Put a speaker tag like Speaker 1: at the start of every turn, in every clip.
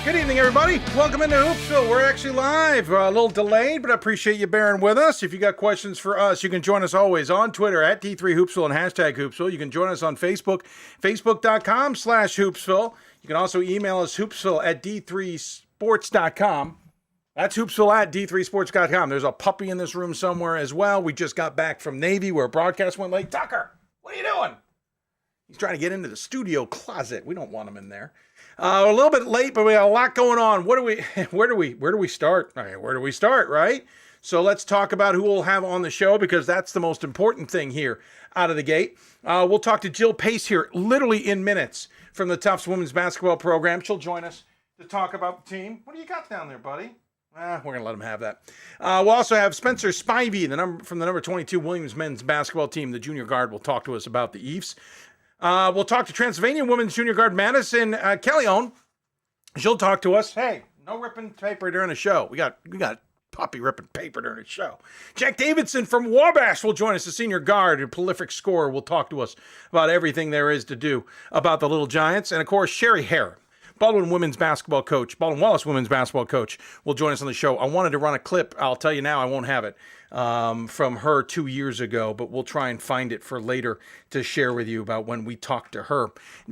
Speaker 1: Good evening, everybody. Welcome into Hoopsville. We're actually live. A little delayed, but I appreciate you bearing with us. If you got questions for us, you can join us always on Twitter at D3Hoopsville and hashtag Hoopsville. You can join us on Facebook, facebook.com/Hoopsville. You can also email us hoopsville at d3sports.com. That's hoopsville at d3sports.com. There's a puppy in this room somewhere as well. We just got back from Navy where broadcast went late. Tucker, what are you doing? He's trying to get into the studio closet. We don't want him in there. A little bit late, but we got a lot going on. Where do we start? All right, where do we start, right? So let's talk about who we'll have on the show because that's the most important thing here out of the gate. We'll talk to Jill Pace here literally in minutes from the Tufts women's basketball program. She'll join us to talk about the team. What do you got down there, buddy? We're going to let him have that. We'll also have Spencer Spivy, from the number 22 Williams men's basketball team. The junior guard will talk to us about the Eves. We'll talk to Transylvania women's junior guard Madison Kellione. She'll talk to us. Hey, no ripping paper during the show. We got puppy ripping paper during the show. Jack Davidson from Wabash will join us. The senior guard, a prolific scorer, will talk to us about everything there is to do about the Little Giants. And of course, Sherry Hare, Baldwin Wallace women's basketball coach, will join us on the show. I wanted to run a clip. I'll tell you now, I won't have it, from her 2 years ago, but we'll try and find it for later to share with you about when we talked to her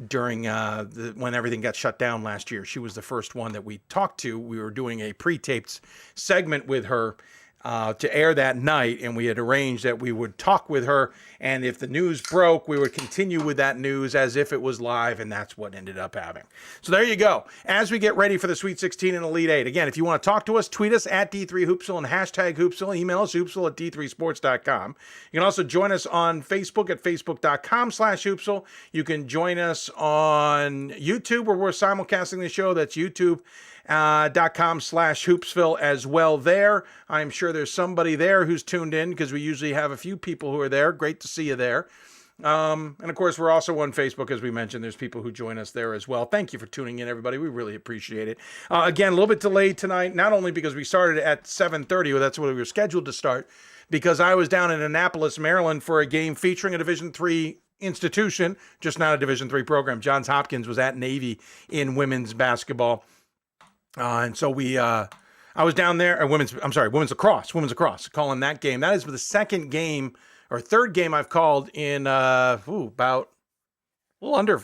Speaker 1: during when everything got shut down last year. She was the first one that we talked to. We were doing a pre-taped segment with her to air that night, and we had arranged that we would talk with her, and if the news broke, we would continue with that news as if it was live, and that's what ended up happening. So there you go. As we get ready for the Sweet 16 and Elite 8, again, if you want to talk to us, tweet us at D3Hoopsville and hashtag Hoopsville. Email us, hoopsville at d3sports.com. You can also join us on Facebook at facebook.com/Hoopsville. You can join us on YouTube where we're simulcasting the show. That's youtube.com/Hoopsville as well there. I'm sure there's somebody there who's tuned in because we usually have a few people who are there. Great to see you there. And of course, we're also on Facebook, as we mentioned. There's people who join us there as well. Thank you for tuning in, everybody. We really appreciate it. Again, a little bit delayed tonight, not only because we started at 7:30, well, that's what we were scheduled to start, because I was down in Annapolis, Maryland for a game featuring a Division III institution, just not a Division III program. Johns Hopkins was at Navy in women's basketball. And so I was down there, women's lacrosse, calling that game. That is the second game or third game I've called in about a little under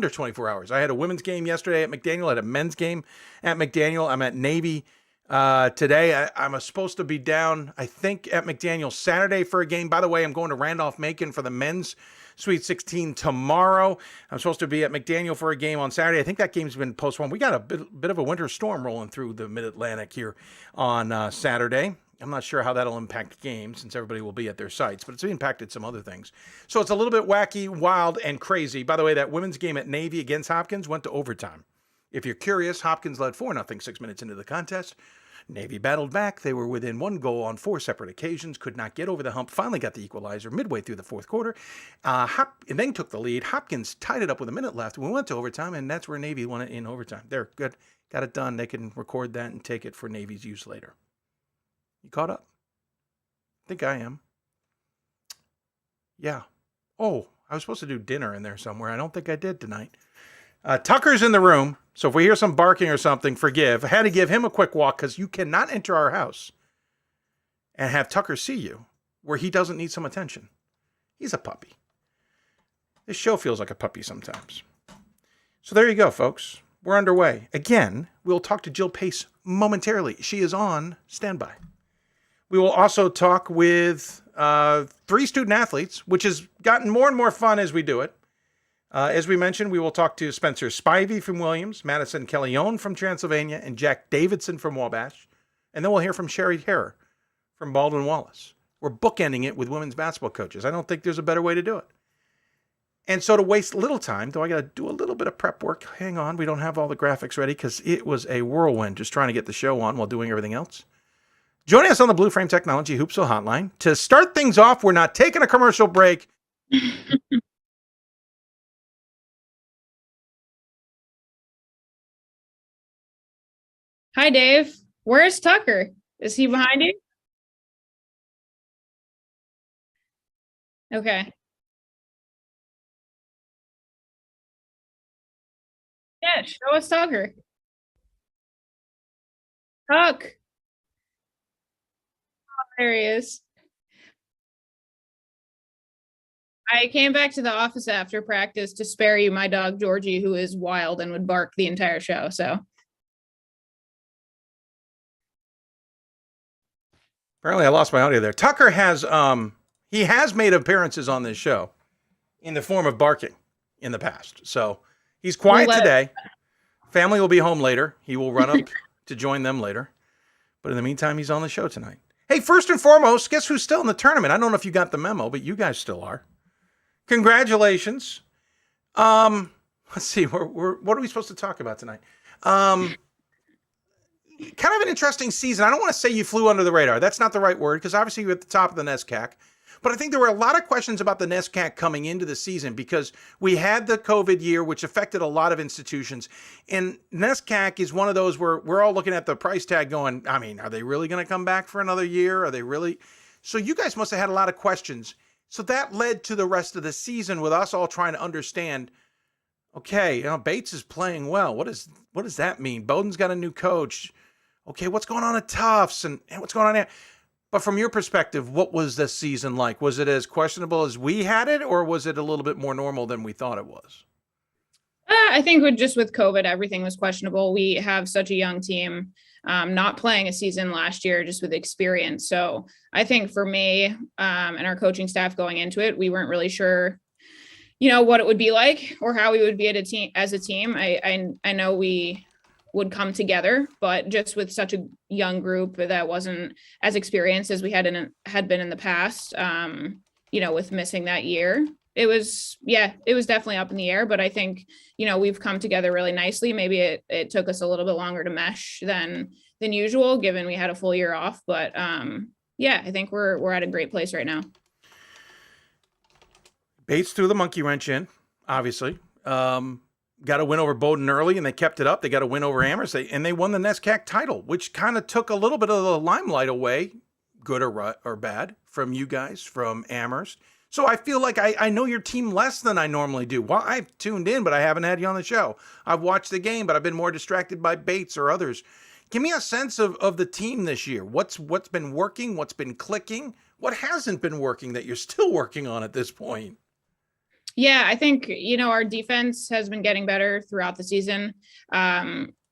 Speaker 1: 24 hours. I had a women's game yesterday at McDaniel. I had a men's game at McDaniel. I'm at Navy today. I'm supposed to be down, I think, at McDaniel Saturday for a game. By the way, I'm going to Randolph-Macon for the men's Sweet 16 tomorrow. I'm supposed to be at McDaniel for a game on Saturday. I think that game's been postponed. We got a bit of a winter storm rolling through the Mid-Atlantic here on Saturday. I'm not sure how that'll impact games since everybody will be at their sites, but it's impacted some other things. So it's a little bit wacky, wild, and crazy. By the way, that women's game at Navy against Hopkins went to overtime. If you're curious, Hopkins led 4-0 6 minutes into the contest. Navy battled back. They were within one goal on 4 separate occasions, could not get over the hump, finally got the equalizer midway through the fourth quarter, and then took the lead. Hopkins tied it up with a minute left. We went to overtime, and that's where Navy won it in overtime. They're good. Got it done. They can record that and take it for Navy's use later. You caught up? I think I am. Yeah. Oh, I was supposed to do dinner in there somewhere. I don't think I did tonight. Tucker's in the room, so if we hear some barking or something, forgive. I had to give him a quick walk because you cannot enter our house and have Tucker see you where he doesn't need some attention. He's a puppy. This show feels like a puppy sometimes. So there you go, folks. We're underway. Again, we'll talk to Jill Pace momentarily. She is on standby. We will also talk with 3 student athletes, which has gotten more and more fun as we do it. As we mentioned, we will talk to Spencer Spivy from Williams, Madison Kellione from Transylvania, and Jack Davidson from Wabash. And then we'll hear from Sherry Hare from Baldwin Wallace. We're bookending it with women's basketball coaches. I don't think there's a better way to do it. And so to waste little time, though I got to do a little bit of prep work. Hang on, we don't have all the graphics ready because it was a whirlwind just trying to get the show on while doing everything else. Joining us on the Blue Frame Technology Hoopsville Hotline. To start things off, we're not taking a commercial break.
Speaker 2: Hi, Dave. Where's Tucker? Is he behind you? Okay. Yeah, show us Tucker. Tuck. There he is. I came back to the office after practice to spare you my dog Georgie, who is wild and would bark the entire show. So
Speaker 1: Apparently, I lost my audio there. Tucker has he has made appearances on this show in the form of barking in the past. So he's quiet today. Family will be home later. He will run up to join them later. But in the meantime, he's on the show tonight. Hey, first and foremost, guess who's still in the tournament? I don't know if you got the memo, but you guys still are. Congratulations. Let's see. What are we supposed to talk about tonight? Kind of an interesting season. I don't want to say you flew under the radar. That's not the right word because obviously you're at the top of the NESCAC. But I think there were a lot of questions about the NESCAC coming into the season because we had the COVID year, which affected a lot of institutions. And NESCAC is one of those where we're all looking at the price tag going, I mean, are they really going to come back for another year? Are they really? So you guys must have had a lot of questions. So that led to the rest of the season with us all trying to understand, okay, Bates is playing well. What does that mean? Bowden's got a new coach. Okay, what's going on at Tufts and what's going on there? But from your perspective, what was this season like? Was it as questionable as we had it, or was it a little bit more normal than we thought it was?
Speaker 2: I think with COVID, everything was questionable. We have such a young team, not playing a season last year, just with experience. So I think for me and our coaching staff going into it, we weren't really sure, what it would be like or how we would be as a team. I know we would come together, but just with such a young group that wasn't as experienced as we had been in the past, with missing that year, it was definitely up in the air, but I think, we've come together really nicely. Maybe it took us a little bit longer to mesh than usual, given we had a full year off, but I think we're at a great place right now.
Speaker 1: Bates threw the monkey wrench in, obviously. Got a win over Bowden early, and they kept it up. They got a win over Amherst, and they won the NESCAC title, which kind of took a little bit of the limelight away, good or bad, from you guys, from Amherst. So I feel like I know your team less than I normally do. Well, I've tuned in, but I haven't had you on the show. I've watched the game, but I've been more distracted by Bates or others. Give me a sense of the team this year. What's been working? What's been clicking? What hasn't been working that you're still working on at this point?
Speaker 2: Yeah, I think, our defense has been getting better throughout the season.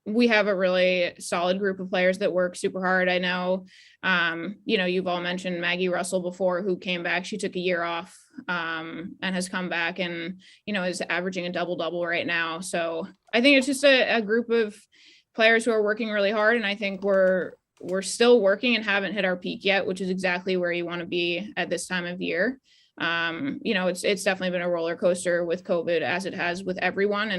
Speaker 2: We have a really solid group of players that work super hard. I know, you've all mentioned Maggie Russell before, who came back. She took a year off and has come back and, is averaging a double-double right now. So I think it's just a group of players who are working really hard. And I think we're still working and haven't hit our peak yet, which is exactly where you want to be at this time of year. It's definitely been a roller coaster with COVID, as it has with everyone.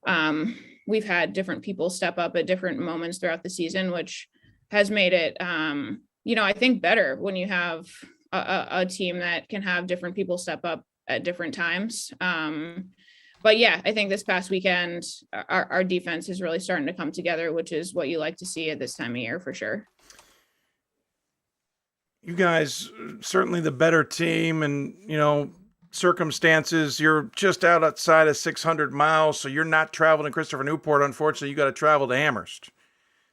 Speaker 2: And we've had different people step up at different moments throughout the season, which has made it, I think better when you have a team that can have different people step up at different times. But yeah, I think this past weekend, our defense is really starting to come together, which is what you like to see at this time of year for sure.
Speaker 1: You guys, certainly the better team, and, circumstances, you're just outside of 600 miles, so you're not traveling to Christopher Newport. Unfortunately, you got to travel to Amherst.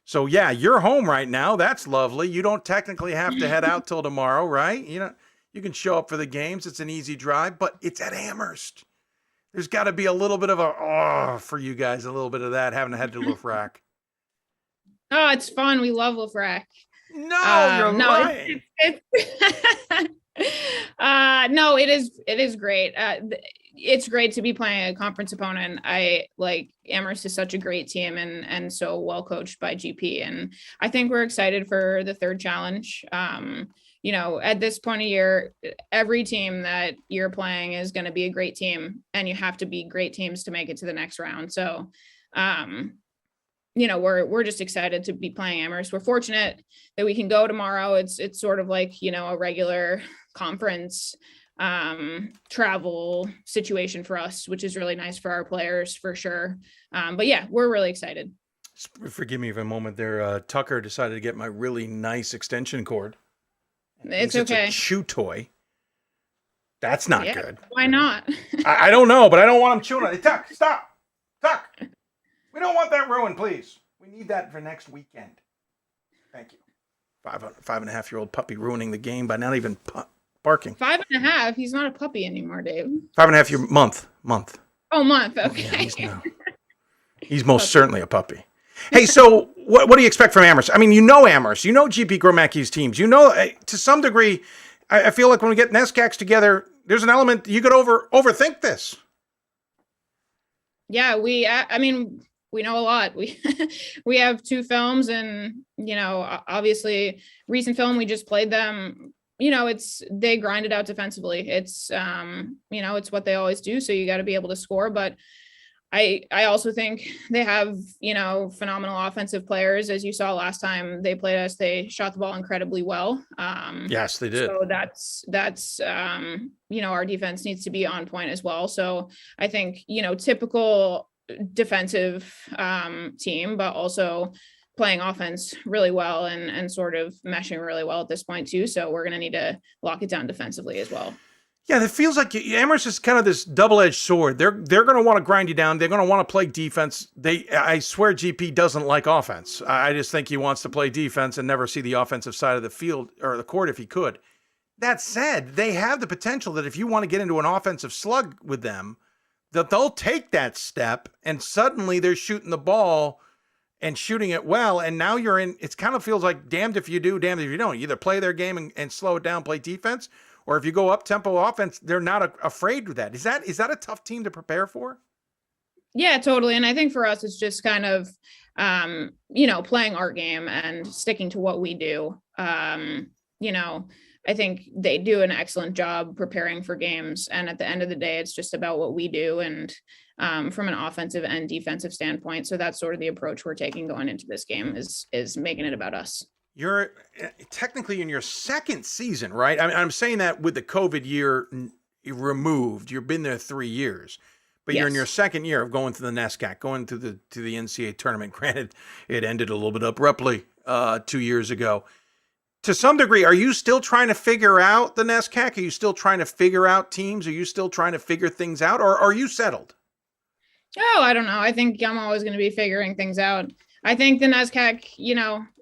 Speaker 1: So, yeah, you're home right now. That's lovely. You don't technically have to head out till tomorrow, right? You can show up for the games. It's an easy drive, but it's at Amherst. There's got to be a little bit of for you guys, a little bit of that, having to head to Lafrac.
Speaker 2: Oh, it's fun. We love Lafrac.
Speaker 1: No, you're lying.
Speaker 2: No, it is great. It's great to be playing a conference opponent. Amherst is such a great team and so well coached by GP. And I think we're excited for the third challenge. At this point of year, every team that you're playing is going to be a great team, and you have to be great teams to make it to the next round. So, we're just excited to be playing Amherst. We're fortunate that we can go tomorrow. It's sort of like, a regular conference travel situation for us, which is really nice for our players for sure. But yeah, we're really excited.
Speaker 1: Forgive me for a moment there. Tucker decided to get my really nice extension cord.
Speaker 2: It's okay.
Speaker 1: It's a chew toy. That's not good.
Speaker 2: Why not?
Speaker 1: I don't know, but I don't want him chewing on it. Hey, Tuck, stop. Tuck. We don't want that ruined, please. We need that for next weekend. Thank you. 5.5-year-old puppy ruining the game by not even barking.
Speaker 2: 5.5. He's not a puppy anymore, Dave.
Speaker 1: 5.5-year month.
Speaker 2: Oh, month. Okay.
Speaker 1: Yeah, he's most certainly a puppy. Hey, so what do you expect from Amherst? I mean, you know Amherst. You know GP Gromacki's teams. You know, to some degree, I feel like when we get NESCACs together, there's an element you could overthink this.
Speaker 2: Yeah, I mean, we know a lot. We have 2 films, and obviously recent film, we just played them. They grind it out defensively. It's it's what they always do. So you got to be able to score. But I also think they have phenomenal offensive players. As you saw last time they played us, they shot the ball incredibly well.
Speaker 1: Yes, they did.
Speaker 2: So that's our defense needs to be on point as well. So I think typical defensive team, but also playing offense really well and sort of meshing really well at this point too. So we're going to need to lock it down defensively as well.
Speaker 1: Yeah, it feels like Amherst is kind of this double-edged sword. They're going to want to grind you down. They're going to want to play defense. I swear GP doesn't like offense. I just think he wants to play defense and never see the offensive side of the field or the court if he could. That said, they have the potential that if you want to get into an offensive slug with them, that they'll take that step and suddenly they're shooting the ball and shooting it well. And now you're in, it kind of feels like damned if you do, damned if you don't. You either play their game and slow it down, play defense, or if you go up tempo offense, they're not afraid of that. Is that a tough team to prepare for?
Speaker 2: Yeah, totally. And I think for us, it's just kind of, playing our game and sticking to what we do. I think they do an excellent job preparing for games. And at the end of the day, it's just about what we do. And from an offensive and defensive standpoint. So that's sort of the approach we're taking going into this game is making it about us.
Speaker 1: You're technically in your second season, right? I mean, I'm saying that with the COVID year removed. You've been there 3 years, but yes. You're in your second year of going to the NESCAC, going to the NCAA tournament. Granted, it ended a little bit abruptly 2 years ago. To some degree, are you still trying to figure out the NESCAC? Are you still trying to figure out teams? Are you still trying to figure things out, or are you settled?
Speaker 2: Oh, I don't know. I think I'm always going to be figuring things out. I think the NESCAC,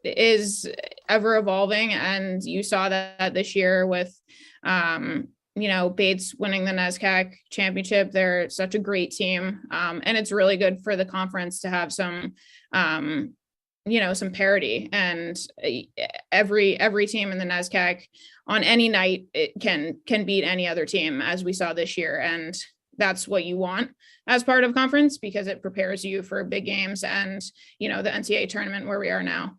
Speaker 2: is ever evolving. And you saw that this year with, Bates winning the NESCAC championship. They're such a great team. And it's really good for the conference to have some parity, and every team in the NESCAC on any night, it can beat any other team, as we saw this year. And that's what you want as part of conference, because it prepares you for big games and, the NCAA tournament where we are now.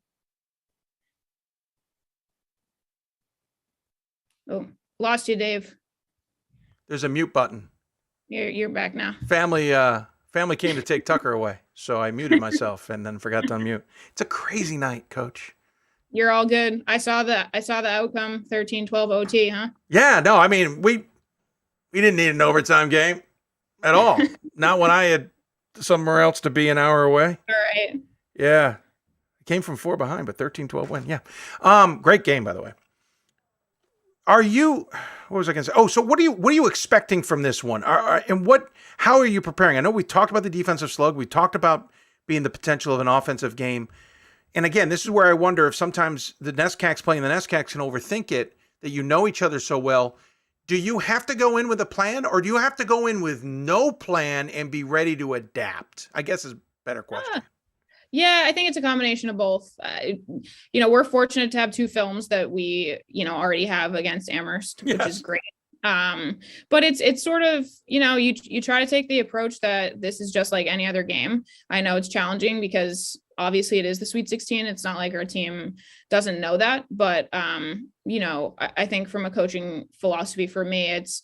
Speaker 2: Oh, lost you, Dave.
Speaker 1: There's a mute button.
Speaker 2: You're back now.
Speaker 1: Family came to take Tucker away, so I muted myself and then forgot to unmute. It's a crazy night, Coach.
Speaker 2: You're all good. I saw the outcome, 13-12 OT, huh?
Speaker 1: Yeah, no, I mean, we didn't need an overtime game at all. Not when I had somewhere else to be an hour away.
Speaker 2: All right.
Speaker 1: Yeah. Came from 4 behind, but 13-12 win. Yeah. Great game, by the way. What was I going to say? Oh, so what are you expecting from this one? How are you preparing? I know we talked about the defensive slug. We talked about being the potential of an offensive game. And again, this is where I wonder if sometimes the NESCACs playing the NESCACs can overthink it, that you know each other so well. Do you have to go in with a plan, or do you have to go in with no plan and be ready to adapt? I guess is a better question.
Speaker 2: Yeah, I think it's a combination of both. We're fortunate to have 2 films that we, already have against Amherst, which is great. But it's sort of, you try to take the approach that this is just like any other game. I know it's challenging because obviously it is the Sweet 16. It's not like our team doesn't know that, but I think from a coaching philosophy for me, it's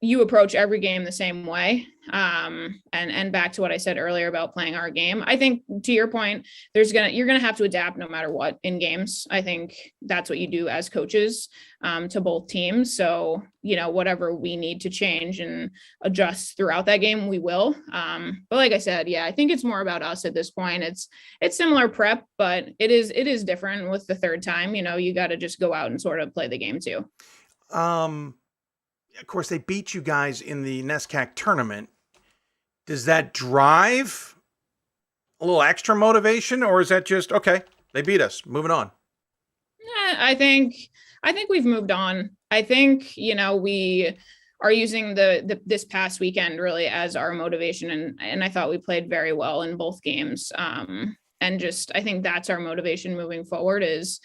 Speaker 2: you approach every game the same way. And back to what I said earlier about playing our game, I think to your point, you're going to have to adapt no matter what in games. I think that's what you do as coaches, to both teams. So, whatever we need to change and adjust throughout that game, we will. But like I said, yeah, I think it's more about us at this point. It's similar prep, but it is different with the third time. You got to just go out and sort of play the game too.
Speaker 1: Of course, they beat you guys in the NESCAC tournament. Does that drive a little extra motivation, or is that just, okay, they beat us, moving on?
Speaker 2: I think we've moved on. I think, we are using this past weekend really as our motivation. And I thought we played very well in both games. And just, I think that's our motivation moving forward is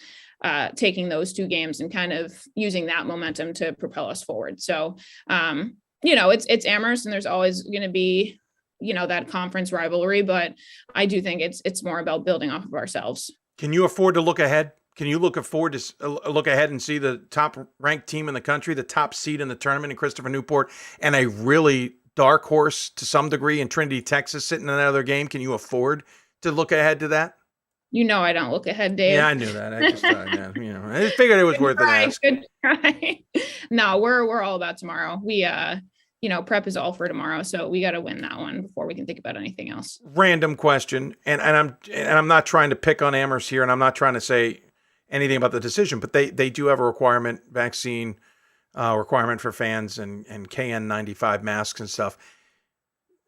Speaker 2: taking those two games and kind of using that momentum to propel us forward. So, it's Amherst and there's always going to be, that conference rivalry, but I do think it's more about building off of ourselves.
Speaker 1: Can you afford to look ahead? Can you look ahead and see the top ranked team in the country, the top seed in the tournament in Christopher Newport, and a really dark horse to some degree in Trinity, Texas, sitting in another game? Can you afford to look ahead to that?
Speaker 2: I don't look ahead, Dave.
Speaker 1: Yeah, I knew that. I just thought, I figured it was worth an ask.
Speaker 2: Good try. No, we're all about tomorrow. We prep is all for tomorrow, so we got to win that one before we can think about anything else.
Speaker 1: Random question, and I'm not trying to pick on Amherst here, and I'm not trying to say anything about the decision, but they do have a vaccine requirement for fans and KN95 masks and stuff.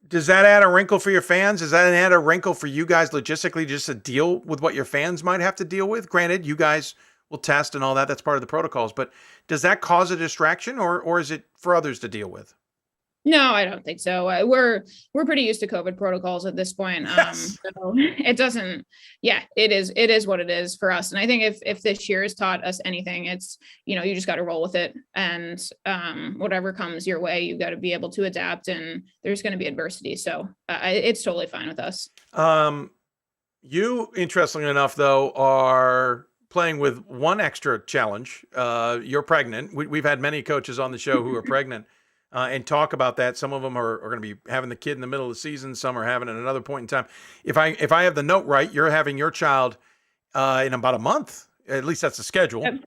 Speaker 1: Does that add a wrinkle for your fans? Does that add a wrinkle for you guys logistically just to deal with what your fans might have to deal with? Granted, you guys will test and all that. That's part of the protocols. But does that cause a distraction or is it for others to deal with?
Speaker 2: No, I don't think so. We're pretty used to COVID protocols at this point.
Speaker 1: Yes.
Speaker 2: So it doesn't, it is what it is for us. And I think if this year has taught us anything, it's, you just got to roll with it and whatever comes your way, you got to be able to adapt and there's going to be adversity. So it's totally fine with us.
Speaker 1: You, interestingly enough, though, are playing with one extra challenge. You're pregnant. We've had many coaches on the show who are pregnant. And talk about that. Some of them are going to be having the kid in the middle of the season. Some are having it at another point in time. If I have the note right, you're having your child in about a month. At least that's the schedule.
Speaker 2: Yep.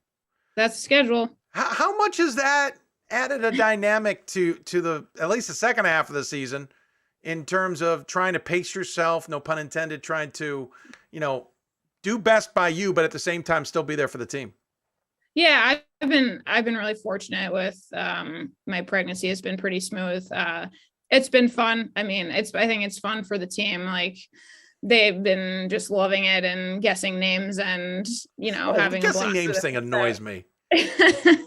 Speaker 2: That's the schedule.
Speaker 1: How much has that added a dynamic to at least the second half of the season in terms of trying to pace yourself, no pun intended, trying to, do best by you, but at the same time still be there for the team?
Speaker 2: Yeah, I've been really fortunate with my pregnancy. Has been pretty smooth. It's been fun. I mean, I think it's fun for the team. Like they've been just loving it and guessing names and having
Speaker 1: the guessing names thing annoys me.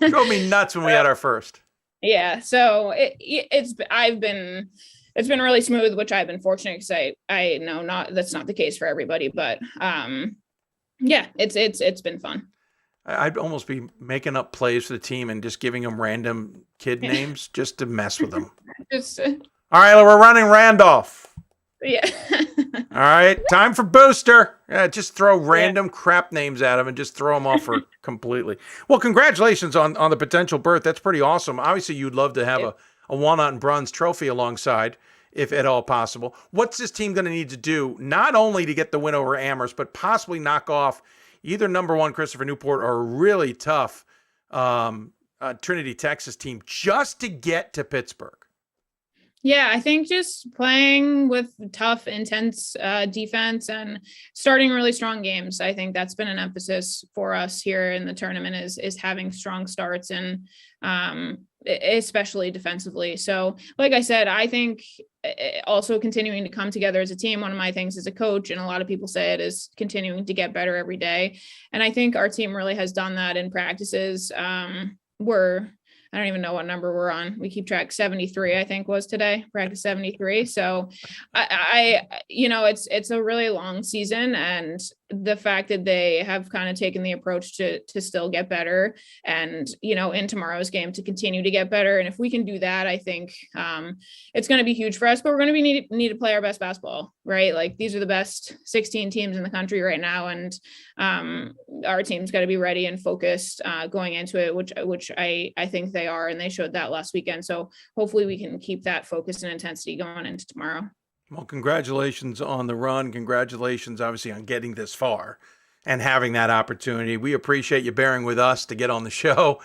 Speaker 1: Drove me nuts when we had our first.
Speaker 2: Yeah, so it's been really smooth, which I've been fortunate because I know that's not the case for everybody, but it's been fun.
Speaker 1: I'd almost be making up plays for the team and just giving them random kid names just to mess with them. All right, we're running Randolph.
Speaker 2: Yeah.
Speaker 1: All right, time for Booster. Just throw random crap names at them and just throw them off for completely. Well, congratulations on the potential birth. That's pretty awesome. Obviously, you'd love to have a walnut and bronze trophy alongside, if at all possible. What's this team going to need to do, not only to get the win over Amherst, but possibly knock off either number one Christopher Newport or a really tough Trinity, Texas team just to get to Pittsburgh?
Speaker 2: Yeah, I think just playing with tough, intense defense and starting really strong games. I think that's been an emphasis for us here in the tournament is having strong starts and especially defensively. So like I said, I think also continuing to come together as a team. One of my things as a coach, and a lot of people say it, is continuing to get better every day. And I think our team really has done that in practices. I don't even know what number we're on. We keep track. 73, I think, was today, practice 73. So it's a really long season, and the fact that they have kind of taken the approach to still get better and, in tomorrow's game to continue to get better. And if we can do that, I think it's going to be huge for us, but we're going to need to play our best basketball, right? Like these are the best 16 teams in the country right now. And our team's got to be ready and focused going into it, which I think they are, and they showed that last weekend. So hopefully we can keep that focus and intensity going into tomorrow.
Speaker 1: Well, congratulations on the run. Congratulations, obviously, on getting this far and having that opportunity. We appreciate you bearing with us to get on the show.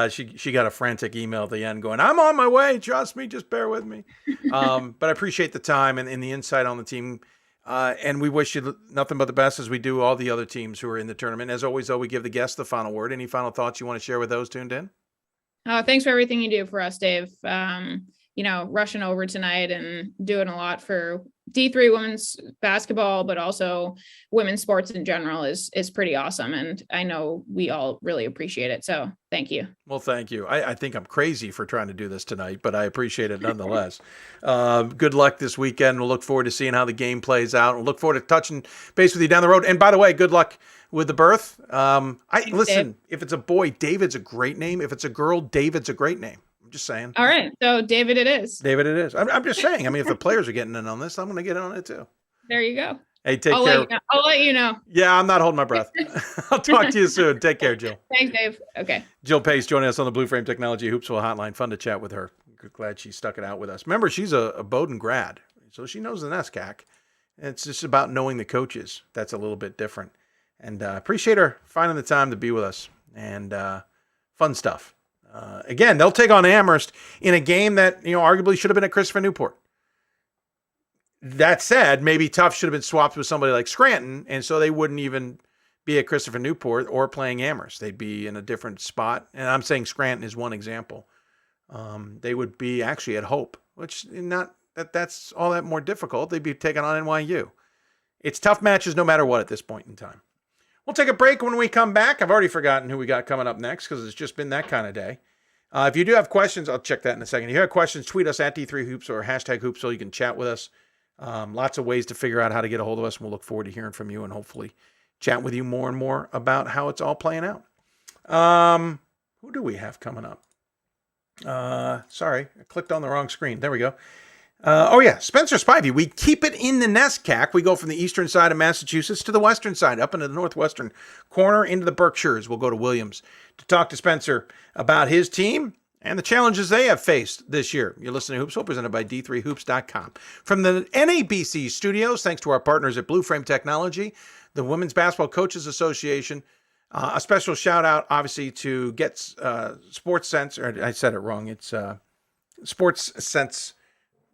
Speaker 1: She got a frantic email at the end going, "I'm on my way. Trust me. Just bear with me." But I appreciate the time and the insight on the team. And we wish you nothing but the best, as we do all the other teams who are in the tournament. As always, though, we give the guests the final word. Any final thoughts you want to share with those tuned in?
Speaker 2: Thanks for everything you do for us, Dave. rushing over tonight and doing a lot for D3 women's basketball, but also women's sports in general is pretty awesome. And I know we all really appreciate it. So thank you.
Speaker 1: Well, thank you. I think I'm crazy for trying to do this tonight, but I appreciate it nonetheless. Good luck this weekend. We'll look forward to seeing how the game plays out. We'll look forward to touching base with you down the road. And by the way, good luck with the birth. Listen, if it's a boy, David's a great name. If it's a girl, David's a great name. I'm just saying.
Speaker 2: All right. So David it is.
Speaker 1: David it is. I'm just saying. I mean, if the players are getting in on this, I'm going to get in on it too.
Speaker 2: There you go.
Speaker 1: Hey, take care.
Speaker 2: I'll let you know.
Speaker 1: Yeah, I'm not holding my breath. I'll talk to you soon. Take care, Jill.
Speaker 2: Thanks, Dave. Okay.
Speaker 1: Jill Pace joining us on the Blue Frame Technology Hoopsville hotline. Fun to chat with her. Glad she stuck it out with us. Remember, she's a Bowdoin grad, so she knows the NESCAC. It's just about knowing the coaches. That's a little bit different. And appreciate her finding the time to be with us. And fun stuff. Again, they'll take on Amherst in a game that, arguably should have been at Christopher Newport. That said, maybe Tufts should have been swapped with somebody like Scranton, and so they wouldn't even be at Christopher Newport or playing Amherst. They'd be in a different spot. And I'm saying Scranton is one example. They would be actually at Hope, which not that's all that more difficult. They'd be taking on NYU. It's tough matches no matter what at this point in time. We'll take a break. When we come back, I've already forgotten who we got coming up next because it's just been that kind of day. If you do have questions, I'll check that in a second. If you have questions, tweet us at D3Hoops or hashtag Hoopsville. You can chat with us. Lots of ways to figure out how to get a hold of us. And we'll look forward to hearing from you and hopefully chat with you more and more about how it's all playing out. Who do we have coming up? Sorry, I clicked on the wrong screen. There we go. Spencer Spivy. We keep it in the NESCAC. We go from the eastern side of Massachusetts to the western side, up into the northwestern corner, into the Berkshires. We'll go to Williams to talk to Spencer about his team and the challenges they have faced this year. You're listening to Hoopsville, presented by D3Hoops.com. From the NABC studios, thanks to our partners at Blue Frame Technology, the Women's Basketball Coaches Association. A special shout out, obviously, to Get Sports Sense. Or I said it wrong. It's Sports Sense.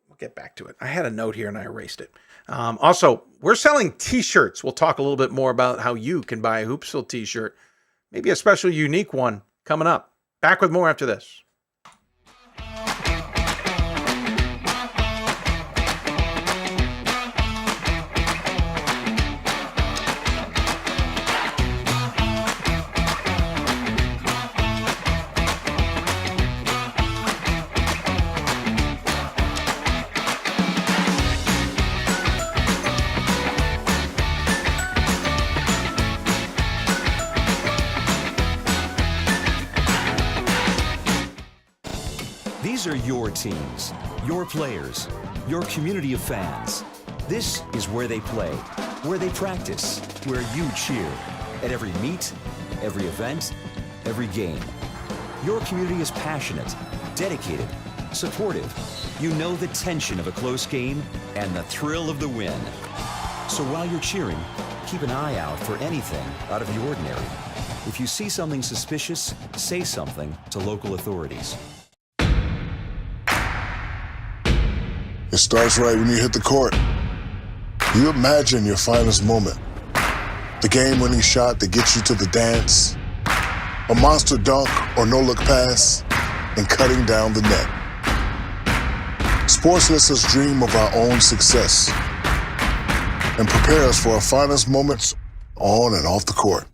Speaker 1: We'll get back to it. I had a note here and I erased it. Also, we're selling T-shirts. We'll talk a little bit more about how you can buy a Hoopsville T-shirt. Maybe a special, unique one coming up. Back with more after this.
Speaker 3: These are your teams, your players, your community of fans. This is where they play, where they practice, where you cheer. At every meet, every event, every game. Your community is passionate, dedicated, supportive. You know the tension of a close game and the thrill of the win. So while you're cheering, keep an eye out for anything out of the ordinary. If you see something suspicious, say something to local authorities.
Speaker 4: It starts right when you hit the court. You imagine your finest moment. The game-winning shot that gets you to the dance. A monster dunk or no-look pass, and cutting down the net. Sports lets us dream of our own success and prepare us for our finest moments on and off the court.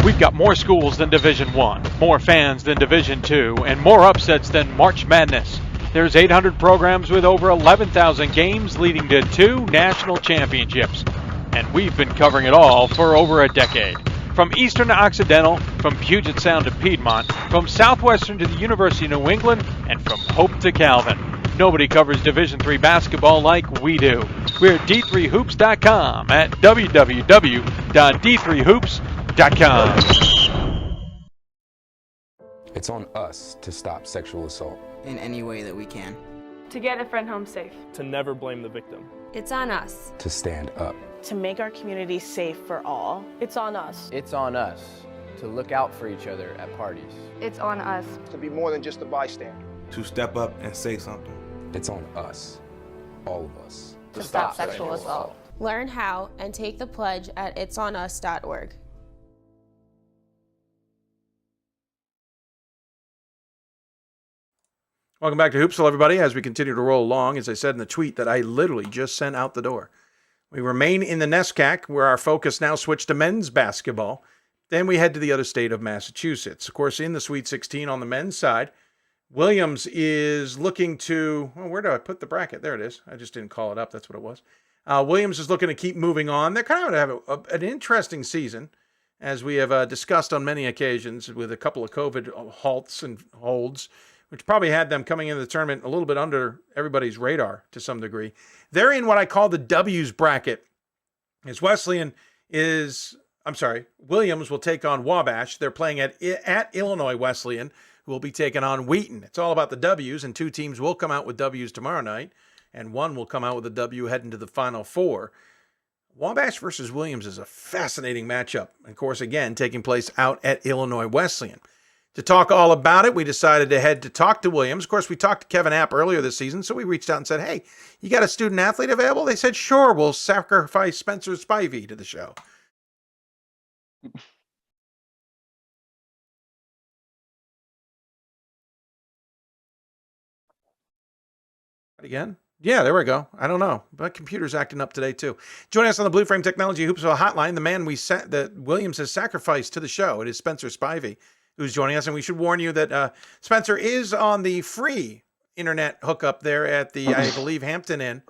Speaker 5: We've got more schools than Division I, more fans than Division II, and more upsets than March Madness. There's 800 programs with over 11,000 games leading to 2 national championships. And we've been covering it all for over a decade. From Eastern to Occidental, from Puget Sound to Piedmont, from Southwestern to the University of New England, and from Hope to Calvin. Nobody covers Division III basketball like we do. We're at D3Hoops.com at www.d3hoops.com.
Speaker 6: It's on us to stop sexual assault.
Speaker 7: In any way that we can.
Speaker 8: To get a friend home safe.
Speaker 9: To never blame the victim.
Speaker 8: It's on us.
Speaker 6: To stand up.
Speaker 10: To make our community safe for all.
Speaker 11: It's on us.
Speaker 12: It's on us to look out for each other at parties.
Speaker 8: It's on us.
Speaker 13: To be more than just a bystander.
Speaker 14: To step up and say something.
Speaker 6: It's on us, all of us.
Speaker 8: To stop sexual assault.
Speaker 15: Learn how and take the pledge at itsonus.org.
Speaker 1: Welcome back to Hoopsville, everybody, as we continue to roll along. As I said in the tweet that I literally just sent out the door, we remain in the NESCAC, where our focus now switched to men's basketball. Then we head to the other state of Massachusetts. Of course, in the Sweet 16 on the men's side, Williams is looking to, well, where do I put the bracket? There it is. I just didn't call it up. That's what it was. Williams is looking to keep moving on. They're kind of have an interesting season, as we have discussed on many occasions, with a couple of COVID halts and holds, which probably had them coming into the tournament a little bit under everybody's radar to some degree. They're in what I call the W's bracket. As Williams will take on Wabash. They're playing at Illinois Wesleyan, who will be taking on Wheaton. It's all about the W's, and 2 teams will come out with W's tomorrow night, and 1 will come out with a W heading to the Final Four. Wabash versus Williams is a fascinating matchup. Of course, again, taking place out at Illinois Wesleyan. To talk all about it, we decided to head to talk to Williams. Of course, we talked to Kevin App earlier this season, so we reached out and said, hey, you got a student athlete available? They said, sure, we'll sacrifice Spencer Spivy to the show. Again? Yeah, there we go. I don't know. My computer's acting up today, too. Joining us on the Blue Frame Technology Hoopsville hotline, the man that Williams has sacrificed to the show. It is Spencer Spivy, who's joining us. And we should warn you that Spencer is on the free internet hookup there at the, I believe, Hampton Inn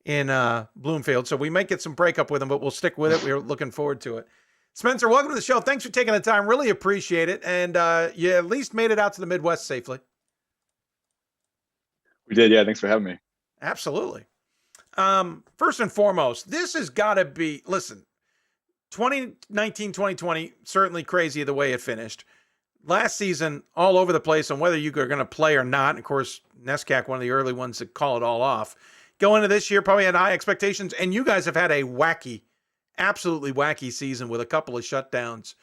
Speaker 1: in Bloomfield. So we might get some breakup with him, but we'll stick with it. We're looking forward to it. Spencer, welcome to the show. Thanks for taking the time. Really appreciate it. And you at least made it out to the Midwest safely.
Speaker 7: We did, yeah. Thanks for having me.
Speaker 1: Absolutely. First and foremost, this has got to be, listen, 2019, 2020, certainly crazy the way it finished. Last season, all over the place on whether you are going to play or not. And of course, NESCAC, one of the early ones that call it all off. Going into this year, probably had high expectations. And you guys have had a absolutely wacky season with a couple of shutdowns.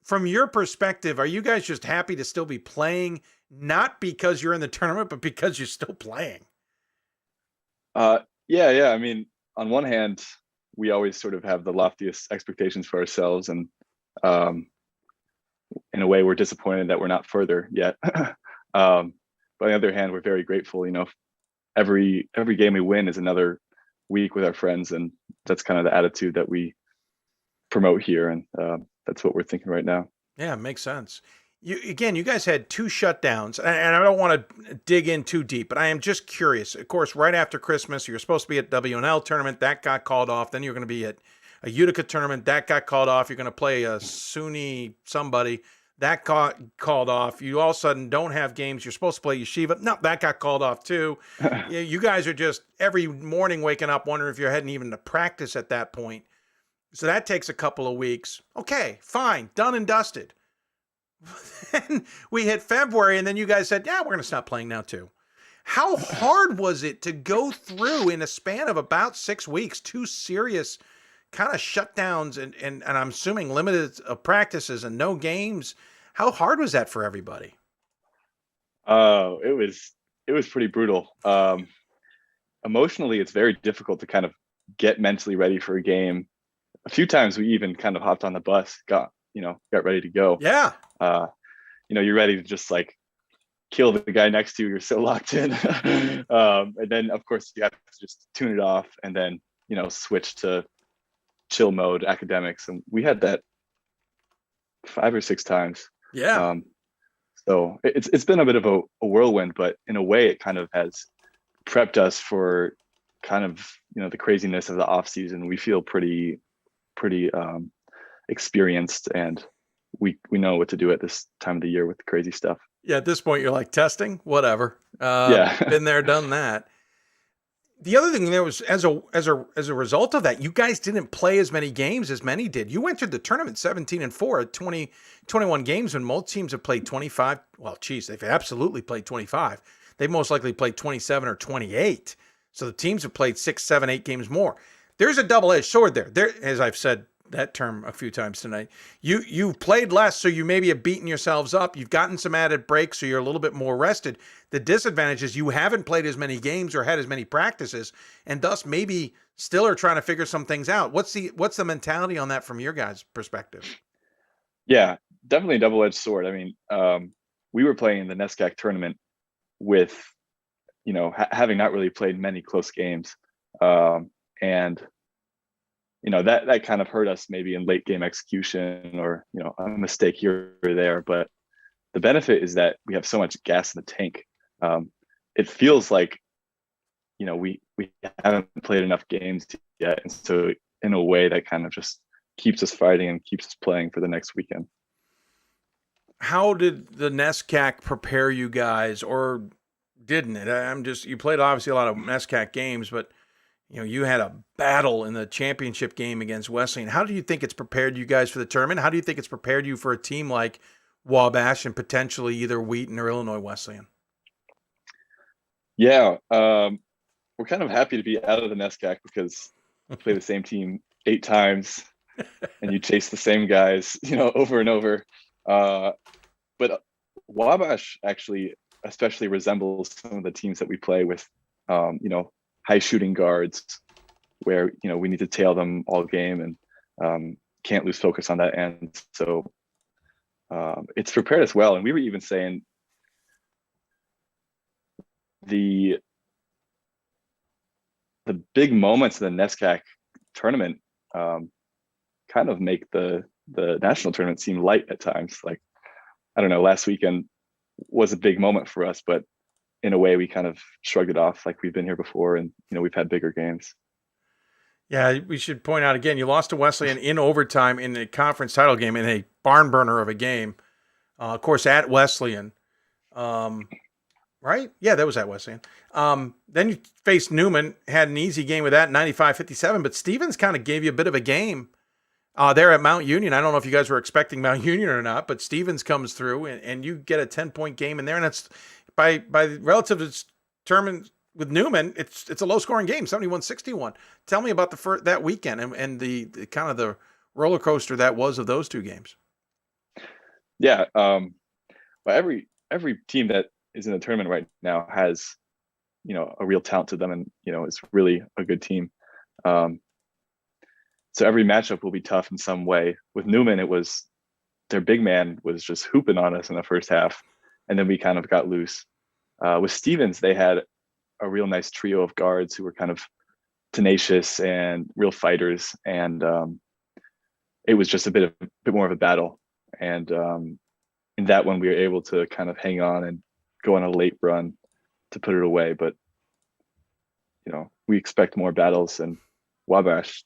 Speaker 1: From your perspective, are you guys just happy to still be playing, not because you're in the tournament, but because you're still playing?
Speaker 7: Yeah. I mean, on one hand, we always sort of have the loftiest expectations for ourselves, and in a way, we're disappointed that we're not further yet. But on the other hand, we're very grateful. You know, every game we win is another week with our friends, and that's kind of the attitude that we promote here, and that's what we're thinking right now.
Speaker 1: Yeah, it makes sense. You guys had 2 shutdowns, and I don't want to dig in too deep, but I am just curious. Of course, right after Christmas, you're supposed to be at WNL tournament. That got called off. Then you're going to be at a Utica tournament. That got called off. You're going to play a SUNY somebody. That got called off. You all of a sudden don't have games. You're supposed to play Yeshiva. No, that got called off too. You guys are just every morning waking up wondering if you're heading even to practice at that point. So that takes a couple of weeks. Okay, fine. Done and dusted. Then we hit February, and then you guys said, yeah, we're going to stop playing now too. How hard was it to go through in a span of about 6 weeks, 2 serious kind of shutdowns and I'm assuming limited practices and no games? How hard was that for everybody?
Speaker 7: It was pretty brutal. Emotionally, it's very difficult to kind of get mentally ready for a game. A few times we even kind of hopped on the bus, got ready to go.
Speaker 1: Yeah.
Speaker 7: You're ready to just like kill the guy next to you. You're so locked in. And then of course you have to just tune it off and then, switch to chill mode academics. And we had that 5 or 6 times.
Speaker 1: Yeah.
Speaker 7: So it's been a bit of a whirlwind, but in a way it kind of has prepped us for kind of, the craziness of the off season. We feel pretty experienced, and we know what to do at this time of the year with the crazy stuff.
Speaker 1: Yeah, at this point you're like, testing, whatever.
Speaker 7: Yeah.
Speaker 1: Been there, done that. The other thing there was, as a result of that, you guys didn't play as many games as many did. You entered the tournament 17-4 at 21 games, when most teams have played 25. Well, geez, they've absolutely played 25. They've most likely played 27 or 28. So the teams have played 6, 7, 8 games more. There's a double-edged sword there. As I've said that term a few times tonight. You've played less, so you maybe have beaten yourselves up. You've gotten some added breaks, so you're a little bit more rested. The disadvantage is you haven't played as many games or had as many practices, and thus maybe still are trying to figure some things out. What's the mentality on that from your guys' perspective?
Speaker 7: Yeah, definitely a double-edged sword. I mean, we were playing in the NESCAC tournament with, having not really played many close games. And, that kind of hurt us maybe in late game execution or, a mistake here or there. But the benefit is that we have so much gas in the tank. It feels like, we haven't played enough games yet. And so in a way that kind of just keeps us fighting and keeps us playing for the next weekend.
Speaker 1: How did the NESCAC prepare you guys, or didn't it? You played obviously a lot of NESCAC games, but you had a battle in the championship game against Wesleyan. How do you think it's prepared you guys for the tournament? How do you think it's prepared you for a team like Wabash and potentially either Wheaton or Illinois Wesleyan?
Speaker 7: Yeah, we're kind of happy to be out of the NESCAC because we play the same team 8 times and you chase the same guys, over and over. But Wabash actually especially resembles some of the teams that we play with, high shooting guards where, we need to tail them all game and can't lose focus on that end. So it's prepared us well. And we were even saying the big moments in the NESCAC tournament kind of make the national tournament seem light at times. Like, I don't know, last weekend was a big moment for us, but in a way we kind of shrugged it off like we've been here before and, we've had bigger games. Yeah,
Speaker 1: we should point out again, you lost to Wesleyan in overtime in the conference title game in a barn burner of a game. Of course, at Wesleyan. Right? Yeah, that was at Wesleyan. Then you faced Newman, had an easy game with that, 95-57, but Stevens kind of gave you a bit of a game there at Mount Union. I don't know if you guys were expecting Mount Union or not, but Stevens comes through and you get a 10-point game in there, and that's by relative terms with Newman, it's a low-scoring game, 71-61. Tell me about that weekend and the kind of the roller coaster that was of those two games.
Speaker 7: Yeah, well, every team that is in the tournament right now has, a real talent to them and, is really a good team. So every matchup will be tough in some way. With Newman, it was their big man was just hooping on us in the first half, and then we kind of got loose. With Stevens, they had a real nice trio of guards who were kind of tenacious and real fighters, and it was just a bit more of a battle. And in that one, we were able to kind of hang on and go on a late run to put it away. But we expect more battles, and Wabash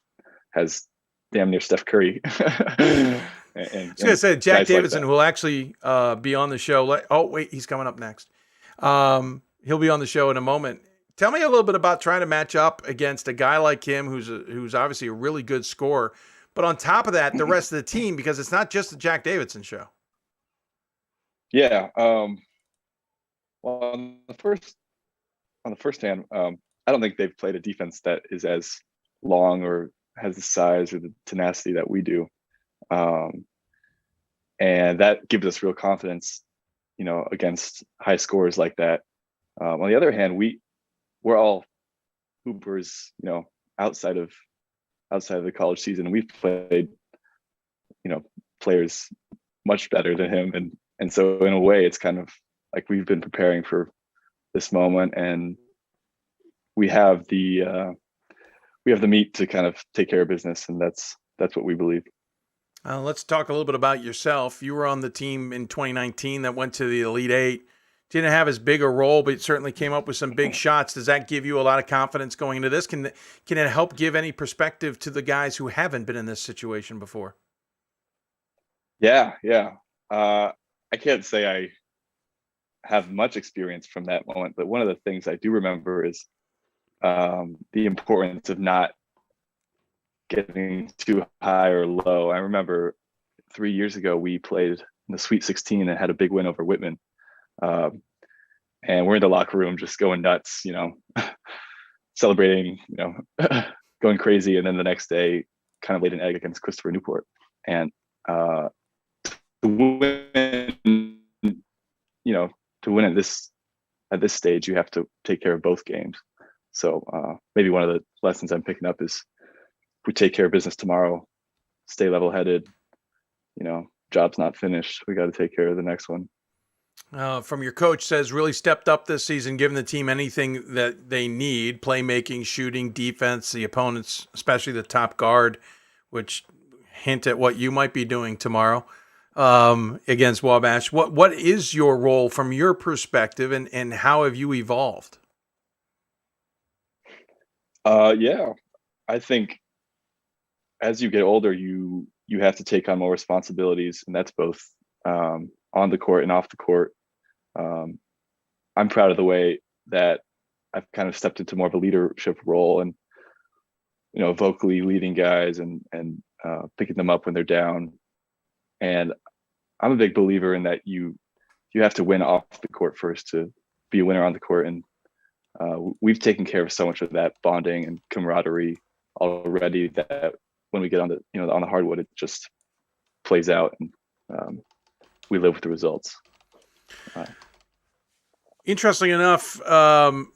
Speaker 7: has damn near Steph Curry. I
Speaker 1: was going to say Jack Davidson, who will actually be on the show. Oh, wait, he's coming up next. He'll be on the show in a moment. Tell me a little bit about trying to match up against a guy like him who's obviously a really good scorer. But on top of that, the rest of the team, because it's not just the Jack Davidson show.
Speaker 7: Yeah. Well, on the first hand, I don't think they've played a defense that is as long or has the size or the tenacity that we do. And that gives us real confidence, against high scores like that. On the other hand, we're all hoopers, outside of the college season. We've played, players much better than him. And so in a way, it's kind of like we've been preparing for this moment, and we have the meat to kind of take care of business, and that's what we believe.
Speaker 1: Let's talk a little bit about yourself. You were on the team in 2019 that went to the Elite Eight. Didn't have as big a role, but certainly came up with some big shots. Does that give you a lot of confidence going into this? Can it help give any perspective to the guys who haven't been in this situation before?
Speaker 7: Yeah. I can't say I have much experience from that moment, but one of the things I do remember is the importance of not getting too high or low. I remember 3 years ago, we played in the Sweet 16 and had a big win over Whitman. And we're in the locker room just going nuts, celebrating, going crazy. And then the next day kind of laid an egg against Christopher Newport. And to win at this stage, you have to take care of both games. So maybe one of the lessons I'm picking up is if we take care of business tomorrow, stay level-headed, job's not finished. We got to take care of the next one.
Speaker 1: from your coach says really stepped up this season, giving the team anything that they need, playmaking, shooting, defense, the opponents, especially the top guard, which hint at what you might be doing tomorrow against Wabash. What is your role from your perspective, and how have you evolved?
Speaker 7: Yeah, I think as you get older, you have to take on more responsibilities, and that's both on the court and off the court. I'm proud of the way that I've kind of stepped into more of a leadership role, and vocally leading guys and picking them up when they're down. And I'm a big believer in that you have to win off the court first to be a winner on the court. And we've taken care of so much of that bonding and camaraderie already that when we get on the hardwood, it just plays out, and we live with the results.
Speaker 1: Interesting enough,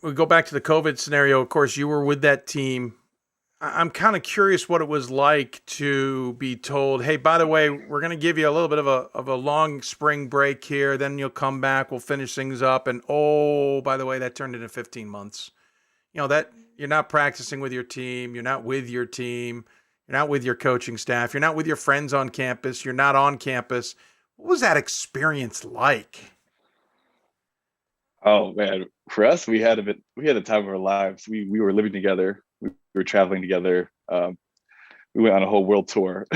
Speaker 1: we go back to the COVID scenario. Of course, you were with that team. I'm kind of curious what it was like to be told, hey, by the way, we're going to give you a little bit of a long spring break here. Then you'll come back. We'll finish things up. And, oh, by the way, that turned into 15 months. That you're not practicing with your team. You're not with your team. You're not with your coaching staff. You're not with your friends on campus. You're not on campus. What was that experience like?
Speaker 7: Oh man, for us, we had the time of our lives. We were living together. We were traveling together. We went on a whole world tour.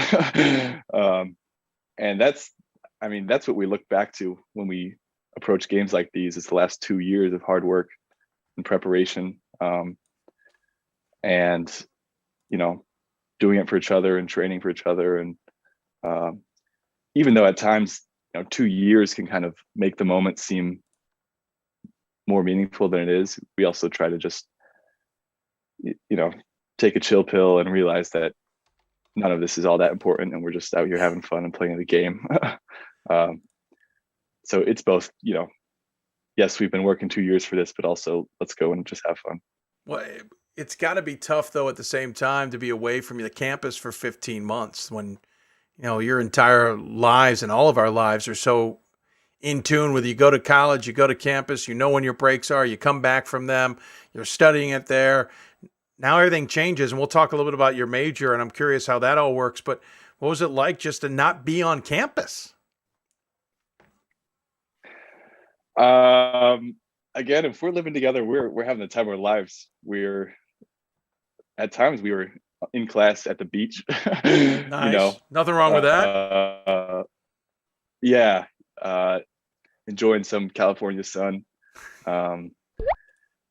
Speaker 7: And that's what we look back to when we approach games like these. It's the last 2 years of hard work and preparation. And, doing it for each other and training for each other. And even though at times, 2 years can kind of make the moment seem more meaningful than it is, we also try to just, take a chill pill and realize that none of this is all that important, and we're just out here having fun and playing the game. So it's both, yes, we've been working 2 years for this, but also let's go and just have fun.
Speaker 1: Well, it's got to be tough, though, at the same time to be away from the campus for 15 months when, your entire lives and all of our lives are so in tune with you go to college, you go to campus, when your breaks are, you come back from them, you're studying it there. Now everything changes, and we'll talk a little bit about your major, and I'm curious how that all works, but what was it like just to not be on campus?
Speaker 7: Again, if we're living together, we're having the time of our lives. At times we were in class at the beach.
Speaker 1: Nice. Nothing wrong with that.
Speaker 7: Yeah. Enjoying some California sun.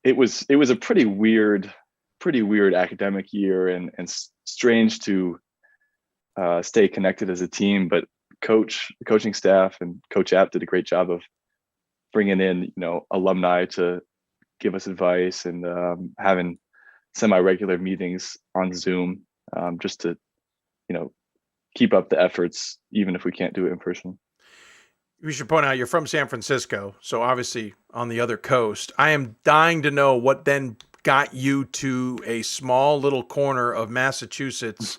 Speaker 7: It was a pretty weird academic year, and strange to stay connected as a team. But the coaching staff and Coach App did a great job of bringing in, alumni to give us advice, and having semi-regular meetings on Zoom, just to, keep up the efforts, even if we can't do it in person.
Speaker 1: We should point out you're from San Francisco, so obviously on the other coast. I am dying to know what then got you to a small little corner of Massachusetts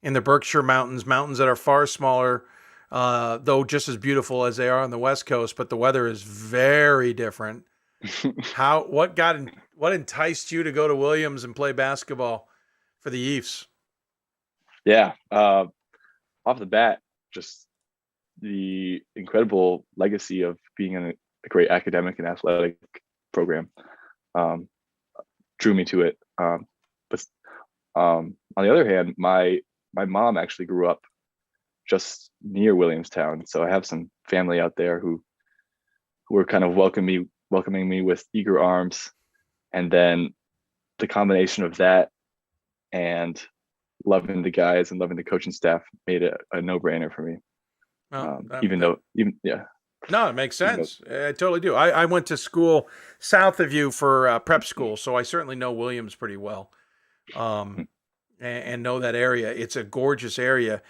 Speaker 1: in the Berkshire Mountains that are far smaller, though just as beautiful as they are on the West Coast, but the weather is very different. What enticed you to go to Williams and play basketball for the Eves?
Speaker 7: Yeah, off the bat, just the incredible legacy of being in a great academic and athletic program drew me to it. But on the other hand, my mom actually grew up just near Williamstown, so I have some family out there who were kind of welcoming me with eager arms. And then the combination of that and loving the guys and loving the coaching staff made it a no-brainer for me.
Speaker 1: No, it makes sense. I totally do. I went to school south of you for prep school, so I certainly know Williams pretty well, and know that area. It's a gorgeous area.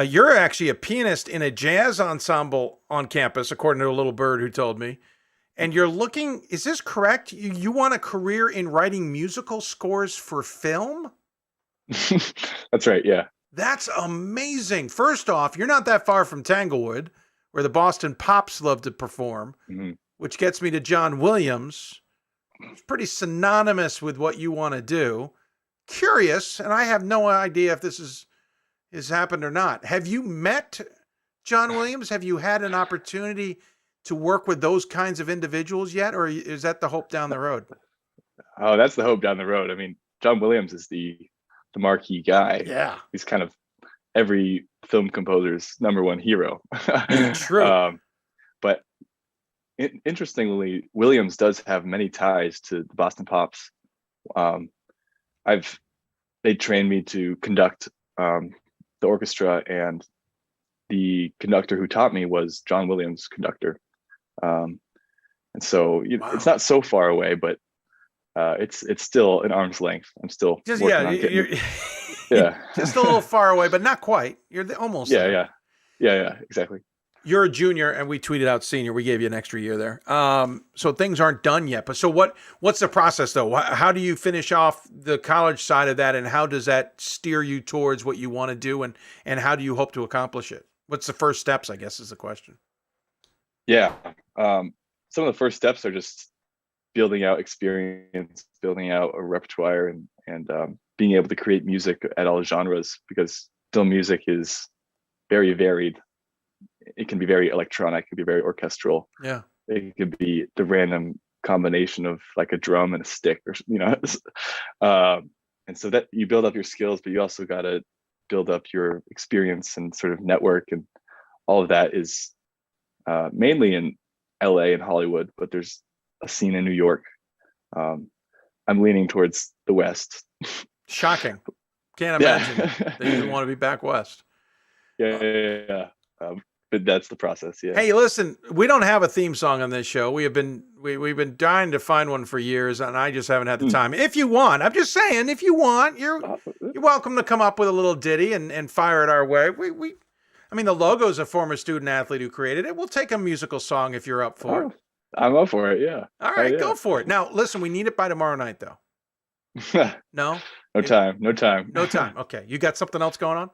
Speaker 1: You're actually a pianist in a jazz ensemble on campus, according to a little bird who told me. And you're looking, is this correct? You want a career in writing musical scores for film?
Speaker 7: That's right, yeah.
Speaker 1: That's amazing. First off, you're not that far from Tanglewood, where the Boston Pops love to perform, which gets me to John Williams. It's pretty synonymous with what you want to do. Curious, and I have no idea if this has happened or not. Have you met John Williams? Have you had an opportunity to work with those kinds of individuals yet, or is that the hope down the road?
Speaker 7: Oh, that's the hope down the road. I mean, John Williams is the marquee guy.
Speaker 1: Yeah.
Speaker 7: He's kind of every film composer's number one hero.
Speaker 1: True.
Speaker 7: But interestingly, Williams does have many ties to the Boston Pops. They trained me to conduct the orchestra, and the conductor who taught me was John Williams' conductor. And so it's not so far away, but it's still an arm's length. I'm still working on getting
Speaker 1: just a little far away, but not quite. You're almost there.
Speaker 7: Yeah, exactly.
Speaker 1: You're a junior, and we tweeted out senior. We gave you an extra year there. So things aren't done yet. But so what's the process, though? How do you finish off the college side of that, and how does that steer you towards what you want to do, and how do you hope to accomplish it? What's the first steps, I guess, is the question.
Speaker 7: Yeah. Some of the first steps are just building out experience, building out a repertoire, and being able to create music at all genres, because film music is very varied. It can be very electronic, it can be very orchestral.
Speaker 1: Yeah.
Speaker 7: It could be the random combination of like a drum and a stick, or and so that you build up your skills, but you also got to build up your experience and sort of network, and all of that is mainly in LA and Hollywood, but there's a scene in New York. I'm leaning towards the West.
Speaker 1: Shocking. Can't imagine that you didn't want to be back West.
Speaker 7: Yeah. But that's the process. Yeah.
Speaker 1: Hey, listen, we don't have a theme song on this show. We've been dying to find one for years, and I just haven't had the time. If you want, I'm just saying, if you want, you're welcome to come up with a little ditty and fire it our way. I mean, the logo's a former student athlete who created it. We'll take a musical song if you're up for it.
Speaker 7: I'm up for it. Yeah.
Speaker 1: All right, go for it. Now, listen, we need it by tomorrow night, though. No?
Speaker 7: No time.
Speaker 1: No time. Okay. You got something else going on?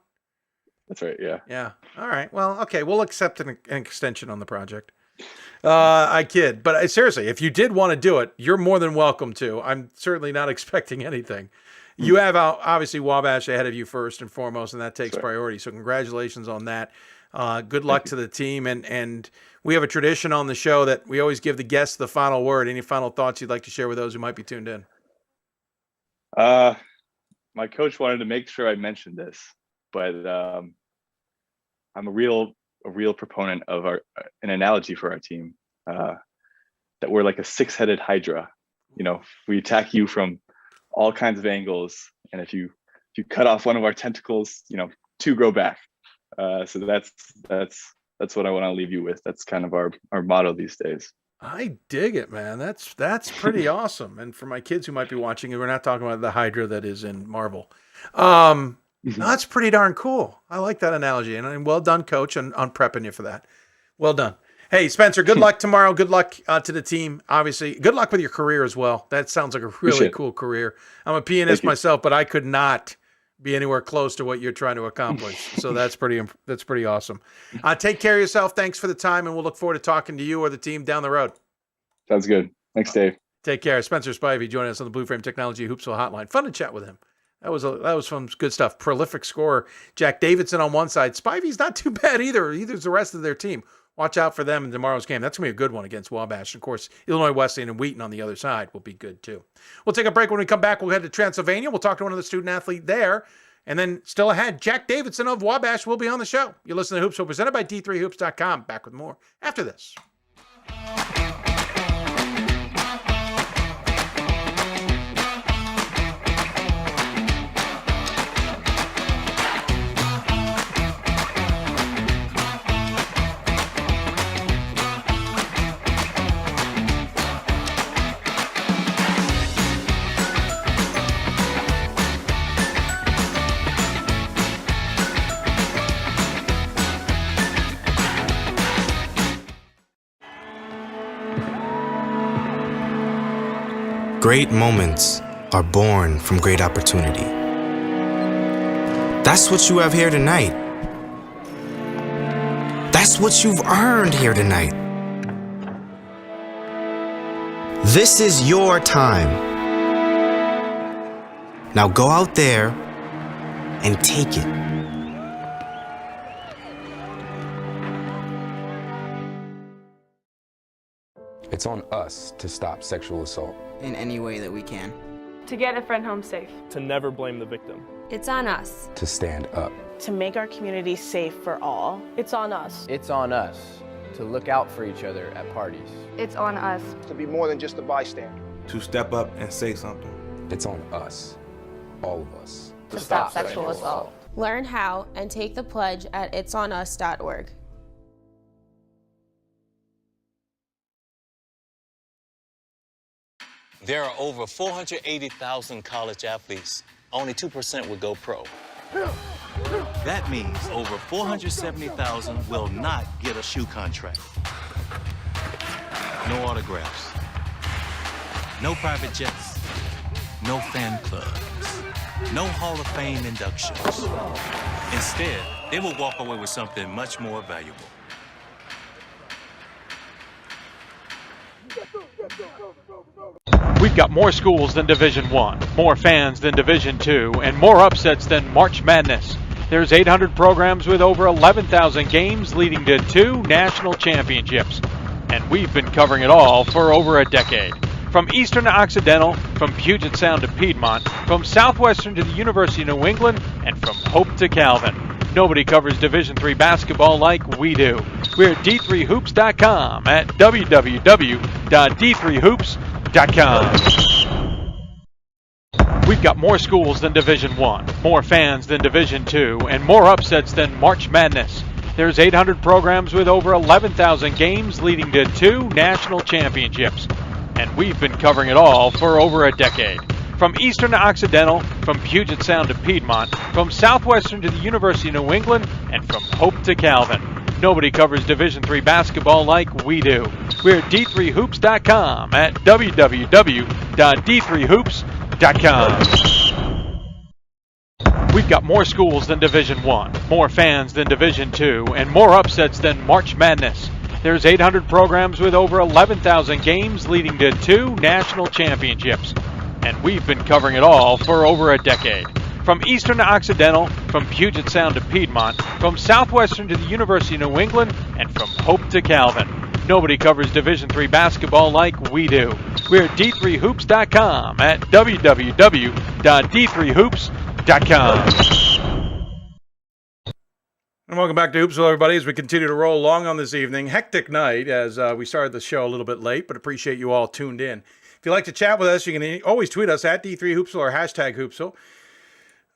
Speaker 7: That's right. Yeah.
Speaker 1: Yeah. All right. Well, okay. We'll accept an extension on the project. I kid. But seriously, if you did want to do it, you're more than welcome to. I'm certainly not expecting anything. You have obviously Wabash ahead of you first and foremost, and that takes priority. So congratulations on that. Good luck to the team. And we have a tradition on the show that we always give the guests the final word. Any final thoughts you'd like to share with those who might be tuned in?
Speaker 7: My coach wanted to make sure I mentioned this, but I'm a real proponent of an analogy for our team, that we're like a six-headed hydra. We attack you from all kinds of angles, and if you cut off one of our tentacles, two grow back. So that's what I want to leave you with. That's kind of our motto these days.
Speaker 1: I dig it, man. That's pretty awesome. And for my kids who might be watching, we're not talking about the hydra that is in Marvel. That's pretty darn cool. I like that analogy, and well done, Coach, on prepping you for that. Well done. Hey, Spencer, good luck tomorrow. Good luck to the team, obviously. Good luck with your career as well. That sounds like a really cool career. I'm a pianist myself, but I could not be anywhere close to what you're trying to accomplish. So that's pretty awesome. Take care of yourself. Thanks for the time, and we'll look forward to talking to you or the team down the road.
Speaker 7: Sounds good. Thanks, Dave. Take
Speaker 1: care. Spencer Spivy joining us on the Blue Frame Technology Hoopsville Hotline. Fun to chat with him. That was some good stuff. Prolific scorer. Jack Davidson on one side. Spivy's not too bad either. Either's the rest of their team. Watch out for them in tomorrow's game. That's going to be a good one against Wabash. And of course, Illinois Wesleyan and Wheaton on the other side will be good too. We'll take a break. When we come back, we'll head to Transylvania. We'll talk to one of the student athletes there. And then still ahead, Jack Davidson of Wabash will be on the show. You listen to Hoopsville, presented by D3Hoops.com. Back with more after this.
Speaker 9: Great moments are born from great opportunity. That's what you have here tonight. That's what you've earned here tonight. This is your time. Now go out there and take it.
Speaker 6: It's on us to stop sexual assault.
Speaker 12: In any way that we can.
Speaker 8: To get a friend home safe.
Speaker 11: To never blame the victim.
Speaker 8: It's on us.
Speaker 6: To stand up.
Speaker 10: To make our community safe for all.
Speaker 8: It's on us.
Speaker 12: It's on us to look out for each other at parties.
Speaker 8: It's on us.
Speaker 13: To be more than just a bystander.
Speaker 14: To step up and say something.
Speaker 6: It's on us, all of us.
Speaker 8: To stop sexual assault.
Speaker 15: Learn how and take the pledge at itsonus.org.
Speaker 16: There are over 480,000 college athletes. Only 2% would go pro. That means over 470,000 will not get a shoe contract. No autographs. No private jets. No fan clubs. No Hall of Fame inductions. Instead, they will walk away with something much more valuable.
Speaker 5: We've got more schools than Division I, more fans than Division II, and more upsets than March Madness. There's 800 programs with over 11,000 games leading to 2 national championships. And we've been covering it all for over a decade. From Eastern to Occidental, from Puget Sound to Piedmont, from Southwestern to the University of New England, and from Hope to Calvin. Nobody covers Division III basketball like we do. We're at d3hoops.com at www.d3hoops.com. We've got more schools than Division I, more fans than Division II, and more upsets than March Madness. There's 800 programs with over 11,000 games leading to 2 national championships. And we've been covering it all for over a decade. From Eastern to Occidental, from Puget Sound to Piedmont, from Southwestern to the University of New England, and from Hope to Calvin. Nobody covers Division III basketball like we do. We're at d3hoops.com at www.d3hoops.com. We've got more schools than Division I, more fans than Division II, and more upsets than March Madness. There's 800 programs with over 11,000 games leading to 2 national championships. And we've been covering it all for over a decade. From Eastern to Occidental, from Puget Sound to Piedmont, from Southwestern to the University of New England, and from Hope to Calvin. Nobody covers Division III basketball like we do. We're at d3hoops.com at www.d3hoops.com.
Speaker 1: And welcome back to Hoopsville, everybody, as we continue to roll along on this evening. Hectic night as we started the show a little bit late, but appreciate you all tuned in. If you'd like to chat with us, you can always tweet us at D3Hoopsville or hashtag Hoopsville.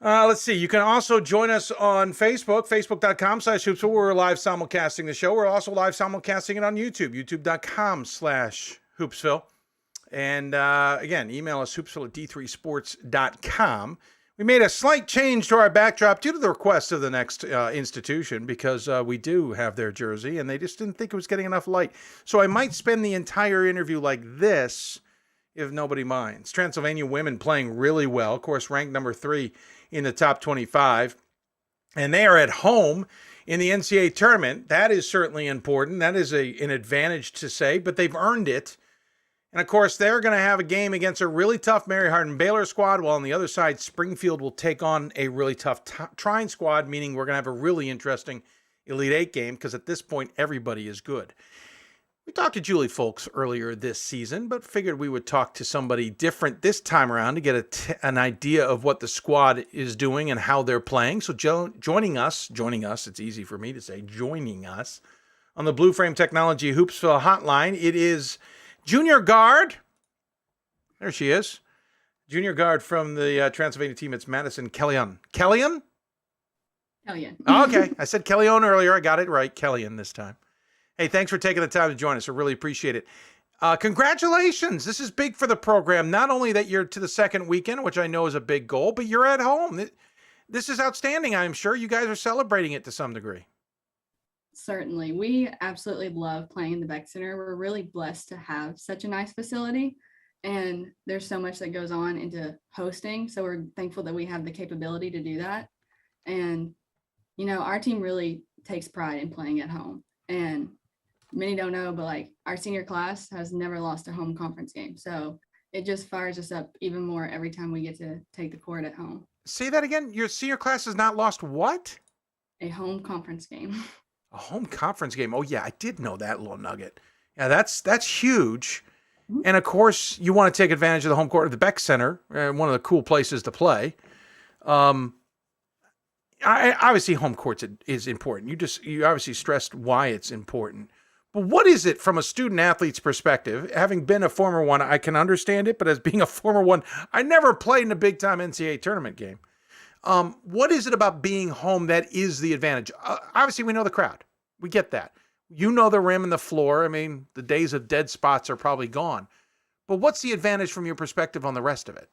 Speaker 1: Let's see. You can also join us on Facebook, facebook.com/Hoopsville. We're live simulcasting the show. We're also live simulcasting it on YouTube, youtube.com/Hoopsville. And again, email us hoopsville at d3sports.com. We made a slight change to our backdrop due to the request of the next institution because we do have their jersey and they just didn't think it was getting enough light. So I might spend the entire interview like this if nobody minds. Transylvania women playing really well. Of course, ranked number 3 in the top 25. And they are at home in the NCAA tournament. That is certainly important. That is an advantage to say, but they've earned it. And, of course, they're going to have a game against a really tough Mary Hardin Baylor squad, while on the other side, Springfield will take on a really tough Trine squad, meaning we're going to have a really interesting Elite Eight game because at this point, everybody is good. We talked to Julie Folks earlier this season, but figured we would talk to somebody different this time around to get an idea of what the squad is doing and how they're playing. So joining us, it's easy for me to say, joining us on the Blue Frame Technology Hoopsville hotline, it is junior guard. There she is. Junior guard from the Transylvania team. It's Madison Kellione. Kellione?
Speaker 17: Kellione.
Speaker 1: Oh, okay. I said Kellione earlier. I got it right. Kellione this time. Hey, thanks for taking the time to join us. I really appreciate it. Congratulations. This is big for the program. Not only that you're to the second weekend, which I know is a big goal, but you're at home. This is outstanding. I'm sure you guys are celebrating it to some degree.
Speaker 17: Certainly. We absolutely love playing in the Beck Center. We're really blessed to have such a nice facility, and there's so much that goes on into hosting. So we're thankful that we have the capability to do that. And, you know, our team really takes pride in playing at home. And many don't know, but like our senior class has never lost a home conference game. So it just fires us up even more every time we get to take the court at home.
Speaker 1: Say that again. Your senior class has not lost what?
Speaker 17: A home conference game.
Speaker 1: A home conference game. Oh yeah, I did know that little nugget. Yeah, that's huge. And of course, you want to take advantage of the home court at the Beck Center, one of the cool places to play. Obviously, home courts is important. You obviously stressed why it's important. But what is it from a student athlete's perspective? Having been a former one, I can understand it. But as being a former one, I never played in a big time NCAA tournament game. What is it about being home that is the advantage? Obviously, we know the crowd. We get that. You know the rim and the floor. I mean, the days of dead spots are probably gone. But what's the advantage from your perspective on the rest of it?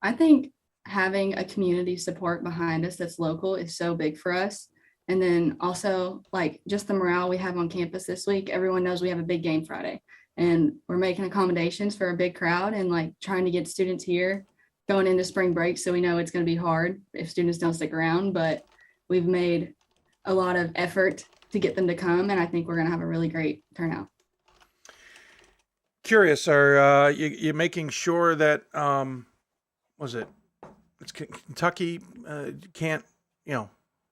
Speaker 17: I think having a community support behind us that's local is so big for us. And then also like just the morale we have on campus this week. Everyone knows we have a big game Friday and we're making accommodations for a big crowd and like trying to get students here going into spring break. So we know it's going to be hard if students don't stick around, but we've made a lot of effort to get them to come. And I think we're going to have a really great turnout.
Speaker 1: Curious, are you making sure that, it's Kentucky can't,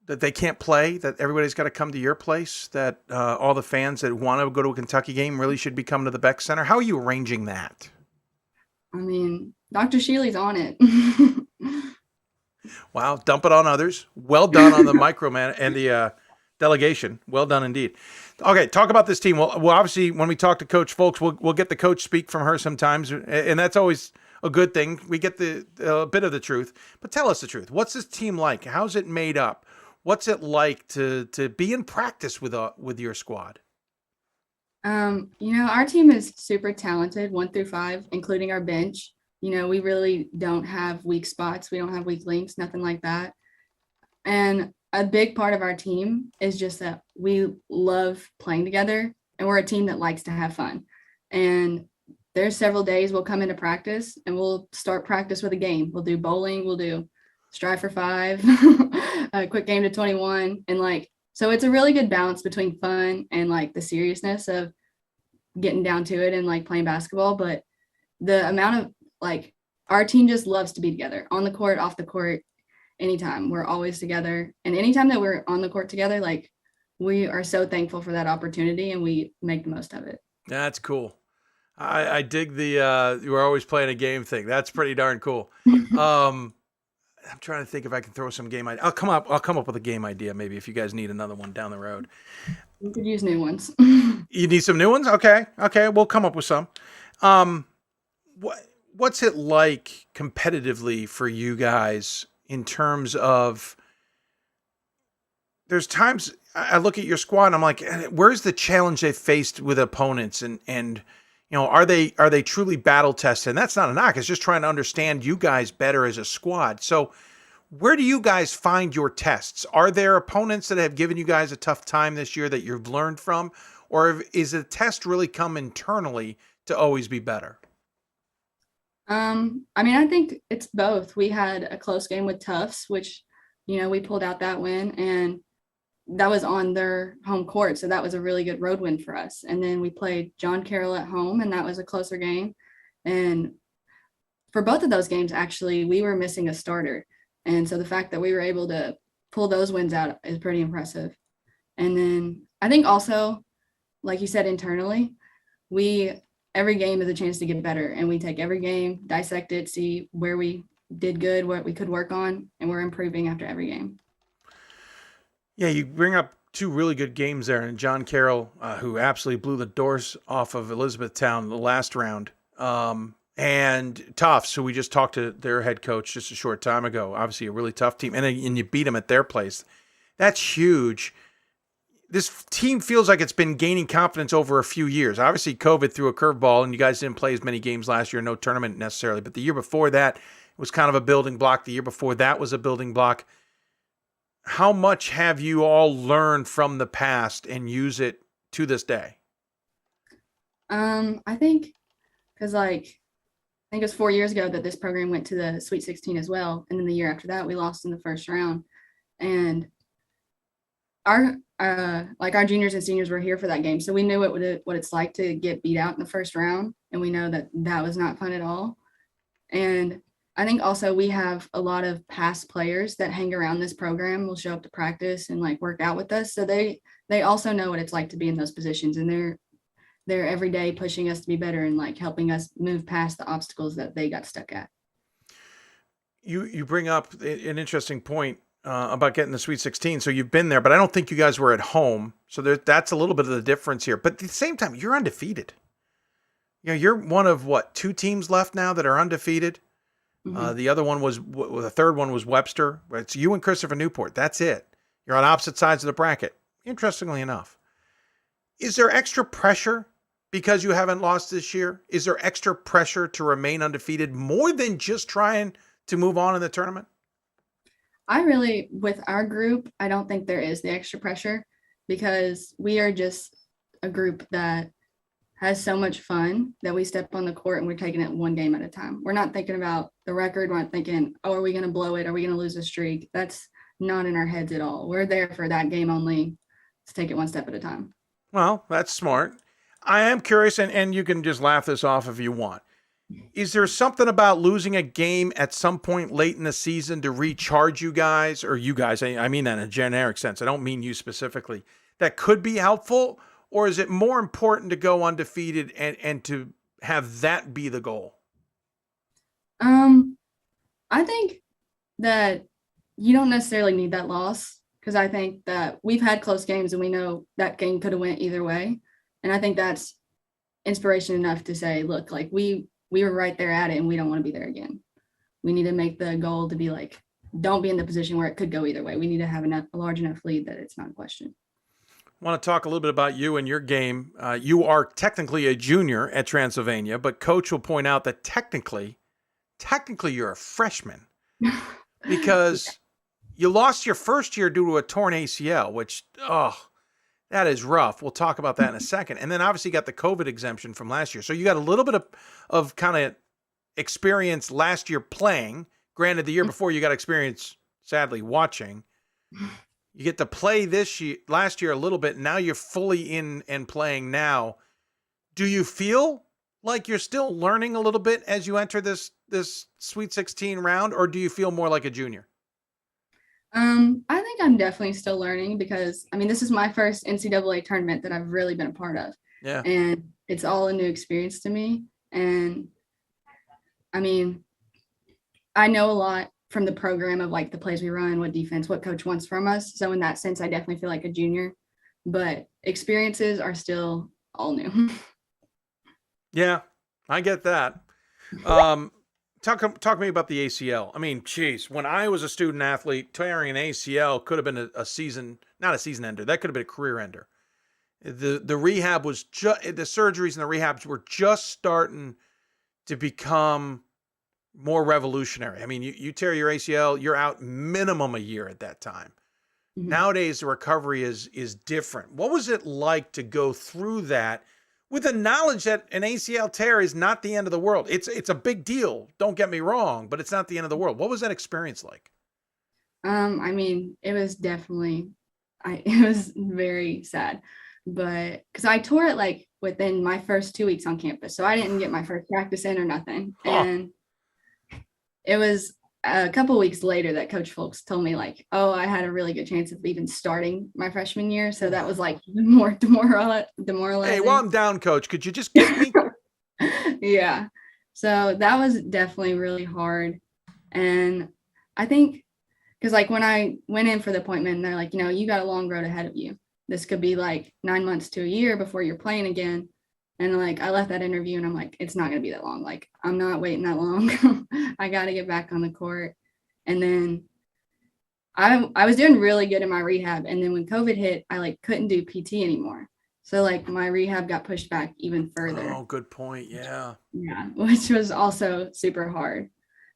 Speaker 1: that they can't play, that everybody's got to come to your place, that all the fans that want to go to a Kentucky game really should be coming to the Beck Center? How are you arranging that?
Speaker 17: I mean, Dr. Shealy's on it.
Speaker 1: Wow, dump it on others. Well done on the microman and the delegation. Well done indeed. Okay, talk about this team. Well, obviously, when we talk to Coach Folks, we'll get the coach speak from her sometimes, and that's always a good thing. We get the bit of the truth. But tell us the truth. What's this team like? How's it made up? What's it like to be in practice with your squad?
Speaker 17: Our team is super talented, 1 through 5, including our bench. We really don't have weak spots. We don't have weak links, nothing like that. And a big part of our team is just that we love playing together and we're a team that likes to have fun. And there's several days we'll come into practice and we'll start practice with a game. We'll do bowling, we'll do strive for 5, a quick game to 21. And so it's a really good balance between fun and the seriousness of getting down to it and playing basketball. But the amount of our team just loves to be together on the court, off the court, anytime. We're always together. And anytime that we're on the court together, we are so thankful for that opportunity and we make the most of it.
Speaker 1: That's cool. I dig the you were always playing a game thing. That's pretty darn cool. I'm trying to think if I can throw some game idea. I'll come up with a game idea maybe if you guys need another one down the road.
Speaker 17: We could use new ones.
Speaker 1: You need some new ones? Okay, we'll come up with some. What's it like competitively for you guys in terms of, there's times I look at your squad and I'm like, where's the challenge they faced with opponents and are they truly battle tested? And that's not a knock. It's just trying to understand you guys better as a squad. So where do you guys find your tests? Are there opponents that have given you guys a tough time this year that you've learned from? Or is a test really come internally to always be better?
Speaker 17: I think it's both. We had a close game with Tufts, which, we pulled out that win and that was on their home court. So that was a really good road win for us. And then we played John Carroll at home and that was a closer game. And for both of those games, actually, we were missing a starter. And so the fact that we were able to pull those wins out is pretty impressive. And then I think also, like you said, internally, every game is a chance to get better and we take every game, dissect it, see where we did good, what we could work on, and we're improving after every game.
Speaker 1: Yeah, you bring up 2 really good games there, and John Carroll, who absolutely blew the doors off of Elizabethtown the last round, and Tufts, who we just talked to their head coach just a short time ago. Obviously, a really tough team, and you beat them at their place. That's huge. This team feels like it's been gaining confidence over a few years. Obviously, COVID threw a curveball, and you guys didn't play as many games last year, no tournament necessarily, but the year before that was kind of a building block. The year before that was a building block. How much have you all learned from the past and use it to this day?
Speaker 17: I think because I think it was 4 years ago that this program went to the Sweet 16 as well. And then the year after that, we lost in the first round. And our juniors and seniors were here for that game, so we knew what it's like to get beat out in the first round, and we know that was not fun at all. And I think also we have a lot of past players that hang around this program, will show up to practice and like work out with us, so they also know what it's like to be in those positions, and they're every day pushing us to be better and like helping us move past the obstacles that they got stuck at.
Speaker 1: You bring up an interesting point about getting the Sweet 16. So you've been there, but I don't think you guys were at home. So that's a little bit of the difference here. But at the same time, you're undefeated. You're one of 2 teams left now that are undefeated. Mm-hmm. The other one the third one was Webster. It's you and Christopher Newport. That's it. You're on opposite sides of the bracket. Interestingly enough, is there extra pressure because you haven't lost this year? Is there extra pressure to remain undefeated more than just trying to move on in the tournament?
Speaker 17: With our group, I don't think there is the extra pressure because we are just a group that has so much fun that we step on the court and we're taking it one game at a time. We're not thinking about the record. We're not thinking, oh, are we going to blow it? Are we going to lose a streak? That's not in our heads at all. We're there for that game only. Let's take it one step at a time.
Speaker 1: Well, that's smart. I am curious, and you can just laugh this off if you want. Is there something about losing a game at some point late in the season to recharge you guys, I mean that in a generic sense, I don't mean you specifically, that could be helpful? Or is it more important to go undefeated and to have that be the goal?
Speaker 17: I think that you don't necessarily need that loss because I think that we've had close games and we know that game could have went either way. And I think that's inspiration enough to say, look, like we were right there at it and we don't want to be there again. We need to make the goal to be like, don't be in the position where it could go either way. We need to have a large enough lead that it's not a question.
Speaker 1: I want to talk a little bit about you and your game. You are technically a junior at Transylvania, but Coach will point out that technically you're a freshman because you lost your first year due to a torn ACL, which, that is rough. We'll talk about that in a second. And then obviously you got the COVID exemption from last year. So you got a little bit of kind of experience last year playing. Granted, the year before you got experience, sadly, watching. You get to play last year a little bit. Now you're fully in and playing now. Do you feel like you're still learning a little bit as you enter this Sweet 16 round, or do you feel more like a junior?
Speaker 17: I think I'm definitely still learning because, this is my first NCAA tournament that I've really been a part of.
Speaker 1: Yeah.
Speaker 17: And it's all a new experience to me. And, I know a lot from the program of like the plays we run, what defense, what coach wants from us. So in that sense, I definitely feel like a junior, but experiences are still all new.
Speaker 1: Yeah, I get that. Talk to me about the ACL. When I was a student athlete, tearing an ACL could have been a season, not a season ender. That could have been a career ender. The rehab was the surgeries and the rehabs were just starting to become more revolutionary. You tear your ACL, you're out minimum a year at that time. Mm-hmm. Nowadays, the recovery is different. What was it like to go through that with the knowledge that an ACL tear is not the end of the world? It's a big deal. Don't get me wrong, but it's not the end of the world. What was that experience like?
Speaker 17: It was definitely, it was very sad, but because I tore it like within my first 2 weeks on campus, so I didn't get my first practice in or nothing. And it was a couple of weeks later that Coach Folks told me like, oh, I had a really good chance of even starting my freshman year. So that was like more demoralizing.
Speaker 1: Hey, while I'm down, Coach, could you just get me?
Speaker 17: Yeah. So that was definitely really hard. And I think because like when I went in for the appointment, they're like, you got a long road ahead of you. This could be like 9 months to a year before you're playing again. And like, I left that interview and I'm like, it's not going to be that long. Like, I'm not waiting that long. I got to get back on the court. And then I was doing really good in my rehab. And then when COVID hit, I like couldn't do PT anymore. So like my rehab got pushed back even further.
Speaker 1: Oh, good point. Yeah.
Speaker 17: Yeah. Which was also super hard.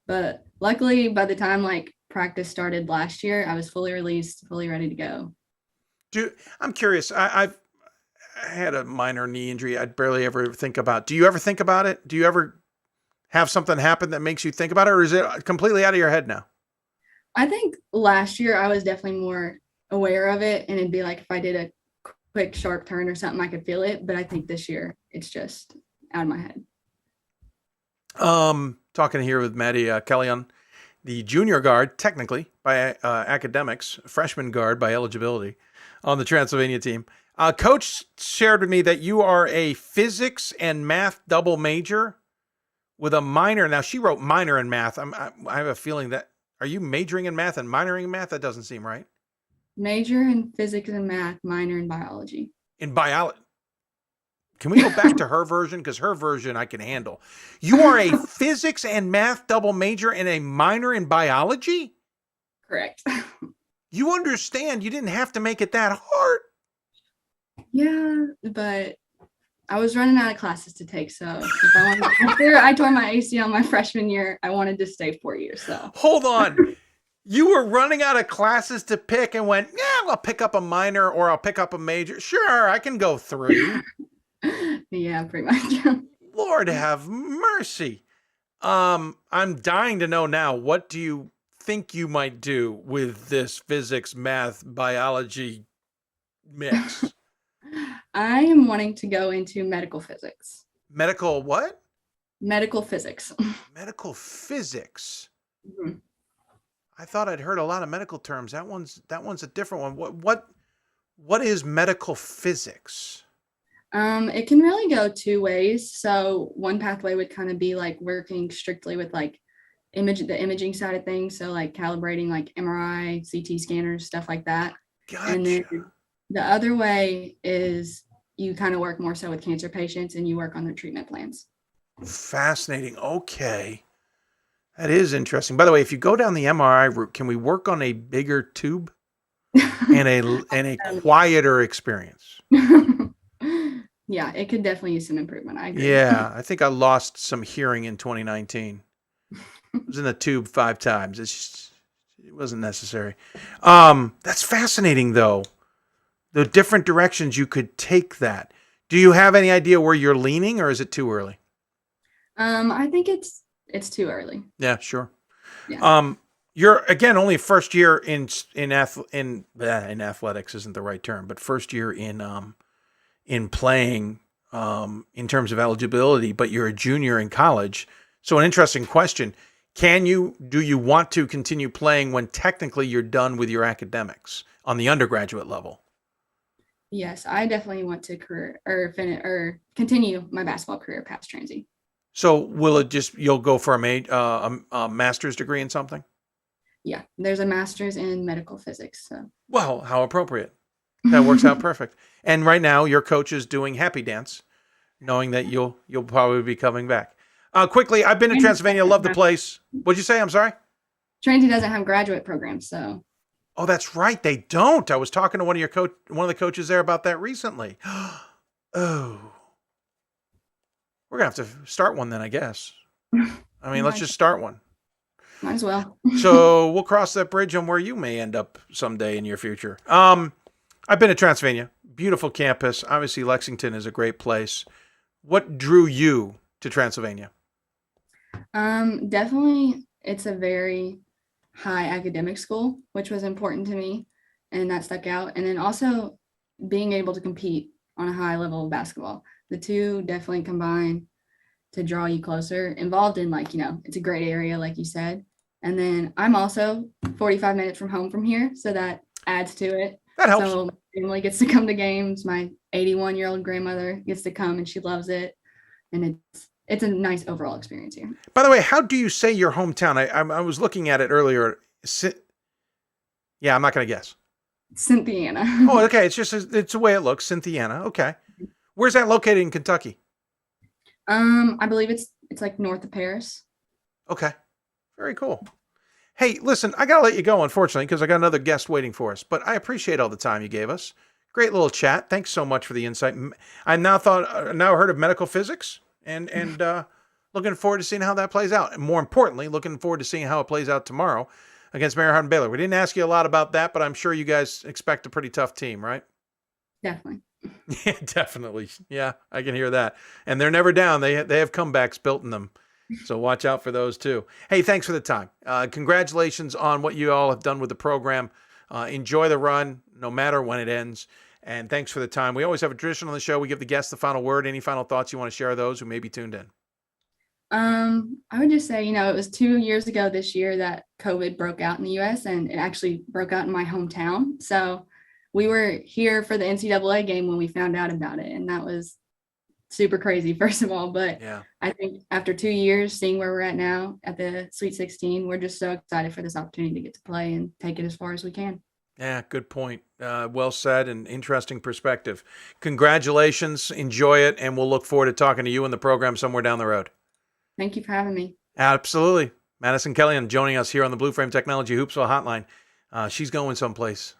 Speaker 17: But luckily by the time like practice started last year, I was fully released, fully ready to go.
Speaker 1: I'm curious. I had a minor knee injury. I'd barely ever think about. Do you ever think about it? Do you ever have something happen that makes you think about it, or is it completely out of your head now?
Speaker 17: I think last year I was definitely more aware of it, and it'd be like if I did a quick sharp turn or something, I could feel it. But I think this year it's just out of my head.
Speaker 1: Talking here with Madison Kellione, the junior guard, technically by academics, freshman guard by eligibility on the Transylvania team. Coach shared with me that you are a physics and math double major with a minor. Now, she wrote minor in math. I have a feeling that, are you majoring in math and minoring in math? That doesn't seem right.
Speaker 17: Major in physics and math, minor in biology.
Speaker 1: In biology. Can we go back to her version? Because her version I can handle. You are a physics and math double major and a minor in biology?
Speaker 17: Correct.
Speaker 1: You understand you didn't have to make it that hard.
Speaker 17: Yeah, but I was running out of classes to take. So if after I tore my ACL my freshman year, I wanted to stay 4 years. So
Speaker 1: hold on. You were running out of classes to pick and went, yeah, I'll pick up a minor or I'll pick up a major. Sure, I can go 3.
Speaker 17: Yeah, pretty much.
Speaker 1: Lord have mercy. I'm dying to know now, what do you think you might do with this physics, math, biology mix?
Speaker 17: I am wanting to go into medical physics.
Speaker 1: Medical what?
Speaker 17: Medical physics.
Speaker 1: Medical physics.
Speaker 17: Mm-hmm.
Speaker 1: I thought I'd heard a lot of medical terms. That one's a different one. What is medical physics?
Speaker 17: It can really go 2 ways. So one pathway would kind of be like working strictly with like the imaging side of things. So like calibrating like MRI, CT scanners, stuff like that.
Speaker 1: Gotcha.
Speaker 17: And then the other way is you kind of work more so with cancer patients and you work on their treatment plans.
Speaker 1: Fascinating. Okay. That is interesting. By the way, if you go down the MRI route, can we work on a bigger tube and a quieter experience?
Speaker 17: Yeah, it could definitely use some improvement. I agree.
Speaker 1: Yeah, I think I lost some hearing in 2019. I was in the tube 5 times. It wasn't necessary. That's fascinating, though. The different directions you could take that. Do you have any idea where you're leaning, or is it too early?
Speaker 17: I think it's too early.
Speaker 1: Yeah, sure.
Speaker 17: Yeah.
Speaker 1: You're again only first year in athletics isn't the right term, but first year in playing in terms of eligibility, but you're a junior in college. So an interesting question. Do you want to continue playing when technically you're done with your academics on the undergraduate level?
Speaker 17: Yes, I definitely want to continue my basketball career past Transy.
Speaker 1: So will it you'll go for a master's degree in something?
Speaker 17: Yeah, there's a master's in medical physics. So.
Speaker 1: Well, how appropriate. That works out perfect. And right now your coach is doing happy dance, knowing that you'll probably be coming back. Quickly, I've been to Transylvania, love the place. What'd you say? I'm sorry?
Speaker 17: Transy doesn't have graduate programs, so.
Speaker 1: Oh, that's right. They don't. I was talking to one of the coaches there about that recently. Oh. We're going to have to start one then, I guess. I mean, let's just start one.
Speaker 17: Might as well.
Speaker 1: So we'll cross that bridge on where you may end up someday in your future. I've been to Transylvania. Beautiful campus. Obviously, Lexington is a great place. What drew you to Transylvania?
Speaker 17: Definitely, it's a very high academic school, which was important to me, and that stuck out. And then also being able to compete on a high level of basketball. The two definitely combine to draw you closer, involved in it's a great area, like you said. And then I'm also 45 minutes from home from here, so that adds to it.
Speaker 1: That helps.
Speaker 17: So my family gets to come to games. My 81-year-old grandmother gets to come, and she loves it. And it's a nice overall experience here.
Speaker 1: By the way, how do you say your hometown? I was looking at it earlier. Yeah, I'm not going to guess.
Speaker 17: Cynthiana.
Speaker 1: Oh, okay. It's the way it looks. Cynthiana. Okay. Where's that located in Kentucky?
Speaker 17: I believe it's like north of Paris.
Speaker 1: Okay. Very cool. Hey, listen, I got to let you go, unfortunately, because I got another guest waiting for us, but I appreciate all the time you gave us. Great little chat. Thanks so much for the insight. I now heard of medical physics and looking forward to seeing how that plays out. And more importantly, looking forward to seeing how it plays out tomorrow against Mary Hardin Baylor. We didn't ask you a lot about that, but I'm sure you guys expect a pretty tough team, right?
Speaker 17: Definitely.
Speaker 1: Yeah, definitely. Yeah, I can hear that. And they're never down. They have comebacks built in them. So watch out for those too. Hey, thanks for the time. Congratulations on what you all have done with the program. Enjoy the run, no matter when it ends. And thanks for the time. We always have a tradition on the show. We give the guests the final word. Any final thoughts you want to share with those who may be tuned in?
Speaker 17: I would just say, it was 2 years ago this year that COVID broke out in the US, and it actually broke out in my hometown. So we were here for the NCAA game when we found out about it. And that was super crazy, first of all. But
Speaker 1: yeah,
Speaker 17: I think after 2 years, seeing where we're at now at the Sweet 16, we're just so excited for this opportunity to get to play and take it as far as we can.
Speaker 1: Yeah, good point. Well said and interesting perspective. Congratulations. Enjoy it. And we'll look forward to talking to you in the program somewhere down the road.
Speaker 17: Thank you for having me. Absolutely.
Speaker 1: Madison Kellione joining us here on the Blue Frame Technology Hoopsville Hotline. She's going someplace.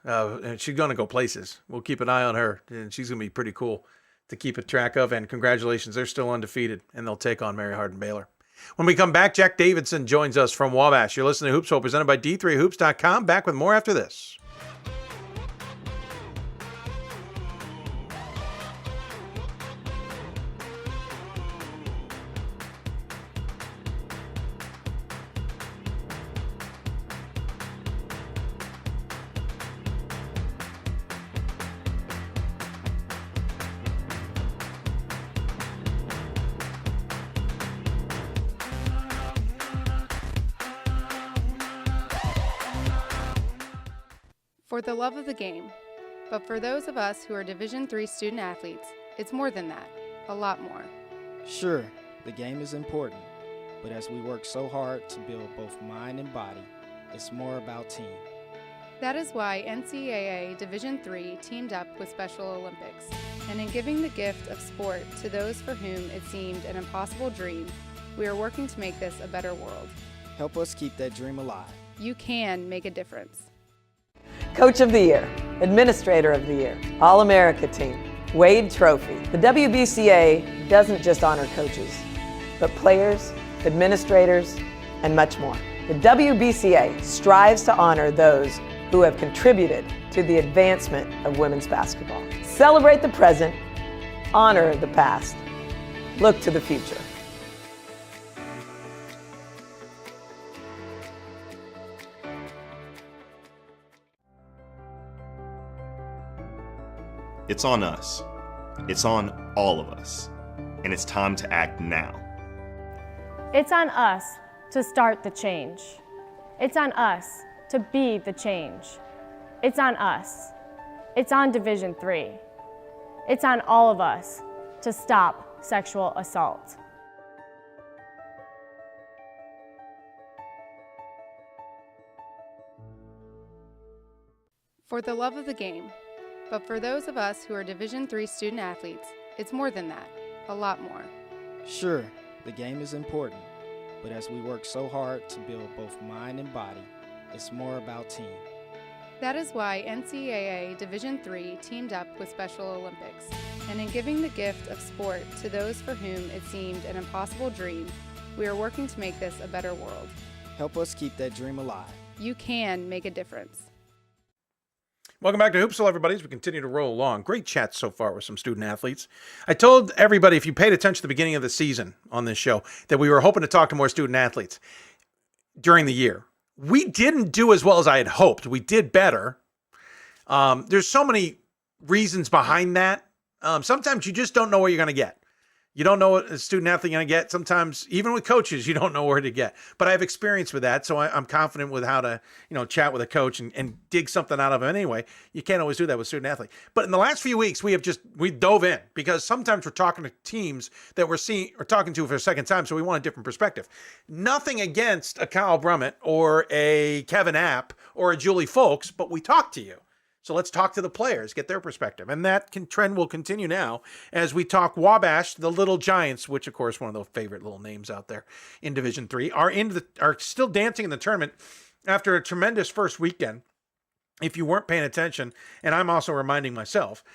Speaker 1: She's going to go places. We'll keep an eye on her, and she's going to be pretty cool to keep a track of. And congratulations, they're still undefeated, and they'll take on Mary Hardin Baylor. When we come back, Jack Davidson joins us from Wabash. You're listening to Hoopsville, presented by D3Hoops.com. Back with more after this.
Speaker 11: For the love of the game. But for those of us who are Division III student athletes, it's more than that, a lot more.
Speaker 18: Sure, the game is important, but as we work so hard to build both mind and body, it's more about team.
Speaker 11: That is why NCAA Division III teamed up with Special Olympics, and in giving the gift of sport to those for whom it seemed an impossible dream, we are working to make this a better world.
Speaker 18: Help us keep that dream alive.
Speaker 11: You can make a difference.
Speaker 19: Coach of the Year, Administrator of the Year, All-America Team, Wade Trophy. The WBCA doesn't just honor coaches, but players, administrators, and much more. The WBCA strives to honor those who have contributed to the advancement of women's basketball. Celebrate the present, honor the past, look to the future.
Speaker 20: It's on us. It's on all of us. And it's time to act now.
Speaker 21: It's on us to start the change. It's on us to be the change. It's on us. It's on Division III. It's on all of us to stop sexual assault.
Speaker 11: For the love of the game. But for those of us who are Division III student athletes, it's more than that, a lot more.
Speaker 18: Sure, the game is important, but as we work so hard to build both mind and body, it's more about team.
Speaker 11: That is why NCAA Division III teamed up with Special Olympics, and in giving the gift of sport to those for whom it seemed an impossible dream, we are working to make this a better world.
Speaker 18: Help us keep that dream alive.
Speaker 11: You can make a difference.
Speaker 1: Welcome back to Hoopsville, everybody, as we continue to roll along. Great chat so far with some student athletes. I told everybody, if you paid attention to the beginning of the season on this show, that we were hoping to talk to more student athletes during the year. We didn't do as well as I had hoped. We did better. There's so many reasons behind that. Sometimes you just don't know what you're going to get. You don't know what a student athlete you're going to get. Sometimes, even with coaches, you don't know where to get. But I have experience with that, so I'm confident with how to, chat with a coach and dig something out of him anyway. You can't always do that with student athlete. But in the last few weeks, we dove in because sometimes we're talking to teams that we're talking to for a second time, so we want a different perspective. Nothing against a Kyle Brummett or a Kevin App or a Julie Folks, but we talk to you. So let's talk to the players, get their perspective. And that trend will continue now as we talk Wabash, the Little Giants, which, of course, one of those favorite little names out there in Division III, are still dancing in the tournament after a tremendous first weekend. If you weren't paying attention, and I'm also reminding myself,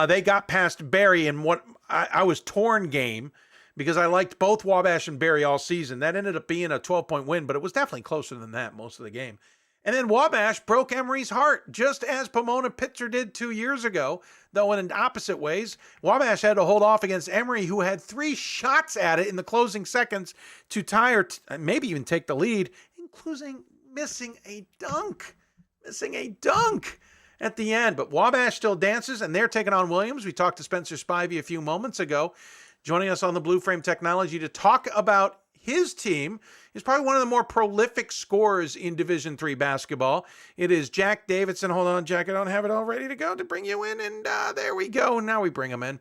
Speaker 1: they got past Barry in what I was torn game because I liked both Wabash and Barry all season. That ended up being a 12-point win, but it was definitely closer than that most of the game. And then Wabash broke Emory's heart, just as Pomona Pitzer did 2 years ago, though in opposite ways. Wabash had to hold off against Emory, who had 3 shots at it in the closing seconds to tie or maybe even take the lead, including missing a dunk. missing a dunk at the end. But Wabash still dances, and they're taking on Williams. We talked to Spencer Spivey a few moments ago, joining us on the Blue Frame Technology to talk about his team. Is probably one of the more prolific scorers in Division III basketball. It is Jack Davidson. Hold on, Jack. I don't have it all ready to go to bring you in, and there we go. Now we bring him in.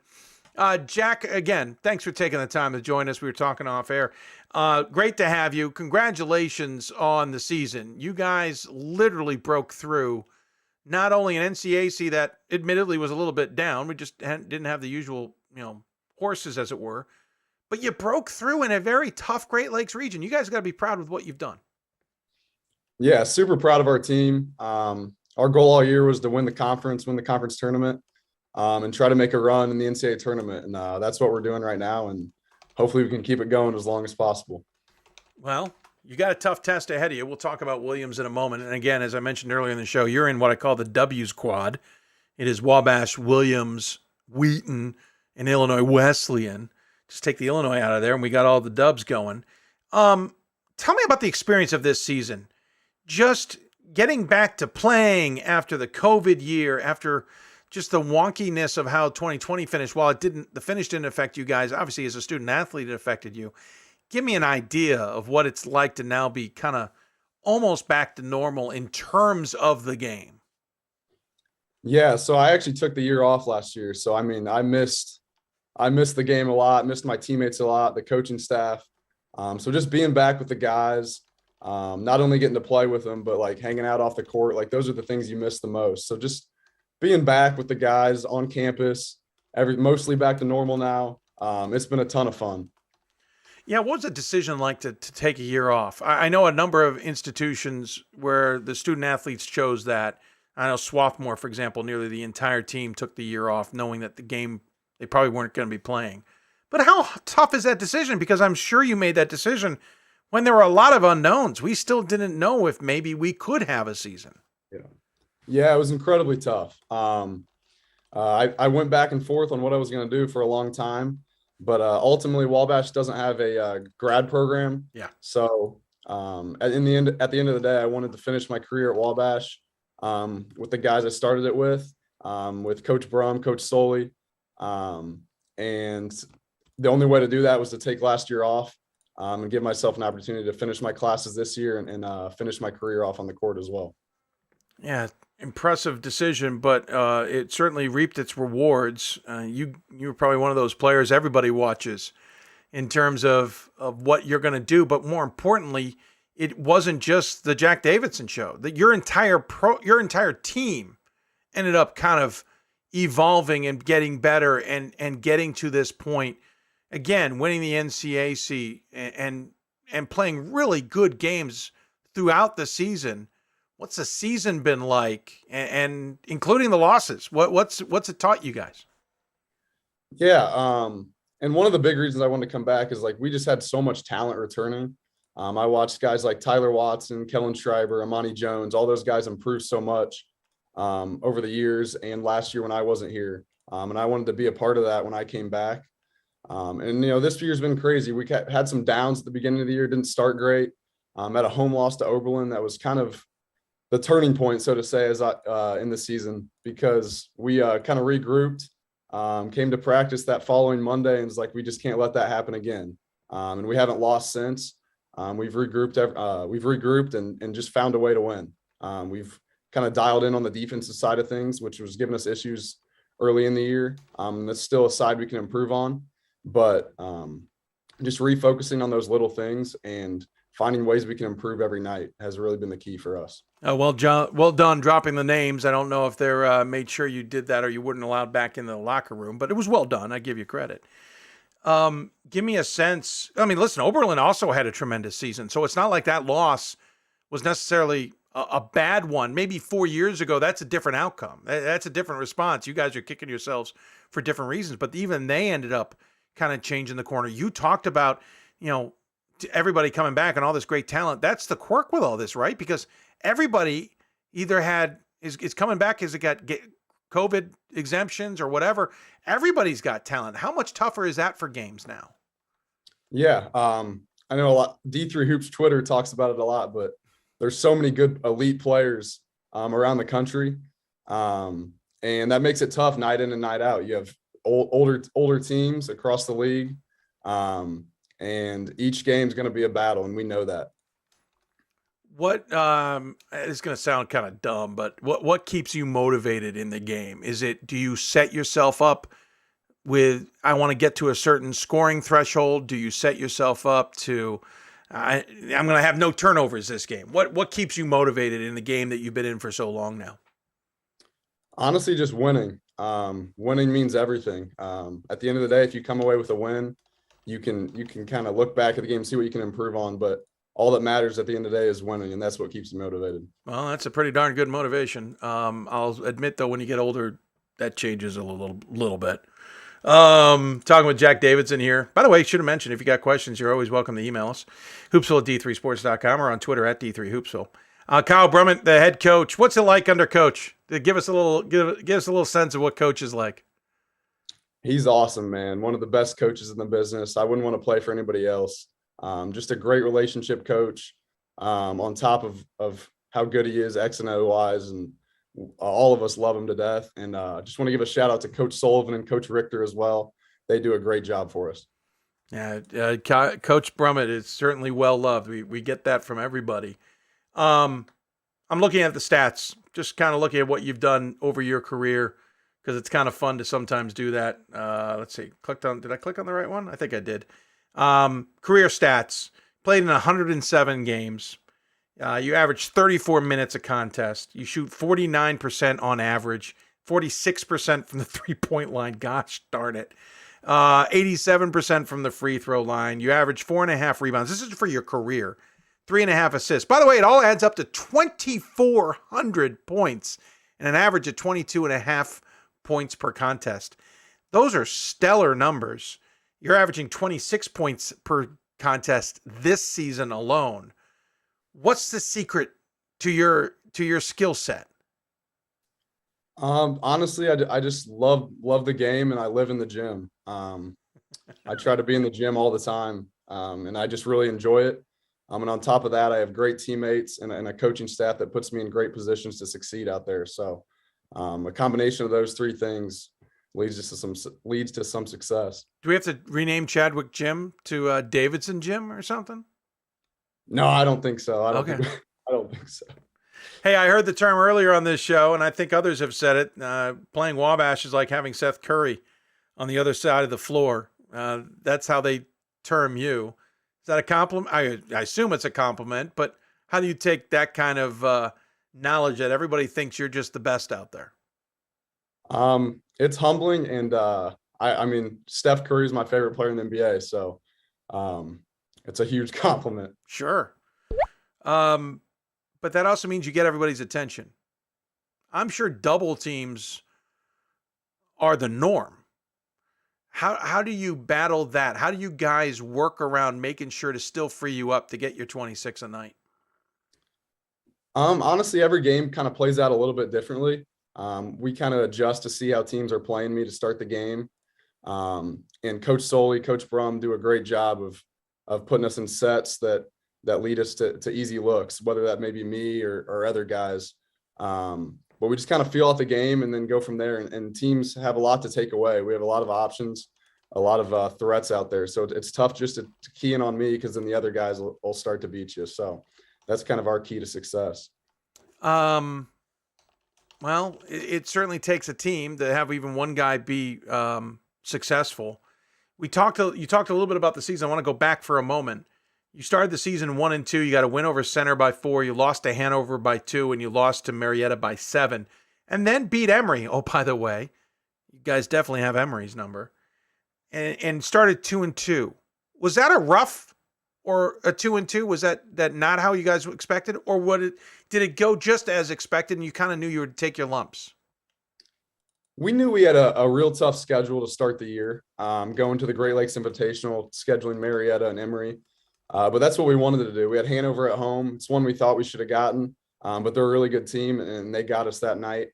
Speaker 1: Jack, again, thanks for taking the time to join us. We were talking off air. Great to have you. Congratulations on the season. You guys literally broke through not only an NCAC that admittedly was a little bit down. We just didn't have the usual, horses, as it were. But you broke through in a very tough Great Lakes region. You guys got to be proud with what you've done.
Speaker 2: Yeah, super proud of our team. Our goal all year was to win the conference tournament, and try to make a run in the NCAA tournament. And that's what we're doing right now. And hopefully we can keep it going as long as possible.
Speaker 1: Well, you got a tough test ahead of you. We'll talk about Williams in a moment. And again, as I mentioned earlier in the show, you're in what I call the W's quad. It is Wabash, Williams, Wheaton, and Illinois Wesleyan. Just take the Illinois out of there, and we got all the dubs going. Tell me about the experience of this season. Just getting back to playing after the COVID year, after just the wonkiness of how 2020 finished. While the finish didn't affect you guys, obviously as a student athlete, it affected you. Give me an idea of what it's like to now be kind of almost back to normal in terms of the game.
Speaker 2: Yeah, so I actually took the year off last year. So, I missed the game a lot, missed my teammates a lot, the coaching staff. So just being back with the guys, not only getting to play with them, but like hanging out off the court, like those are the things you miss the most. So just being back with the guys on campus, mostly back to normal now. It's been a ton of fun.
Speaker 1: Yeah, what was the decision like to take a year off? I know a number of institutions where the student athletes chose that. I know Swarthmore, for example, nearly the entire team took the year off, knowing that the game they probably weren't going to be playing. But how tough is that decision? Because I'm sure you made that decision when there were a lot of unknowns. We still didn't know if maybe we could have a season.
Speaker 2: Yeah, it was incredibly tough. I went back and forth on what I was going to do for a long time, but ultimately Wabash doesn't have a grad program.
Speaker 1: Yeah.
Speaker 2: So at the end of the day, I wanted to finish my career at Wabash with the guys I started it with Coach Brum, Coach Soley. And the only way to do that was to take last year off and give myself an opportunity to finish my classes this year and finish my career off on the court as well.
Speaker 1: Yeah, impressive decision, but it certainly reaped its rewards. You were probably one of those players everybody watches in terms of what you're going to do, but more importantly, it wasn't just the Jack Davidson show. That your entire team ended up kind of evolving and getting better and getting to this point. Again, winning the NCAC and playing really good games throughout the season. What's the season been like, and including the losses? What's it taught you guys?
Speaker 2: Yeah, and one of the big reasons I wanted to come back is like we just had so much talent returning. I watched guys like Tyler Watson, Kellen Schreiber, Amani Jones, all those guys improved so much over the years and last year when I wasn't here. And I wanted to be a part of that when I came back. And this year's been crazy. We had some downs at the beginning of the year, didn't start great. Had a home loss to Oberlin that was kind of the turning point, so to say, in the season, because we kind of regrouped, came to practice that following Monday, and it's like we just can't let that happen again. And we haven't lost since. We've regrouped and just found a way to win. We've kind of dialed in on the defensive side of things, which was giving us issues early in the year. That's still a side we can improve on, but just refocusing on those little things and finding ways we can improve every night has really been the key for us.
Speaker 1: Well done dropping the names. I don't know if they're made sure you did that or you wouldn't allowed back in the locker room, but it was well done. I give you credit. Give me a sense. I mean, listen, Oberlin also had a tremendous season, so it's not like that loss was necessarily a bad one. Maybe 4 years ago, that's a different outcome. That's a different response. You guys are kicking yourselves for different reasons, but even they ended up kind of changing the corner. You talked about, everybody coming back and all this great talent. That's the quirk with all this, right? Because everybody either is coming back because it got COVID exemptions or whatever. Everybody's got talent. How much tougher is that for games now?
Speaker 2: Yeah. I know a lot. D3 Hoops Twitter talks about it a lot, but there's so many good elite players around the country. And that makes it tough night in and night out. You have older teams across the league. And each game is going to be a battle, and we know that.
Speaker 1: What it's going to sound kind of dumb, but what keeps you motivated in the game? Do you set yourself up with, I want to get to a certain scoring threshold? Do you set yourself up to, I'm going to have no turnovers this game? What keeps you motivated in the game that you've been in for so long now?
Speaker 2: Honestly, just winning. Winning means everything. At the end of the day, if you come away with a win, you can kind of look back at the game, see what you can improve on, but all that matters at the end of the day is winning, and that's what keeps you motivated.
Speaker 1: Well, that's a pretty darn good motivation. I'll admit, though, when you get older, that changes a little bit. Talking with Jack Davidson here. By the way, should have mentioned, if you got questions, you're always welcome to email us. Hoopsville at d3sports.com or on Twitter at d3hoopsville. Kyle Brummett, the head coach. What's it like under coach? Give us a little sense of what coach is like.
Speaker 2: He's awesome, man. One of the best coaches in the business. I wouldn't want to play for anybody else. Just a great relationship coach, on top of how good he is, X and O wise, and all of us love him to death. And just want to give a shout out to Coach Sullivan and Coach Richter as well. They do a great job for us.
Speaker 1: Yeah, Coach Brummett is certainly well loved. We get that from everybody. I'm looking at the stats, just kind of looking at what you've done over your career, because it's kind of fun to sometimes do that. Let's see. Did I click on the right one? I think I did. Career stats. Played in 107 games. You average 34 minutes a contest. You shoot 49% on average, 46% from the three-point line. Gosh darn it. 87% from the free throw line. You average 4.5 rebounds. This is for your career. 3.5 assists. By the way, it all adds up to 2,400 points and an average of 22.5 points per contest. Those are stellar numbers. You're averaging 26 points per contest this season alone. What's the secret to your skill set?
Speaker 2: Honestly, I just love the game, and I live in the gym. I try to be in the gym all the time, and I just really enjoy it. And on top of that, I have great teammates and a coaching staff that puts me in great positions to succeed out there. So a combination of those three things leads to some success.
Speaker 1: Do we have to rename Chadwick Gym to Davidson Gym or something?
Speaker 2: No, I don't think so. I don't think so.
Speaker 1: Hey, I heard the term earlier on this show, and I think others have said it. Playing Wabash is like having Seth Curry on the other side of the floor. That's how they term you. Is that a compliment? I assume it's a compliment, but how do you take that kind of knowledge that everybody thinks you're just the best out there?
Speaker 2: It's humbling, and I mean, Steph Curry is my favorite player in the NBA, so it's a huge compliment.
Speaker 1: Sure. But that also means you get everybody's attention. I'm sure double teams are the norm. How do you battle that? How do you guys work around making sure to still free you up to get your 26 a night?
Speaker 2: Honestly, every game kind of plays out a little bit differently. We kind of adjust to see how teams are playing me to start the game. And Coach Soley, Coach Brum do a great job of putting us in sets that lead us to easy looks, whether that may be me or other guys. But we just kind of feel out the game and then go from there. And teams have a lot to take away. We have a lot of options, a lot of threats out there. So it's tough just to key in on me, because then the other guys will start to beat you. So that's kind of our key to success.
Speaker 1: Well, it certainly takes a team to have even one guy be successful. You talked a little bit about the season. I want to go back for a moment. You started the season 1-2. You got a win over Center by 4. You lost to Hanover by 2, and you lost to Marietta by 7, and then beat Emory. Oh, by the way, you guys definitely have Emory's number, and started 2-2. Was that a rough or a 2-2? Was that not how you guys expected, or did it go just as expected, and you kind of knew you would take your lumps?
Speaker 2: We knew we had a real tough schedule to start the year, going to the Great Lakes Invitational, scheduling Marietta and Emory. But that's what we wanted to do. We had Hanover at home. It's one we thought we should have gotten, but they're a really good team, and they got us that night.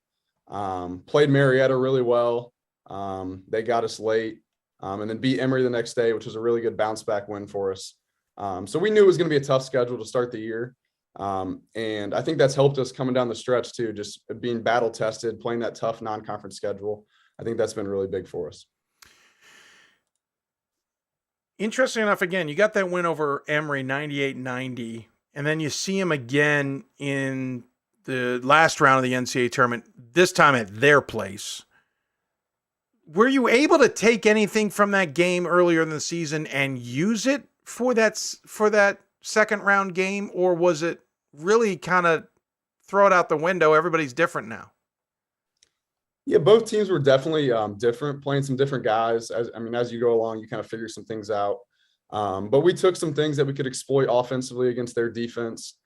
Speaker 2: Played Marietta really well. They got us late, and then beat Emory the next day, which was a really good bounce back win for us. So we knew it was going to be a tough schedule to start the year. And I think that's helped us coming down the stretch too, just being battle tested, playing that tough non-conference schedule. I think that's been really big for us.
Speaker 1: Interesting enough, again, you got that win over Emory 98-90, and then you see them again in the last round of the NCAA tournament, this time at their place. Were you able to take anything from that game earlier in the season and use it for that second round game, or was it really kind of throw it out the window? Everybody's different now.
Speaker 2: Yeah, both teams were definitely different, playing some different guys. As you go along, you kind of figure some things out. But we took some things that we could exploit offensively against their defense.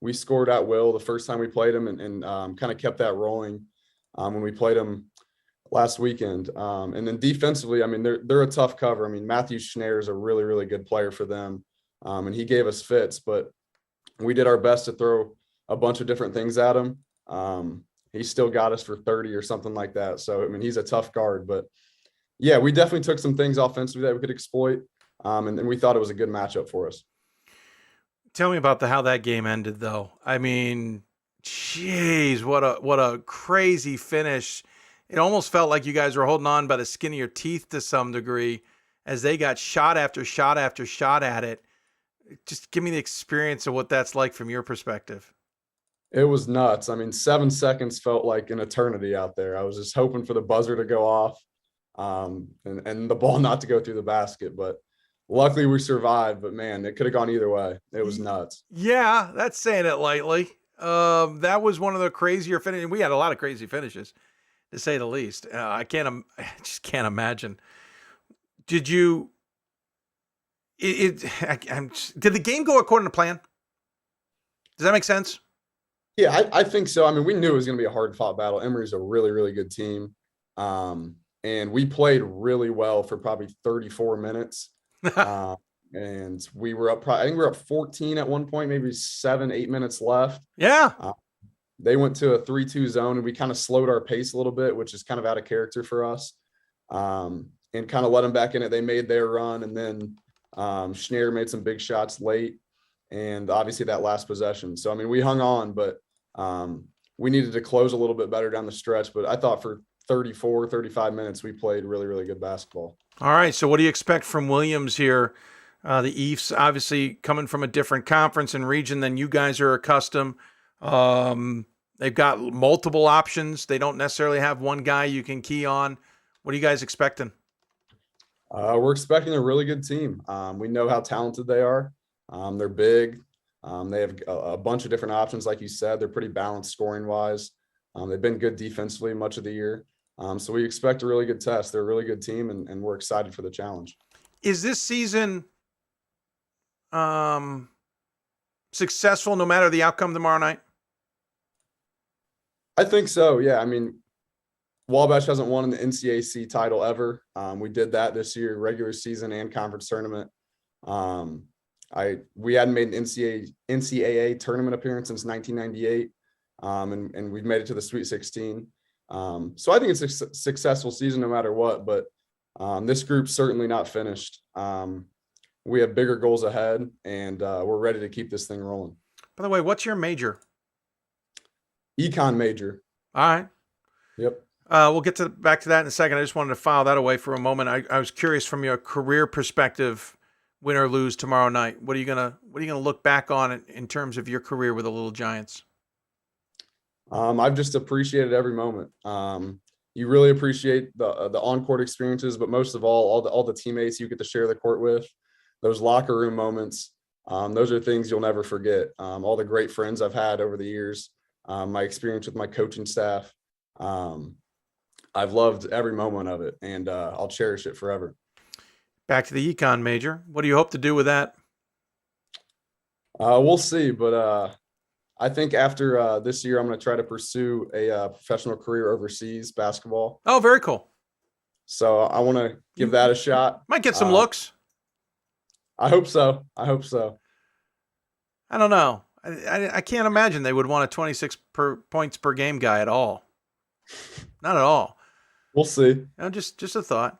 Speaker 2: We scored at will the first time we played them, and kind of kept that rolling when we played them last weekend. And then defensively, they're a tough cover. Matthew Schneer is a really, really good player for them, and he gave us fits, but we did our best to throw a bunch of different things at him. He still got us for 30 or something like that. So, he's a tough guard, but yeah, we definitely took some things offensively that we could exploit. And we thought it was a good matchup for us.
Speaker 1: Tell me about how that game ended though. Geez, what a crazy finish. It almost felt like you guys were holding on by the skin of your teeth to some degree as they got shot after shot after shot at it. Just give me the experience of what that's like from your perspective.
Speaker 2: It was nuts. 7 seconds felt like an eternity out there. I was just hoping for the buzzer to go off, and the ball not to go through the basket. But luckily we survived. But man, it could have gone either way. It was nuts.
Speaker 1: Yeah, that's saying it lightly. That was one of the crazier finishes. We had a lot of crazy finishes, to say the least. I just can't imagine. Did you? Did the game go according to plan? Does that make sense?
Speaker 2: Yeah, I think so. We knew it was going to be a hard-fought battle. Emory's a really, really good team. And we played really well for probably 34 minutes. And we were up, I think we were up 14 at one point, maybe 7-8 minutes left.
Speaker 1: Yeah.
Speaker 2: They went to a 3-2 zone, and we kind of slowed our pace a little bit, which is kind of out of character for us. And kind of let them back in it. They made their run, and then Schneer made some big shots late, and obviously that last possession. So, we hung on, but we needed to close a little bit better down the stretch. But I thought for 35 minutes, we played really, really good basketball.
Speaker 1: All right. So what do you expect from Williams here? The Eafs obviously coming from a different conference and region than you guys are accustomed. They've got multiple options. They don't necessarily have one guy you can key on. What are you guys expecting?
Speaker 2: We're expecting a really good team. We know how talented they are. They're big. They have a bunch of different options. Like you said, they're pretty balanced scoring wise. They've been good defensively much of the year. So we expect a really good test. They're a really good team, and we're excited for the challenge.
Speaker 1: Is this season successful no matter the outcome tomorrow night?
Speaker 2: I think so. Yeah. Wabash hasn't won an NCAC title ever. We did that this year, regular season and conference tournament. We hadn't made an NCAA tournament appearance since 1998, and we've made it to the Sweet 16. So I think it's a successful season no matter what, but this group's certainly not finished. We have bigger goals ahead, and we're ready to keep this thing rolling.
Speaker 1: By the way, what's your major?
Speaker 2: Econ major.
Speaker 1: All right.
Speaker 2: Yep.
Speaker 1: We'll get back to that in a second. I just wanted to file that away for a moment. I was curious from your career perspective, win or lose tomorrow night. What are you gonna look back on in terms of your career with the Little Giants?
Speaker 2: I've just appreciated every moment. You really appreciate the on-court experiences, but most of all the teammates you get to share the court with, those locker room moments. Those are things you'll never forget. All the great friends I've had over the years, my experience with my coaching staff. I've loved every moment of it, and I'll cherish it forever.
Speaker 1: Back to the econ major. What do you hope to do with that?
Speaker 2: We'll see, but I think after this year, I'm going to try to pursue a professional career overseas basketball.
Speaker 1: Oh, very cool.
Speaker 2: So I want to give that a shot.
Speaker 1: Might get some looks.
Speaker 2: I hope so. I
Speaker 1: don't know. I can't imagine they would want a 26 points per game guy at all. Not at all.
Speaker 2: We'll see.
Speaker 1: Just a thought.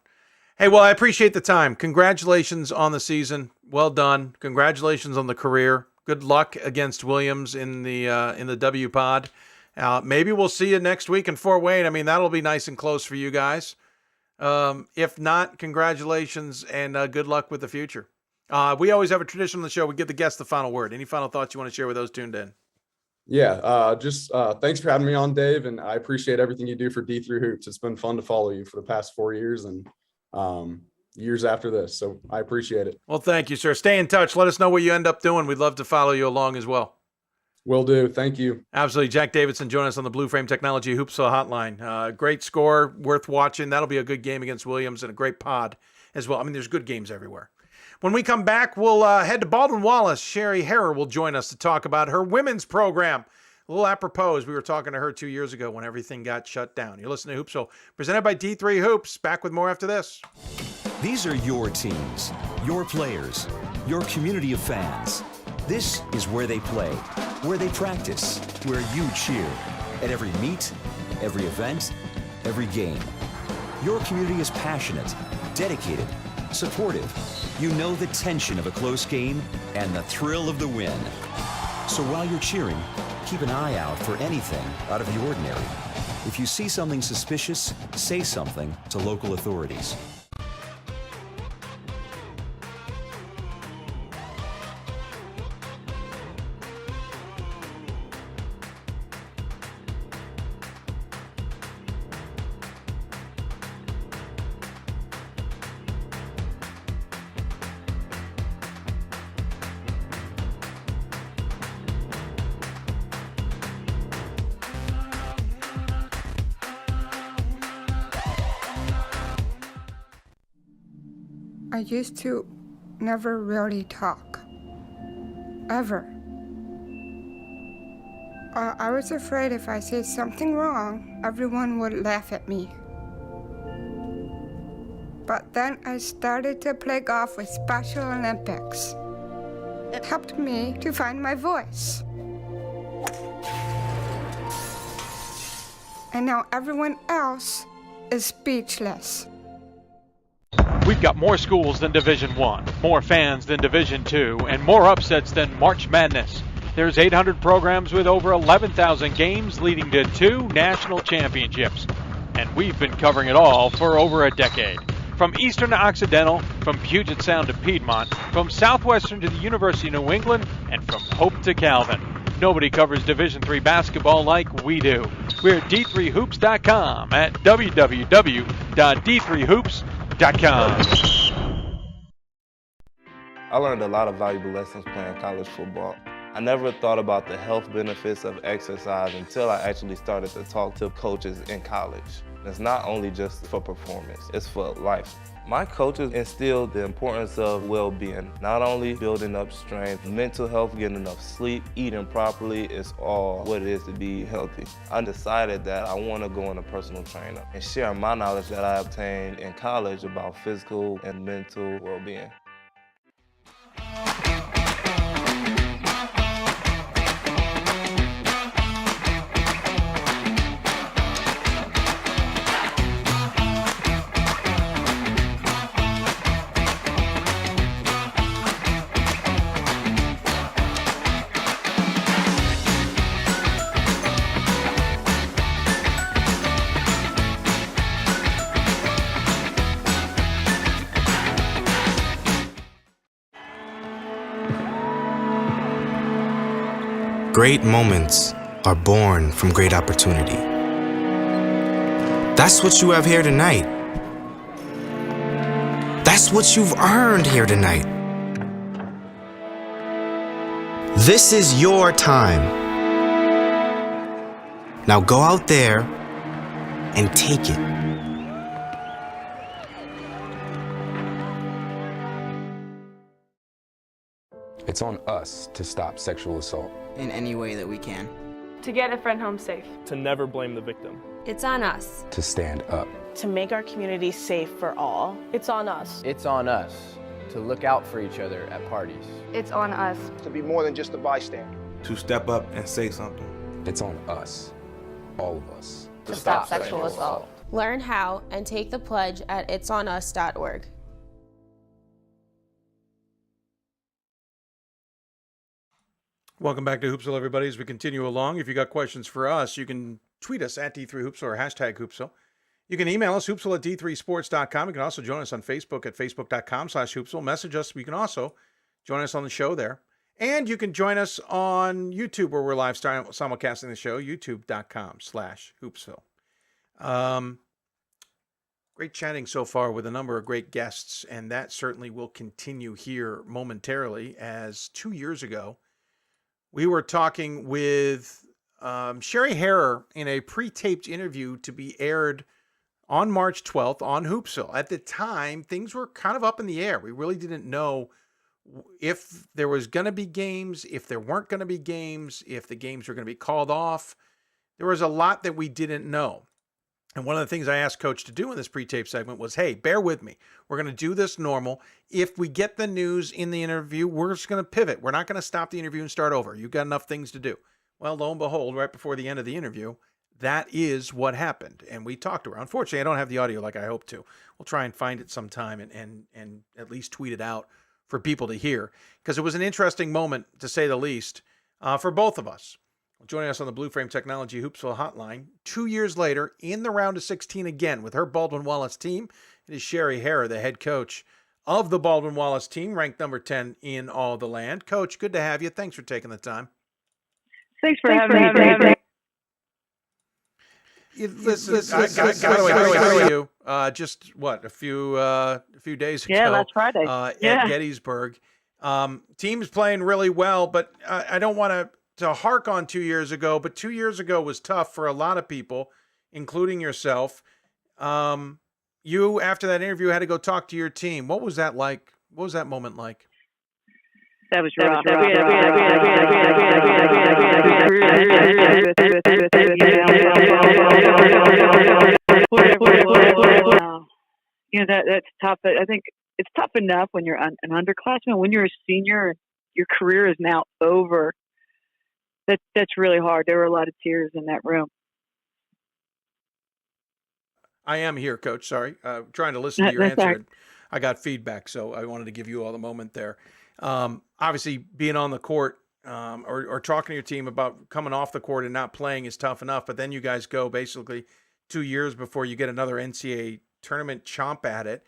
Speaker 1: Hey, well, I appreciate the time. Congratulations on the season. Well done. Congratulations on the career. Good luck against Williams in the W pod. Maybe we'll see you next week in Fort Wayne. I mean, that'll be nice and close for you guys. If not, congratulations and good luck with the future. We always have a tradition on the show. We give the guests the final word. Any final thoughts you want to share with those tuned in?
Speaker 2: Yeah, just thanks for having me on, Dave, and I appreciate everything you do for D3 Hoops. It's been fun to follow you for the past 4 years and years after this, so I appreciate it.
Speaker 1: Well, thank you, sir. Stay in touch. Let us know what you end up doing. We'd love to follow you along as well.
Speaker 2: Will do. Thank you.
Speaker 1: Absolutely. Jack Davidson joining us on the Blue Frame Technology Hoopsville hotline. Great score, worth watching. That'll be a good game against Williams and a great pod as well. I mean, there's good games everywhere. When we come back, we'll head to Baldwin Wallace. Sherry Harrer will join us to talk about her women's program. A little apropos, we were talking to her 2 years ago when everything got shut down. You're listening to Hoopsville, presented by D3 Hoops. Back with more after this.
Speaker 3: These are your teams, your players, your community of fans. This is where they play, where they practice, where you cheer. At every meet, every event, every game. Your community is passionate, dedicated, supportive. You know the tension of a close game and the thrill of the win. So while you're cheering, keep an eye out for anything out of the ordinary. If you see something suspicious, say something to local authorities.
Speaker 22: I used to never really talk, ever. I was afraid if I said something wrong, everyone would laugh at me. But then I started to play golf with Special Olympics. It helped me to find my voice. And now everyone else is speechless.
Speaker 5: We've got more schools than Division I, more fans than Division II, and more upsets than March Madness. There's 800 programs with over 11,000 games leading to 2 national championships. And we've been covering it all for over a decade. From Eastern to Occidental, from Puget Sound to Piedmont, from Southwestern to the University of New England, and from Hope to Calvin. Nobody covers Division III basketball like we do. We're at d3hoops.com at www.d3hoops.com.
Speaker 14: I learned a lot of valuable lessons playing college football. I never thought about the health benefits of exercise until I actually started to talk to coaches in college. It's not only just for performance, it's for life. My coaches instilled the importance of well-being, not only building up strength, mental health, getting enough sleep, eating properly is all what it is to be healthy. I decided that I want to go on a personal trainer and share my knowledge that I obtained in college about physical and mental well-being.
Speaker 9: Great moments are born from great opportunity. That's what you have here tonight. That's what you've earned here tonight. This is your time. Now go out there and take it.
Speaker 6: It's on us to stop sexual assault.
Speaker 12: In any way that we can.
Speaker 21: To get a friend home safe.
Speaker 23: To never blame the victim.
Speaker 8: It's on us.
Speaker 6: To stand up.
Speaker 10: To make our community safe for all.
Speaker 12: It's on us. It's on us to look out for each other at parties.
Speaker 8: It's on us.
Speaker 13: To be more than just a bystander.
Speaker 14: To step up and say something.
Speaker 6: It's on us, all of us.
Speaker 8: To stop sexual assault.
Speaker 15: Learn how and take the pledge at itsonus.org.
Speaker 1: Welcome back to Hoopsville, everybody. As we continue along, if you got questions for us, you can tweet us at D3Hoopsville or hashtag Hoopsville. You can email us, hoopsville at d3sports.com. You can also join us on Facebook at facebook.com/Hoopsville. Message us. You can also join us on the show there. And you can join us on YouTube, where we're live simulcasting the show, youtube.com/Hoopsville. Great chatting so far with a number of great guests, and that certainly will continue here momentarily, as 2 years ago, we were talking with Sherry Harrer in a pre-taped interview to be aired on March 12th on Hoopsville. At the time, things were kind of up in the air. We really didn't know if there was going to be games, if there weren't going to be games, if the games were going to be called off. There was a lot that we didn't know. And one of the things I asked Coach to do in this pre-tape segment was, hey, bear with me. We're going to do this normal. If we get the news in the interview, we're just going to pivot. We're not going to stop the interview and start over. You've got enough things to do. Well, lo and behold, right before the end of the interview, that is what happened. And we talked to her. Unfortunately, I don't have the audio like I hoped to. We'll try and find it sometime and at least tweet it out for people to hear, because it was an interesting moment, to say the least, for both of us. Joining us on the Blue Frame Technology Hoopsville hotline 2 years later in the round of 16 again with her Baldwin Wallace team, it is Sherry Harrer, the head coach of the Baldwin Wallace team, ranked number 10 in all the land. Coach, good to have you. Thanks for taking the time.
Speaker 4: Thanks for having me.
Speaker 1: Just what, a few days ago?
Speaker 4: Yeah, last Friday.
Speaker 1: At Gettysburg. Team's playing really well, but I don't want to hark on 2 years ago, but 2 years ago was tough for a lot of people, including yourself. You, after that interview, had to go talk to your team. What was that like? What was that moment like?
Speaker 4: That was rough. You know, that's tough. I think it's tough enough when you're an underclassman. When you're a senior, your career is now over. That's really hard. There were a lot of tears in that room.
Speaker 1: I am here, Coach. Sorry. Trying to listen to your answer. Right. I got feedback, so I wanted to give you all the moment there. Obviously, being on the court or talking to your team about coming off the court and not playing is tough enough, but then you guys go basically 2 years before you get another NCAA tournament chomp at it.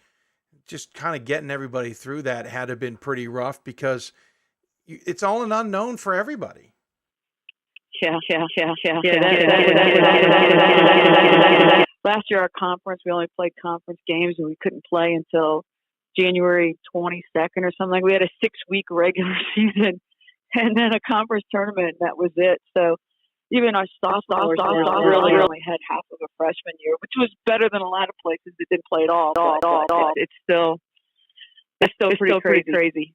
Speaker 1: Just kind of getting everybody through that had to have been pretty rough, because it's all an unknown for everybody.
Speaker 4: Yeah. Last year, our conference, we only played conference games, and we couldn't play until January 22nd or something. We had a 6-week regular season and then a conference tournament, and that was it. So even our sophomores really only had half of a freshman year, which was better than a lot of places that didn't play at all. It's still pretty crazy.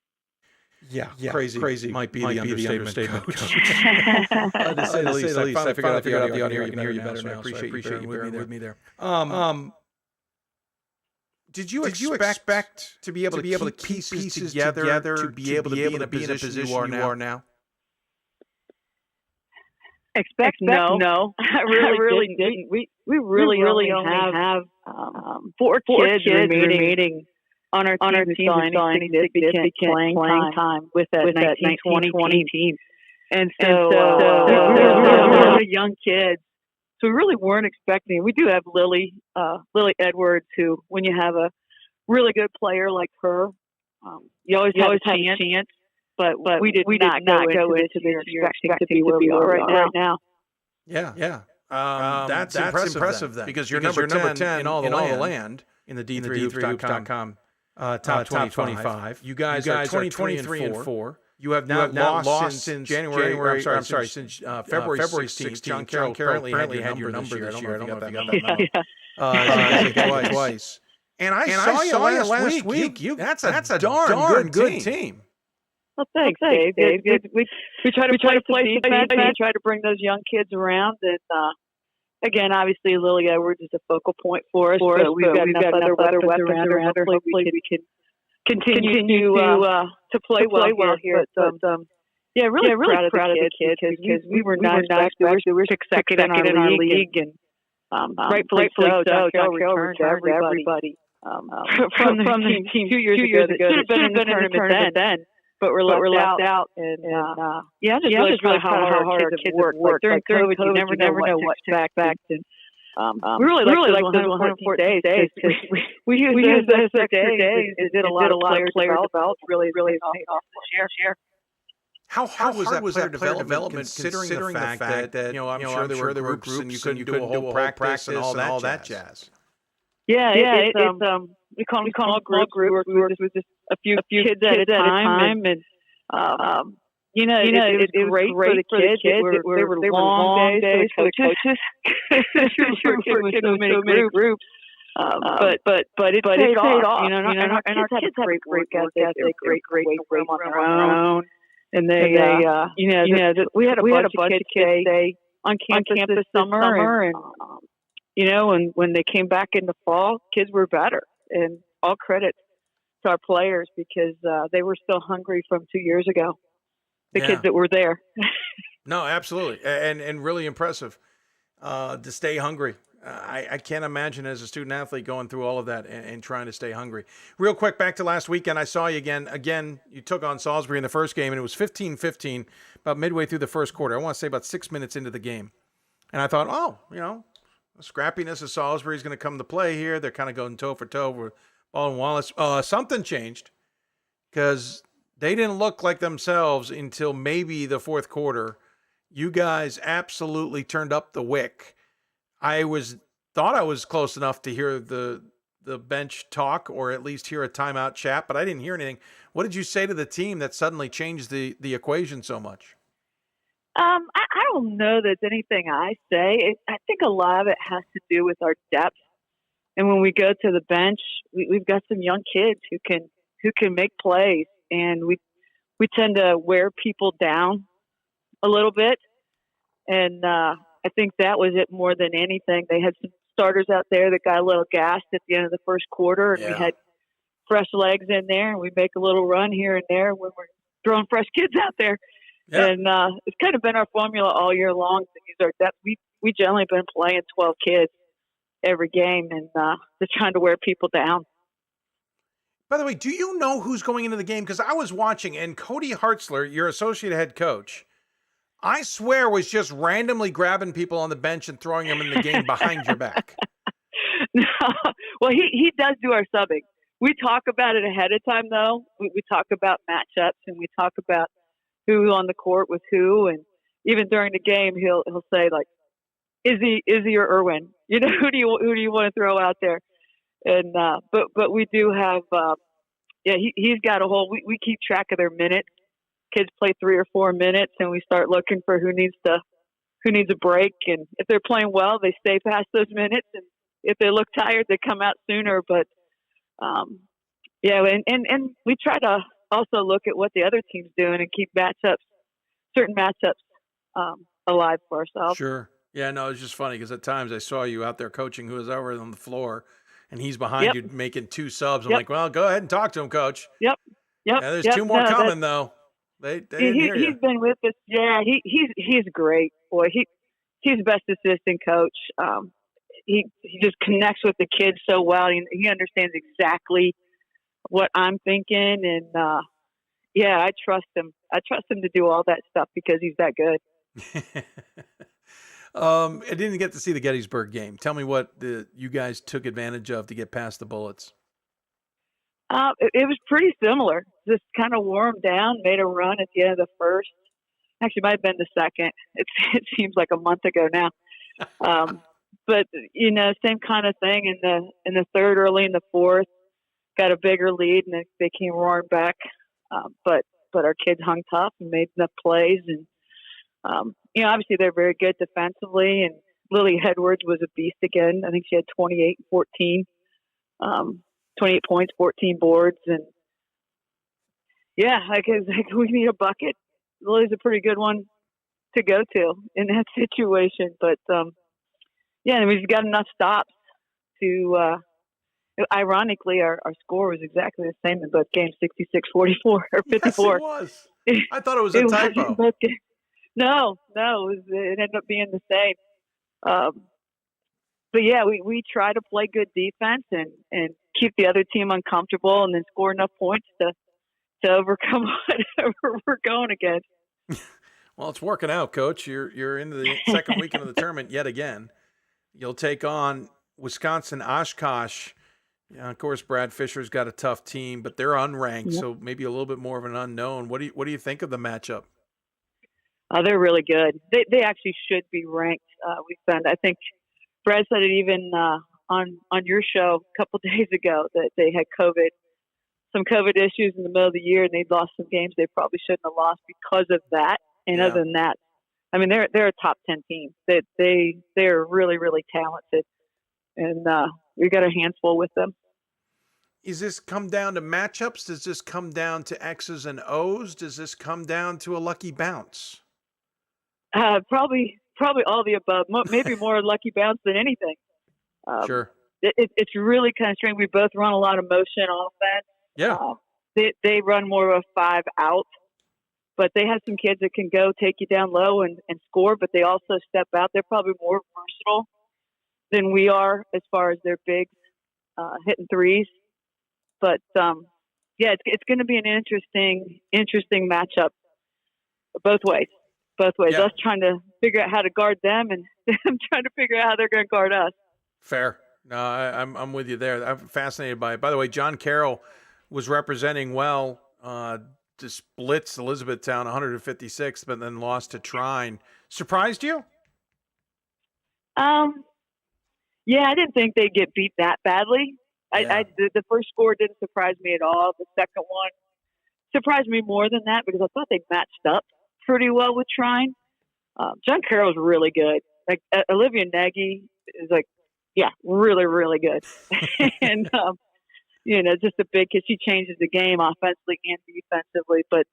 Speaker 1: Yeah, crazy might be the understatement. To say the least, I finally figured out the audio. I can hear you better now. I appreciate you bearing with me there. Did you expect to be able to keep pieces together to be able to be in a position you are now?
Speaker 4: Expect no. I really didn't. We really only have 4 kids remaining on our team who saw any significant playing time with that 1920 team. And so we were really young kids. So we really weren't expecting. We do have Lily Edwards, who, when you have a really good player like her, you always have a chance. But we did not go into this year expecting to be where we are right now.
Speaker 1: Yeah. That's impressive then, because you're number 10 in all the land in the D3Hoops.com top 25. You guys are 23 and 4. You have not lost since January. Since February 16th. John Carroll apparently had your number this year. I don't know if you got that number. Twice. And I saw you last week. That's a darn good team.
Speaker 4: Well, thanks, Dave. We try to play defense and try to bring those young kids around. And again, obviously, Lily Edwards is a focal point for us. But we've got enough other weapons around her. Hopefully, we can continue to play well here. But really proud of the kids because we were not expected. We were second in our league, and rightfully so. John Carroll returned everybody from the team 2 years ago. Should have been in the tournament then. but we're left out. And yeah, just really how hard our kids work. Like during COVID, you never know what to expect. And we really like those 114 days because we used those extra days and did a lot of player development. Really paid off this year.
Speaker 1: How hard was that player development considering the fact that I'm sure there were groups and you couldn't do a whole practice and all that jazz?
Speaker 4: Yeah, it's we call them small groups. We work with just a few kids at a time, and it was great for the kids. They were long days for the coaches. Working with so many groups. But it paid off. And our kids had a great work ethic. Great on their own. And we had a bunch of kids stay on campus this summer, and and when they came back in the fall, kids were better. And all credit to our players because they were still hungry from 2 years ago. The kids that were there.
Speaker 1: No, absolutely, and really impressive to stay hungry. I can't imagine as a student athlete going through all of that and trying to stay hungry. Real quick, back to last weekend, I saw you again. Again, you took on Salisbury in the first game, and it was 15-15 about midway through the first quarter. I want to say about 6 minutes into the game. And I thought, the scrappiness of Salisbury is going to come to play here. They're kind of going toe-for-toe with Ball and Wallace. Something changed because they didn't look like themselves until maybe the fourth quarter. You guys absolutely turned up the wick. I thought I was close enough to hear the bench talk or at least hear a timeout chat, but I didn't hear anything. What did you say to the team that suddenly changed the equation so much?
Speaker 4: I don't know that it's anything I say. I think a lot of it has to do with our depth. And when we go to the bench, we've got some young kids who can make plays, and we tend to wear people down a little bit. And I think that was it more than anything. They had some starters out there that got a little gassed at the end of the first quarter, and we had fresh legs in there, and we make a little run here and there when we're throwing fresh kids out there. Yeah. And it's kind of been our formula all year long to use our depth. We generally been playing 12 kids every game and just trying to wear people down.
Speaker 1: By the way, do you know who's going into the game? Because I was watching, and Cody Hartzler, your associate head coach, I swear was just randomly grabbing people on the bench and throwing them in the game behind your back.
Speaker 4: No. Well, he does do our subbing. We talk about it ahead of time, though. We talk about matchups, and we talk about who on the court with who, and even during the game, he'll say like, Izzy or Irwin, who do you want to throw out there? And but we do have he's got a whole. We keep track of their minutes. Kids play 3 or 4 minutes, and we start looking for who needs a break. And if they're playing well, they stay past those minutes, and if they look tired, they come out sooner. But and we try to also look at what the other team's doing and keep certain matchups alive for ourselves.
Speaker 1: Sure. Yeah, no, it's just funny because at times I saw you out there coaching who was over on the floor, and he's behind you making 2 subs. I'm like, well, go ahead and talk to him, Coach.
Speaker 4: Yep.
Speaker 1: Yeah, there's 2 more coming though. They didn't hear you.
Speaker 4: He's been with us. Yeah, he's great, boy. He's the best assistant coach. He just connects with the kids so well. He understands exactly what I'm thinking, and I trust him. I trust him to do all that stuff because he's that good.
Speaker 1: I didn't get to see the Gettysburg game. Tell me what you guys took advantage of to get past the Bullets.
Speaker 4: It was pretty similar. Just kind of wore them down, made a run at the end of the first. Actually, might have been the second. It seems like a month ago now. But same kind of thing in the third, early in the fourth. Got a bigger lead, and they came roaring back. But our kids hung tough and made enough plays. And obviously they're very good defensively. And Lily Edwards was a beast again. I think she had 28 and 14. 28 points, 14 boards, and we need a bucket. Lily's a pretty good one to go to in that situation, but and we've got enough stops to. Ironically, our score was exactly the same in both games, 66-44 or 54.
Speaker 1: Yes, it was. I thought it was a typo.
Speaker 4: No, it ended up being the same. But we try to play good defense and keep the other team uncomfortable, and then score enough points to to overcome whatever we're going against.
Speaker 1: Well, it's working out, Coach. You're into the second weekend of the tournament yet again. You'll take on Wisconsin Oshkosh. Yeah, of course, Brad Fisher's got a tough team, but they're unranked, so maybe a little bit more of an unknown. What do you think of the matchup?
Speaker 4: They're really good. They actually should be ranked. We found. I think Brad said it even on your show a couple days ago that they had some COVID issues in the middle of the year, and they'd lost some games they probably shouldn't have lost because of that. And other than that, I mean, they're a top 10 team. They're really, really talented, and we've got our hands full with them.
Speaker 1: Does this come down to matchups? Does this come down to X's and O's? Does this come down to a lucky bounce?
Speaker 4: Probably all the above. Maybe more lucky bounce than anything.
Speaker 1: Sure.
Speaker 4: It's really kind of strange. We both run a lot of motion offense.
Speaker 1: Yeah.
Speaker 4: They run more of a 5 out, but they have some kids that can go take you down low and score, but they also step out. They're probably more versatile than we are as far as their bigs hitting threes. But it's going to be an interesting matchup both ways. Yeah. Us trying to figure out how to guard them, and them trying to figure out how they're going to guard us.
Speaker 1: Fair. No, I'm with you there. I'm fascinated by it. By the way, John Carroll was representing well. Just blitzed Elizabethtown 156, but then lost to Trine. Surprised you?
Speaker 4: Yeah, I didn't think they'd get beat that badly. Yeah. The first score didn't surprise me at all. The second one surprised me more than that because I thought they matched up pretty well with Trine. John Carroll's really good. Like Olivia Nagy is really, really good. And just a big kid. She changes the game offensively and defensively. But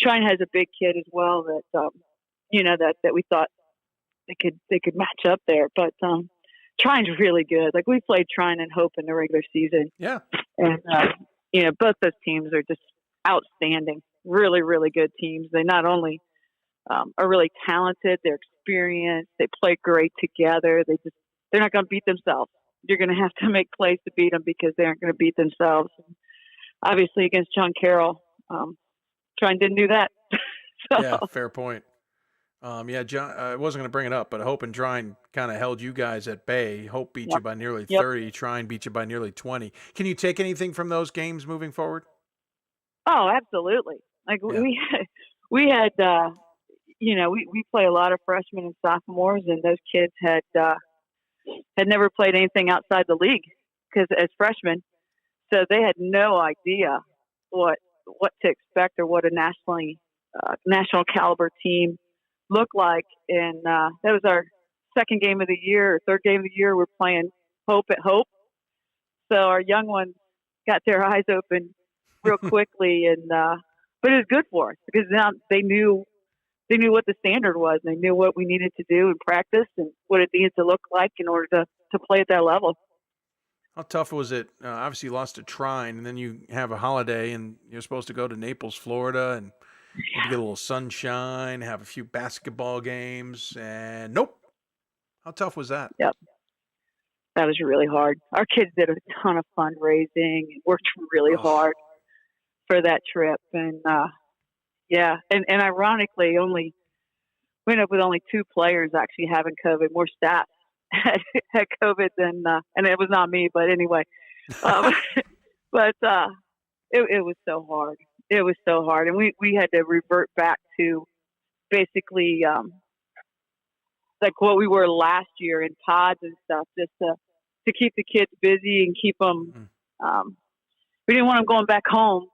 Speaker 4: Trine has a big kid as well that that we thought they could match up there. But Trine's really good. Like we played Trine and Hope in the regular season.
Speaker 1: Yeah.
Speaker 4: And both those teams are just outstanding. Really, really good teams. They not only are really talented, they're experienced, they play great together. They're not going to beat themselves. You're going to have to make plays to beat them because they aren't going to beat themselves. Obviously, against John Carroll, Trine didn't do that. So.
Speaker 1: Yeah, fair point. John, I wasn't going to bring it up, but Hope and Trine kind of held you guys at bay. Hope beat you by nearly 30. Trine beat you by nearly 20. Can you take anything from those games moving forward?
Speaker 4: Oh, absolutely. Like we had, we play a lot of freshmen and sophomores, and those kids had never played anything outside the league because as freshmen, so they had no idea what to expect or what a national caliber team looked like. And that was our second game of the year, or third game of the year. We're playing Hope at Hope, so our young ones got their eyes open real quickly, and but it was good for us because now they knew what the standard was. And they knew what we needed to do in practice and what it needed to look like in order to play at that level.
Speaker 1: How tough was it? Obviously, you lost to Trine, and then you have a holiday, and you're supposed to go to Naples, Florida, and maybe get a little sunshine, have a few basketball games, and nope. How tough was that?
Speaker 4: Yep. That was really hard. Our kids did a ton of fundraising and worked really hard for that trip. And, and ironically, we ended up with only 2 players actually having COVID. More staff had COVID than, and it was not me, but anyway. It was so hard. It was so hard. And we had to revert back to basically like what we were last year in pods and stuff, just to keep the kids busy and keep them. We didn't want them going back home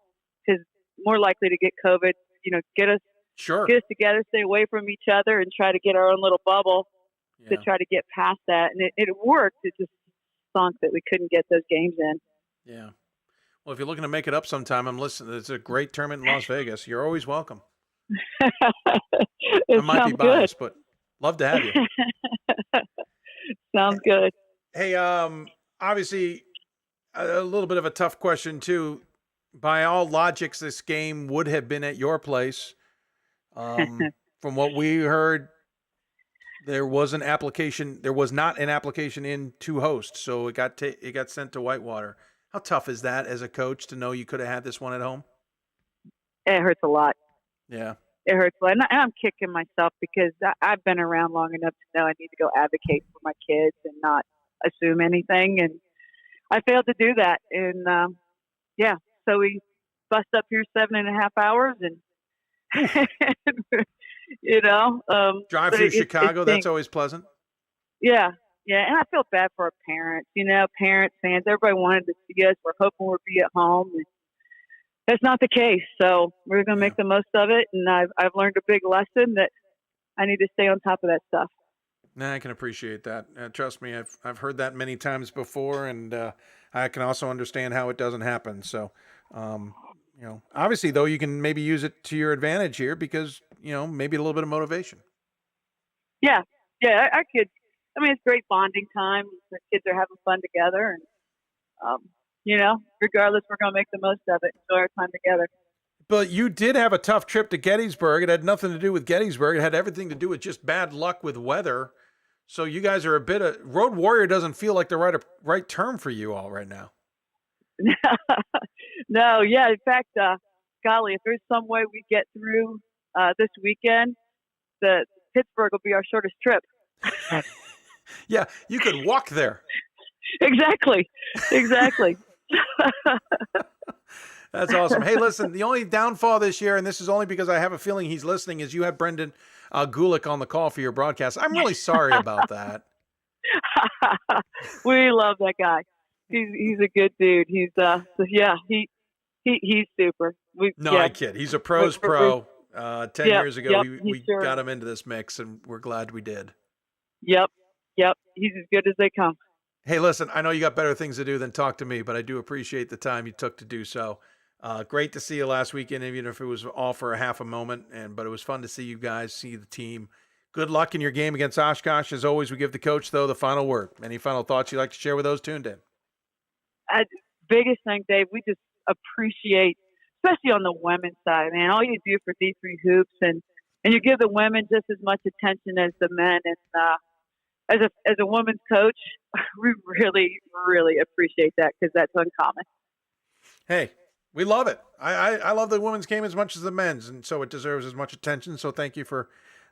Speaker 4: because more likely to get COVID. Get us together, stay away from each other, and try to get our own little bubble to try to get past that. And it worked. It just stunk that we couldn't get those games in.
Speaker 1: Yeah. Well, if you're looking to make it up sometime, I'm listening. It's a great tournament in Las Vegas. You're always welcome. I might be biased, but love to have you.
Speaker 4: Sounds good.
Speaker 1: Hey, obviously, a little bit of a tough question, too. By all logics, this game would have been at your place. From what we heard, there was not an application in to host, so it got sent to Whitewater. How tough is that as a coach to know you could have had this one at home?
Speaker 4: it hurts a lot.
Speaker 1: Yeah.
Speaker 4: It hurts a lot. And I'm kicking myself because I've been around long enough to know I need to go advocate for my kids and not assume anything. And I failed to do that. And, so we bust up here 7.5 hours and,
Speaker 1: drive through Chicago. That's always pleasant.
Speaker 4: Yeah. Yeah. And I feel bad for our parents, parents, fans, everybody wanted to see us. We're hoping we'll be at home. And that's not the case. So we're going to make the most of it. And I've learned a big lesson that I need to stay on top of that stuff.
Speaker 1: Nah, I can appreciate that. Trust me, I've heard that many times before, and I can also understand how it doesn't happen. So, obviously, though, you can maybe use it to your advantage here because, maybe a little bit of motivation.
Speaker 4: Yeah. Yeah, I could. I mean, it's great bonding time. The kids are having fun together. And, regardless, we're going to make the most of it, enjoy our time together.
Speaker 1: But you did have a tough trip to Gettysburg. It had nothing to do with Gettysburg. It had everything to do with just bad luck with weather. So you guys are a bit of road warrior. Doesn't feel like the right term for you all right now.
Speaker 4: No, yeah. In fact, golly, if there's some way we get through this weekend, the Pittsburgh will be our shortest trip.
Speaker 1: Yeah, you could walk there.
Speaker 4: Exactly.
Speaker 1: That's awesome. Hey, listen, the only downfall this year, and this is only because I have a feeling he's listening, is you have Brendan Gulick on the call for your broadcast. I'm really sorry about that.
Speaker 4: We love that guy. He's a good dude. He's he's super.
Speaker 1: I kid. He's a pro's pro. 10 years ago, we got him into this mix, and we're glad we did.
Speaker 4: Yep. He's as good as they come.
Speaker 1: Hey, listen, I know you got better things to do than talk to me, but I do appreciate the time you took to do so. Great to see you last weekend, even if it was all for a half a moment, but it was fun to see you guys, see the team. Good luck in your game against Oshkosh. As always, we give the coach, though, the final word. Any final thoughts you'd like to share with those tuned in?
Speaker 4: Biggest thing, Dave, we just appreciate, especially on the women's side, man, all you do for D3 Hoops, and you give the women just as much attention as the men. And as a women's coach, we really, really appreciate that because that's uncommon.
Speaker 1: Hey, we love it. I love the women's game as much as the men's, and so it deserves as much attention. So thank you for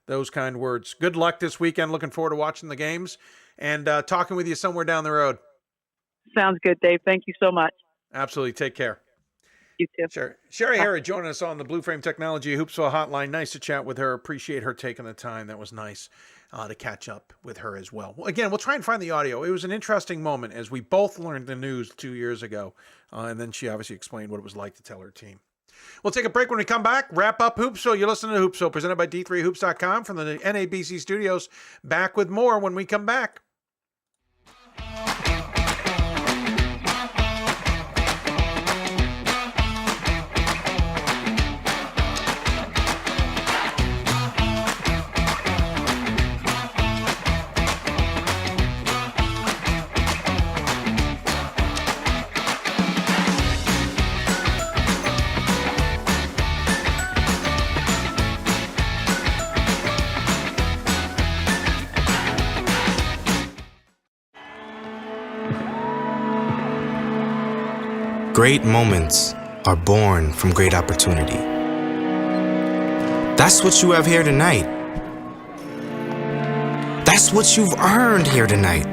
Speaker 1: those kind words. Good luck this weekend. Looking forward to watching the games and talking with you somewhere down the road.
Speaker 4: Sounds good, Dave. Thank you so much.
Speaker 1: Absolutely. Take care.
Speaker 4: You too.
Speaker 1: Sherry Harrod joining us on the Blue Frame Technology Hoopsville hotline. Nice to chat with her. Appreciate her taking the time. That was nice to catch up with her as well. Again, we'll try and find the audio. It was an interesting moment as we both learned the news 2 years ago. And then she obviously explained what it was like to tell her team. We'll take a break. When we come back, wrap up Hoopsville. You're listening to Hoopsville, presented by D3Hoops.com from the NABC studios. Back with more when we come back.
Speaker 9: Great moments are born from great opportunity. That's what you have here tonight. That's what you've earned here tonight.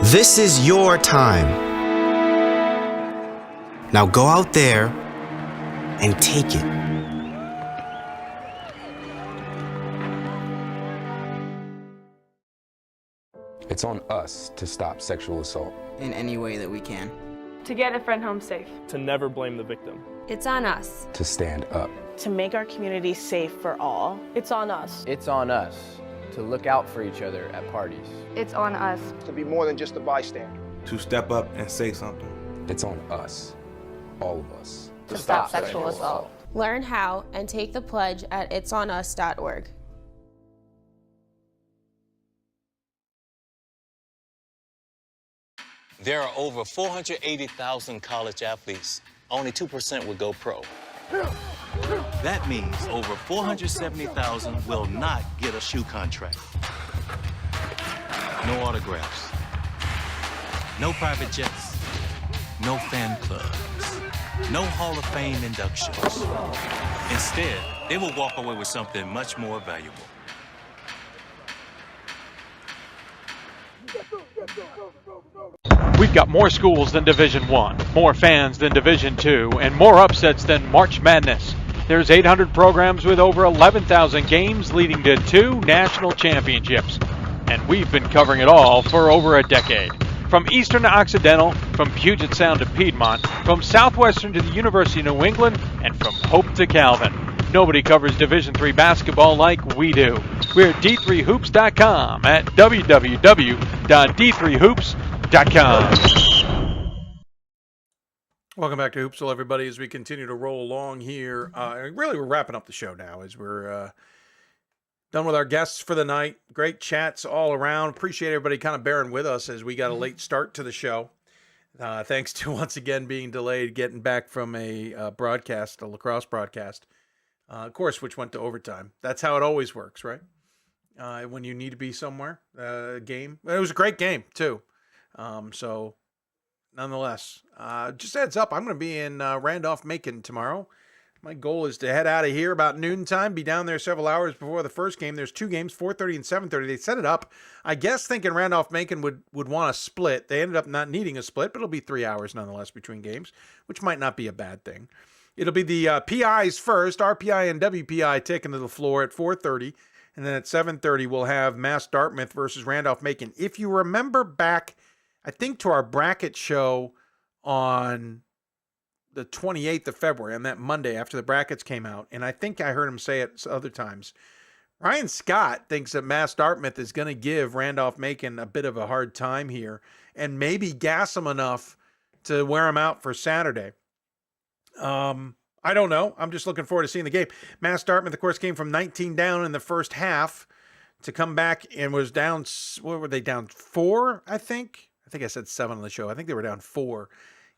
Speaker 9: This is your time. Now go out there and take it.
Speaker 6: It's on us to stop sexual assault.
Speaker 12: In any way that we can.
Speaker 21: To get a friend home safe.
Speaker 7: To never blame the victim.
Speaker 8: It's on us.
Speaker 6: To stand up.
Speaker 10: To make our community safe for all.
Speaker 21: It's on us.
Speaker 12: It's on us to look out for each other at parties.
Speaker 8: It's on us.
Speaker 13: To be more than just a bystander.
Speaker 7: To step up and say something.
Speaker 6: It's on us, all of us.
Speaker 8: To stop sexual assault.
Speaker 15: Learn how and take the pledge at itsonus.org.
Speaker 16: There are over 480,000 college athletes. Only 2% would go pro. That means over 470,000 will not get a shoe contract. No autographs. No private jets. No fan clubs. No Hall of Fame inductions. Instead, they will walk away with something much more valuable.
Speaker 5: We've got more schools than Division I, more fans than Division II, and more upsets than March Madness. There's 800 programs with over 11,000 games leading to 2 national championships. And we've been covering it all for over a decade. From Eastern to Occidental, from Puget Sound to Piedmont, from Southwestern to the University of New England, and from Hope to Calvin. Nobody covers Division III basketball like we do. We're at d3hoops.com at www.d3hoops.com.
Speaker 1: Welcome back to Hoopsville, everybody, as we continue to roll along here. Really, we're wrapping up the show now as we're done with our guests for the night. Great chats all around. Appreciate everybody kind of bearing with us as we got a late start to the show. Thanks to, once again, being delayed, getting back from a broadcast, a lacrosse broadcast, of course, which went to overtime. That's how it always works, right? When you need to be somewhere, game. It was a great game, too. So, nonetheless, just heads up, I'm going to be in Randolph-Macon tomorrow. My goal is to head out of here about noontime, be down there several hours before the first game. There's 2 games, 4:30 and 7:30. They set it up, I guess, thinking Randolph-Macon would want a split. They ended up not needing a split, but it'll be 3 hours nonetheless between games, which might not be a bad thing. It'll be the PIs first, RPI and WPI taking to the floor at 4:30, and then at 7:30 we'll have Mass Dartmouth versus Randolph-Macon. If you remember back, I think, to our bracket show on the 28th of February, on that Monday after the brackets came out, and I think I heard him say it other times, Ryan Scott thinks that Mass Dartmouth is going to give Randolph-Macon a bit of a hard time here and maybe gas them enough to wear them out for Saturday. I don't know. I'm just looking forward to seeing the game. Mass Dartmouth, of course, came from 19 down in the first half to come back and was down, what were they, down 4, I think? I think I said 7 on the show. I think they were down 4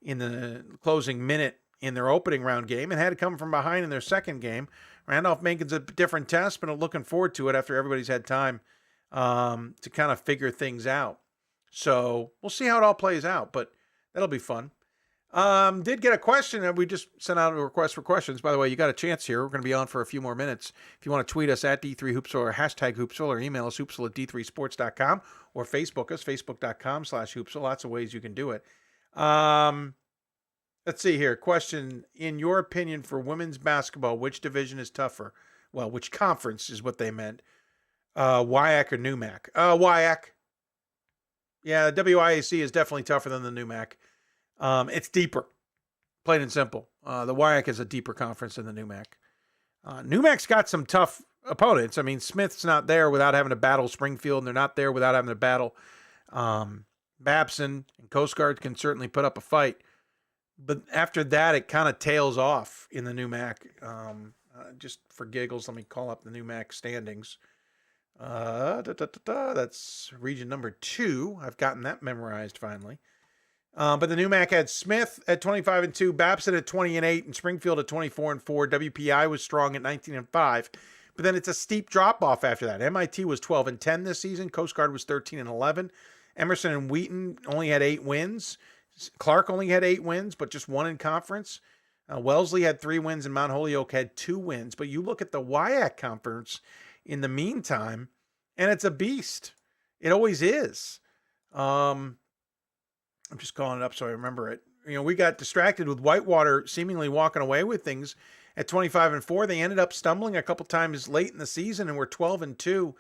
Speaker 1: in the closing minute in their opening round game and had to come from behind in their second game. Randolph-Macon's a different test, but I'm looking forward to it after everybody's had time to kind of figure things out. So we'll see how it all plays out, but that'll be fun. Did get a question, and we just sent out a request for questions. By the way, you got a chance here. We're going to be on for a few more minutes. If you want to tweet us at D3Hoopsville or hashtag Hoopsville, or email us hoopsville at d3sports.com, or Facebook us, facebook.com/Hoopsville. Lots of ways you can do it. Let's see here. Question: in your opinion, for women's basketball, which division is tougher? Well, which conference is what they meant. WIAC or NUMAC? WIAC. Yeah, the WIAC is definitely tougher than the NUMAC. It's deeper, plain and simple. The WIAC is a deeper conference than the NUMAC. NUMAC's got some tough opponents. I mean, Smith's not there without having to battle Springfield, and they're not there without having to battle Babson, and Coast Guard can certainly put up a fight. But after that, it kind of tails off in the NUMAC. Just for giggles, let me call up the NUMAC standings. That's region number 2. I've gotten that memorized finally. But the NUMAC had Smith at 25-2, Babson at 20-8, and Springfield at 24-4. WPI was strong at 19-5. But then it's a steep drop off after that. MIT was 12-10 this season. Coast Guard was 13-11. Emerson and Wheaton only had 8 wins. Clark only had 8 wins, but just 1 in conference. Wellesley had 3 wins, and Mount Holyoke had 2 wins. But you look at the WIAC conference in the meantime, and it's a beast. It always is. I'm just calling it up so I remember it. You know, we got distracted with Whitewater seemingly walking away with things at 25-4. They ended up stumbling a couple times late in the season and were 12-2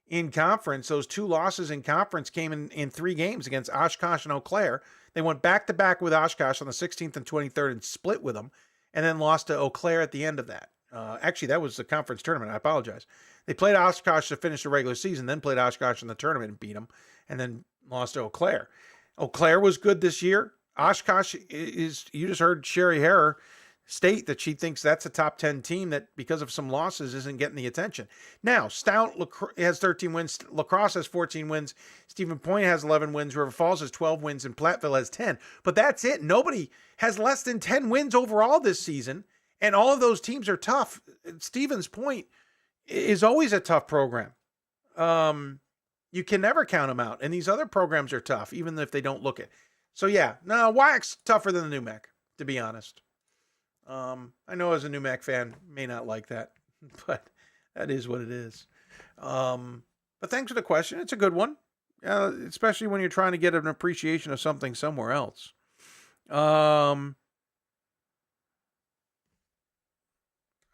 Speaker 1: in conference. Those 2 losses in conference came in 3 games against Oshkosh and Eau Claire. They went back-to-back with Oshkosh on the 16th and 23rd and split with them, and then lost to Eau Claire at the end of that. Actually, that was the conference tournament. I apologize. They played Oshkosh to finish the regular season, then played Oshkosh in the tournament and beat them, and then lost to Eau Claire. Eau Claire was good this year. Oshkosh is, you just heard Sherry Harrer state that she thinks that's a top 10 team that, because of some losses, isn't getting the attention. Now, Stout has 13 wins. La Crosse has 14 wins. Stephen Point has 11 wins. River Falls has 12 wins, and Platteville has 10. But that's it. Nobody has less than 10 wins overall this season, and all of those teams are tough. Stevens Point is always a tough program. You can never count them out, and these other programs are tough, even if they don't look it. So, yeah, no, WIAC's tougher than the NUMAC, to be honest. I know as a New Mac fan, may not like that, but that is what it is. But thanks for the question. It's a good one, especially when you're trying to get an appreciation of something somewhere else.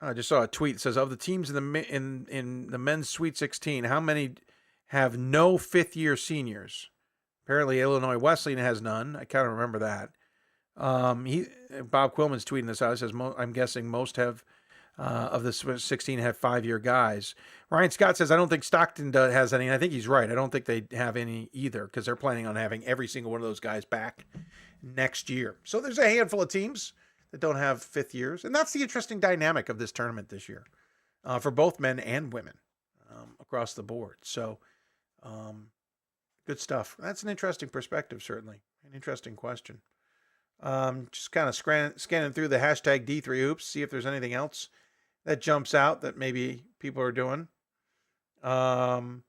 Speaker 1: I just saw a tweet that says, of the teams in the men's Sweet 16, how many have no fifth-year seniors? Apparently, Illinois Wesleyan has none. I kind of remember that. Bob Quillman's tweeting this out. He says, I'm guessing most have, of the 16 have 5-year guys. Ryan Scott says, I don't think Stockton has any. And I think he's right. I don't think they have any either because they're planning on having every single one of those guys back next year. So there's a handful of teams that don't have fifth years. And that's the interesting dynamic of this tournament this year for both men and women across the board. So good stuff. That's an interesting perspective, certainly. An interesting question. Just kind of scanning through the hashtag D3Hoops, see if there's anything else that jumps out that maybe people are doing. Trying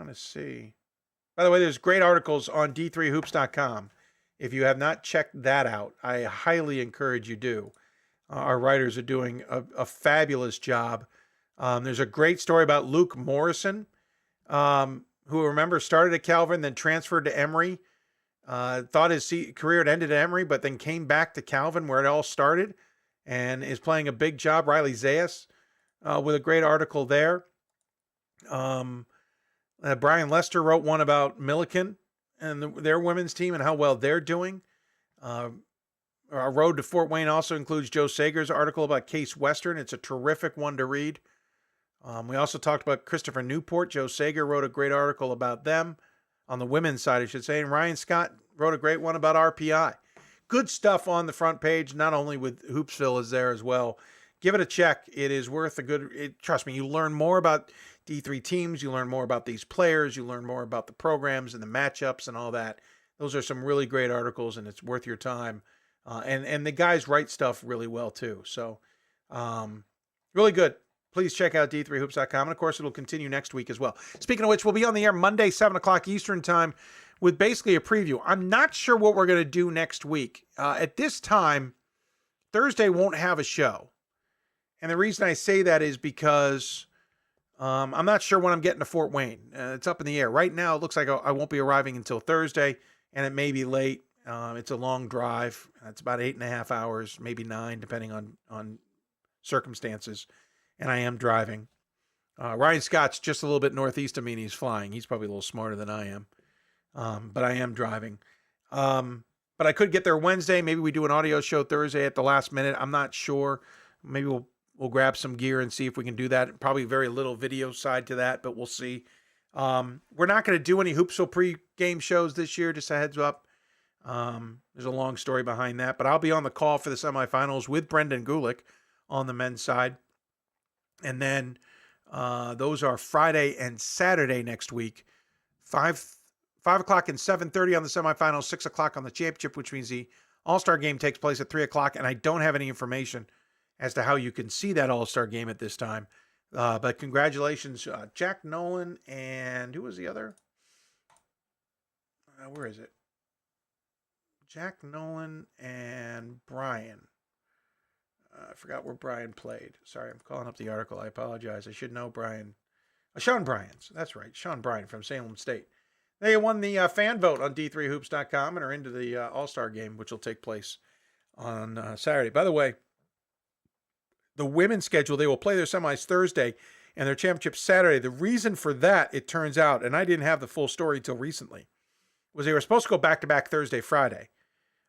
Speaker 1: to see. By the way, there's great articles on d3hoops.com. If you have not checked that out, I highly encourage you do. Our writers are doing a fabulous job. There's a great story about Luke Morrison, who, remember, started at Calvin, then transferred to Emory. Thought his career had ended at Emory, but then came back to Calvin where it all started and is playing a big job. Riley Zayas with a great article there. Brian Lester wrote one about Milliken and their women's team and how well they're doing. Our Road to Fort Wayne also includes Joe Sager's article about Case Western. It's a terrific one to read. We also talked about Christopher Newport. Joe Sager wrote a great article about them on the women's side, I should say. And Ryan Scott wrote a great one about RPI. Good stuff on the front page, not only with Hoopsville is there as well. Give it a check. It is worth a good, trust me, you learn more about D3 teams. You learn more about these players. You learn more about the programs and the matchups and all that. Those are some really great articles, and it's worth your time. And the guys write stuff really well, too. So really good. Please check out d3hoops.com. And, of course, it'll continue next week as well. Speaking of which, we'll be on the air Monday, 7 o'clock Eastern time with basically a preview. I'm not sure what we're going to do next week. At this time, Thursday won't have a show. And the reason I say that is because I'm not sure when I'm getting to Fort Wayne. It's up in the air. Right now, it looks like I won't be arriving until Thursday, and it may be late. It's a long drive. It's about 8.5 hours, maybe 9, depending on circumstances. And I am driving. Ryan Scott's just a little bit northeast of me, and he's flying. He's probably a little smarter than I am. But I am driving. But I could get there Wednesday. Maybe we do an audio show Thursday at the last minute. I'm not sure. Maybe we'll grab some gear and see if we can do that. Probably very little video side to that, but we'll see. We're not going to do any Hoopsville pre-game shows this year, just a heads up. There's a long story behind that, but I'll be on the call for the semifinals with Brendan Gulick on the men's side. And then those are Friday and Saturday next week. 5 o'clock and 7:30 on the semifinals, 6 o'clock on the championship, which means the All-Star game takes place at 3 o'clock. And I don't have any information as to how you can see that All-Star game at this time. But congratulations, Jack Nolan and who was the other? Where is it? Jack Nolan and Brian. I forgot where Brian played. Sorry, I'm calling up the article. I apologize. I should know Brian. Sean Bryans. That's right. Sean Bryan from Salem State. They won the fan vote on d3hoops.com and are into the All-Star game, which will take place on Saturday. By the way, the women's schedule, they will play their semis Thursday and their championship Saturday. The reason for that, it turns out, and I didn't have the full story until recently, was they were supposed to go back-to-back Thursday, Friday.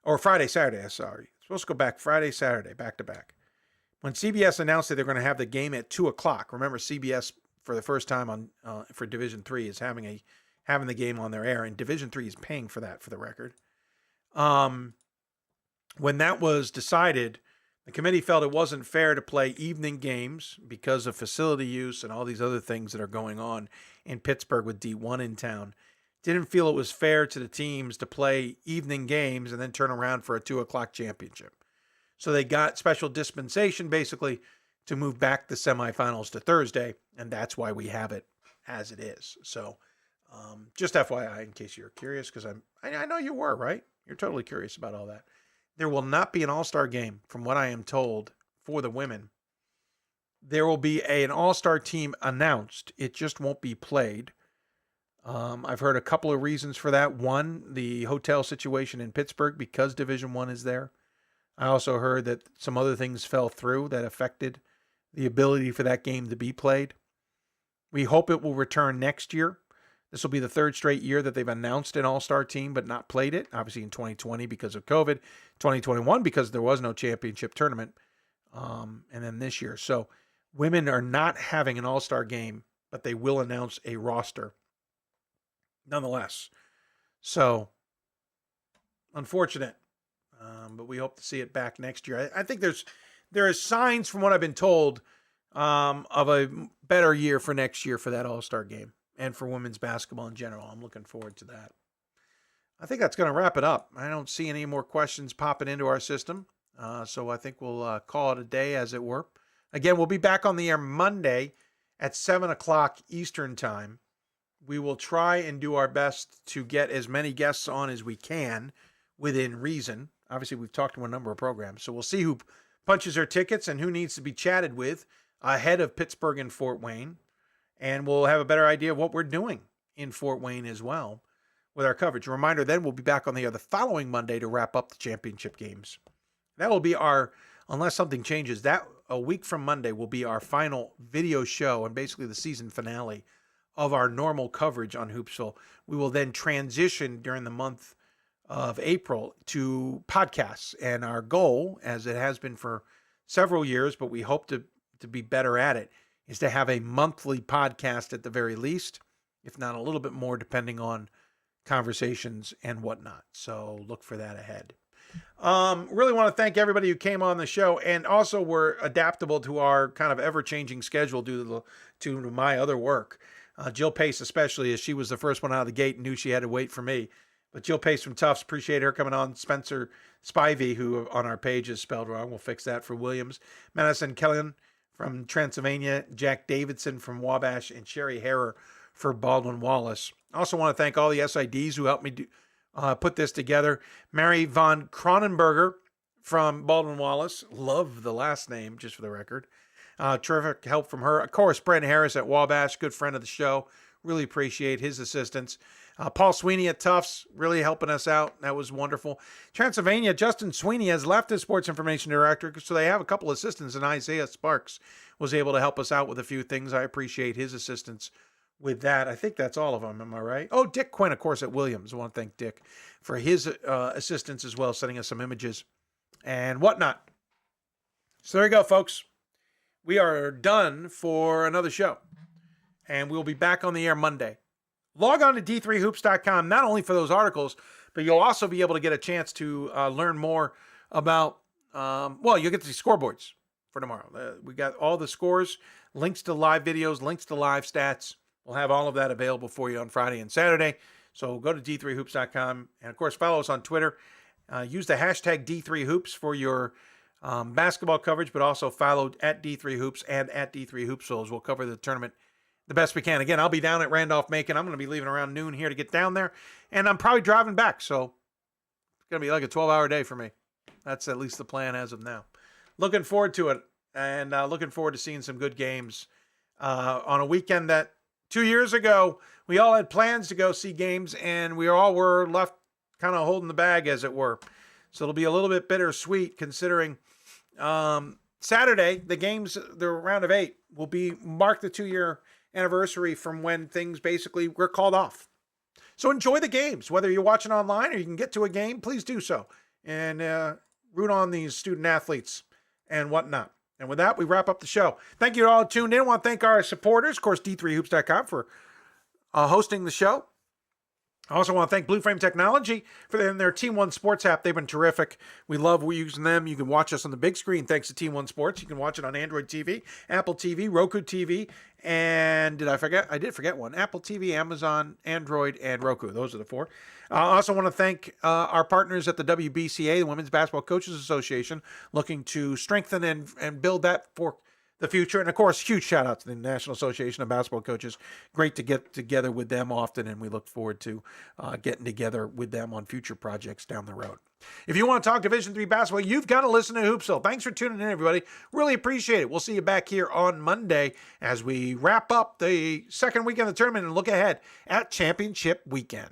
Speaker 1: Or Friday, Saturday, sorry. Supposed to go back Friday, Saturday, back-to-back. When CBS announced that they're going to have the game at 2 o'clock, remember CBS for the first time on for Division III is having the game on their air, and Division III is paying for that, for the record. When that was decided, the committee felt it wasn't fair to play evening games because of facility use and all these other things that are going on in Pittsburgh with D1 in town. Didn't feel it was fair to the teams to play evening games and then turn around for a 2 o'clock championship. So they got special dispensation basically to move back the semifinals to Thursday, and that's why we have it as it is. So Just FYI, in case you're curious, because I know you were, right? You're totally curious about all that. There will not be an all-star game, from what I am told, for the women. There will be an all-star team announced. It just won't be played. I've heard a couple of reasons for that. One, the hotel situation in Pittsburgh, because Division I is there. I also heard that some other things fell through that affected the ability for that game to be played. We hope it will return next year. This will be the third straight year that they've announced an all-star team but not played it. Obviously in 2020 because of COVID, 2021 because there was no championship tournament, and then this year. So women are not having an all-star game, but they will announce a roster nonetheless. So unfortunate, but we hope to see it back next year. I think there are signs from what I've been told of a better year for next year for that all-star game. And for women's basketball in general. I'm looking forward to that. I think that's going to wrap it up. I don't see any more questions popping into our system. So I think we'll call it a day, as it were. Again, we'll be back on the air Monday at 7 o'clock Eastern Time. We will try and do our best to get as many guests on as we can within reason. Obviously, we've talked to a number of programs. So we'll see who punches their tickets and who needs to be chatted with ahead of Pittsburgh and Fort Wayne. And we'll have a better idea of what we're doing in Fort Wayne as well with our coverage. A reminder, then we'll be back on the air the following Monday to wrap up the championship games. That will be our, unless something changes, that a week from Monday will be our final video show and basically the season finale of our normal coverage on Hoopsville. We will then transition during the month of April to podcasts. And our goal, as it has been for several years, but we hope to be better at it, is to have a monthly podcast at the very least, if not a little bit more, depending on conversations and whatnot. So look for that ahead. Really want to thank everybody who came on the show and also were adaptable to our kind of ever-changing schedule due to my other work. Jill Pace especially, as she was the first one out of the gate and knew she had to wait for me. But Jill Pace from Tufts, appreciate her coming on. Spencer Spivy, who on our page is spelled wrong. We'll fix that for Williams. Madison Kellione from Transylvania, Jack Davidson from Wabash, and Sherry Harrer for Baldwin Wallace. I also want to thank all the SIDs who helped me put this together. Mary von Cronenberger from Baldwin Wallace. Love the last name, just for the record. Terrific help from her. Of course, Brent Harris at Wabash, good friend of the show. Really appreciate his assistance. Paul Sweeney at Tufts, really helping us out. That was wonderful. Transylvania, Justin Sweeney has left as sports information director, so they have a couple assistants, and Isaiah Sparks was able to help us out with a few things. I appreciate his assistance with that. I think that's all of them. Am I right? Oh, Dick Quinn, of course, at Williams. I want to thank Dick for his assistance as well, sending us some images and whatnot. So there you go, folks. We are done for another show, and we'll be back on the air Monday. Log on to d3hoops.com, not only for those articles, but you'll also be able to get a chance to learn more about, you'll get the scoreboards for tomorrow. We got all the scores, links to live videos, links to live stats. We'll have all of that available for you on Friday and Saturday. So go to d3hoops.com. And, of course, follow us on Twitter. Use the hashtag D3Hoops for your basketball coverage, but also follow at D3Hoops and at D3Hoopsville. We'll cover the tournament the best we can. Again, I'll be down at Randolph-Macon. I'm going to be leaving around noon here to get down there, and I'm probably driving back, so it's going to be like a 12-hour day for me. That's at least the plan as of now. Looking forward to it, and looking forward to seeing some good games on a weekend that 2 years ago we all had plans to go see games, and we all were left kind of holding the bag, as it were. So it'll be a little bit bittersweet considering Saturday, the games, the round of 8, will mark the 2-year anniversary from when things basically were called off. So enjoy the games, whether you're watching online or you can get to a game, please do so. And root on these student athletes and whatnot. And with that, we wrap up the show. Thank you to all who tuned in. I want to thank our supporters, of course, d3hoops.com for hosting the show. I also want to thank Blue Frame Technology for their Team One Sports app. They've been terrific. We love using them. You can watch us on the big screen thanks to Team One Sports. You can watch it on Android TV, Apple TV, Roku TV, and did I forget? I did forget one. Apple TV, Amazon, Android, and Roku. Those are the 4. I also want to thank our partners at the WBCA, the Women's Basketball Coaches Association, looking to strengthen and build that for the future. And, of course, huge shout-out to the National Association of Basketball Coaches. Great to get together with them often, and we look forward to getting together with them on future projects down the road. If you want to talk Division III basketball, you've got to listen to Hoopsville. Thanks for tuning in, everybody. Really appreciate it. We'll see you back here on Monday as we wrap up the second weekend of the tournament and look ahead at Championship Weekend.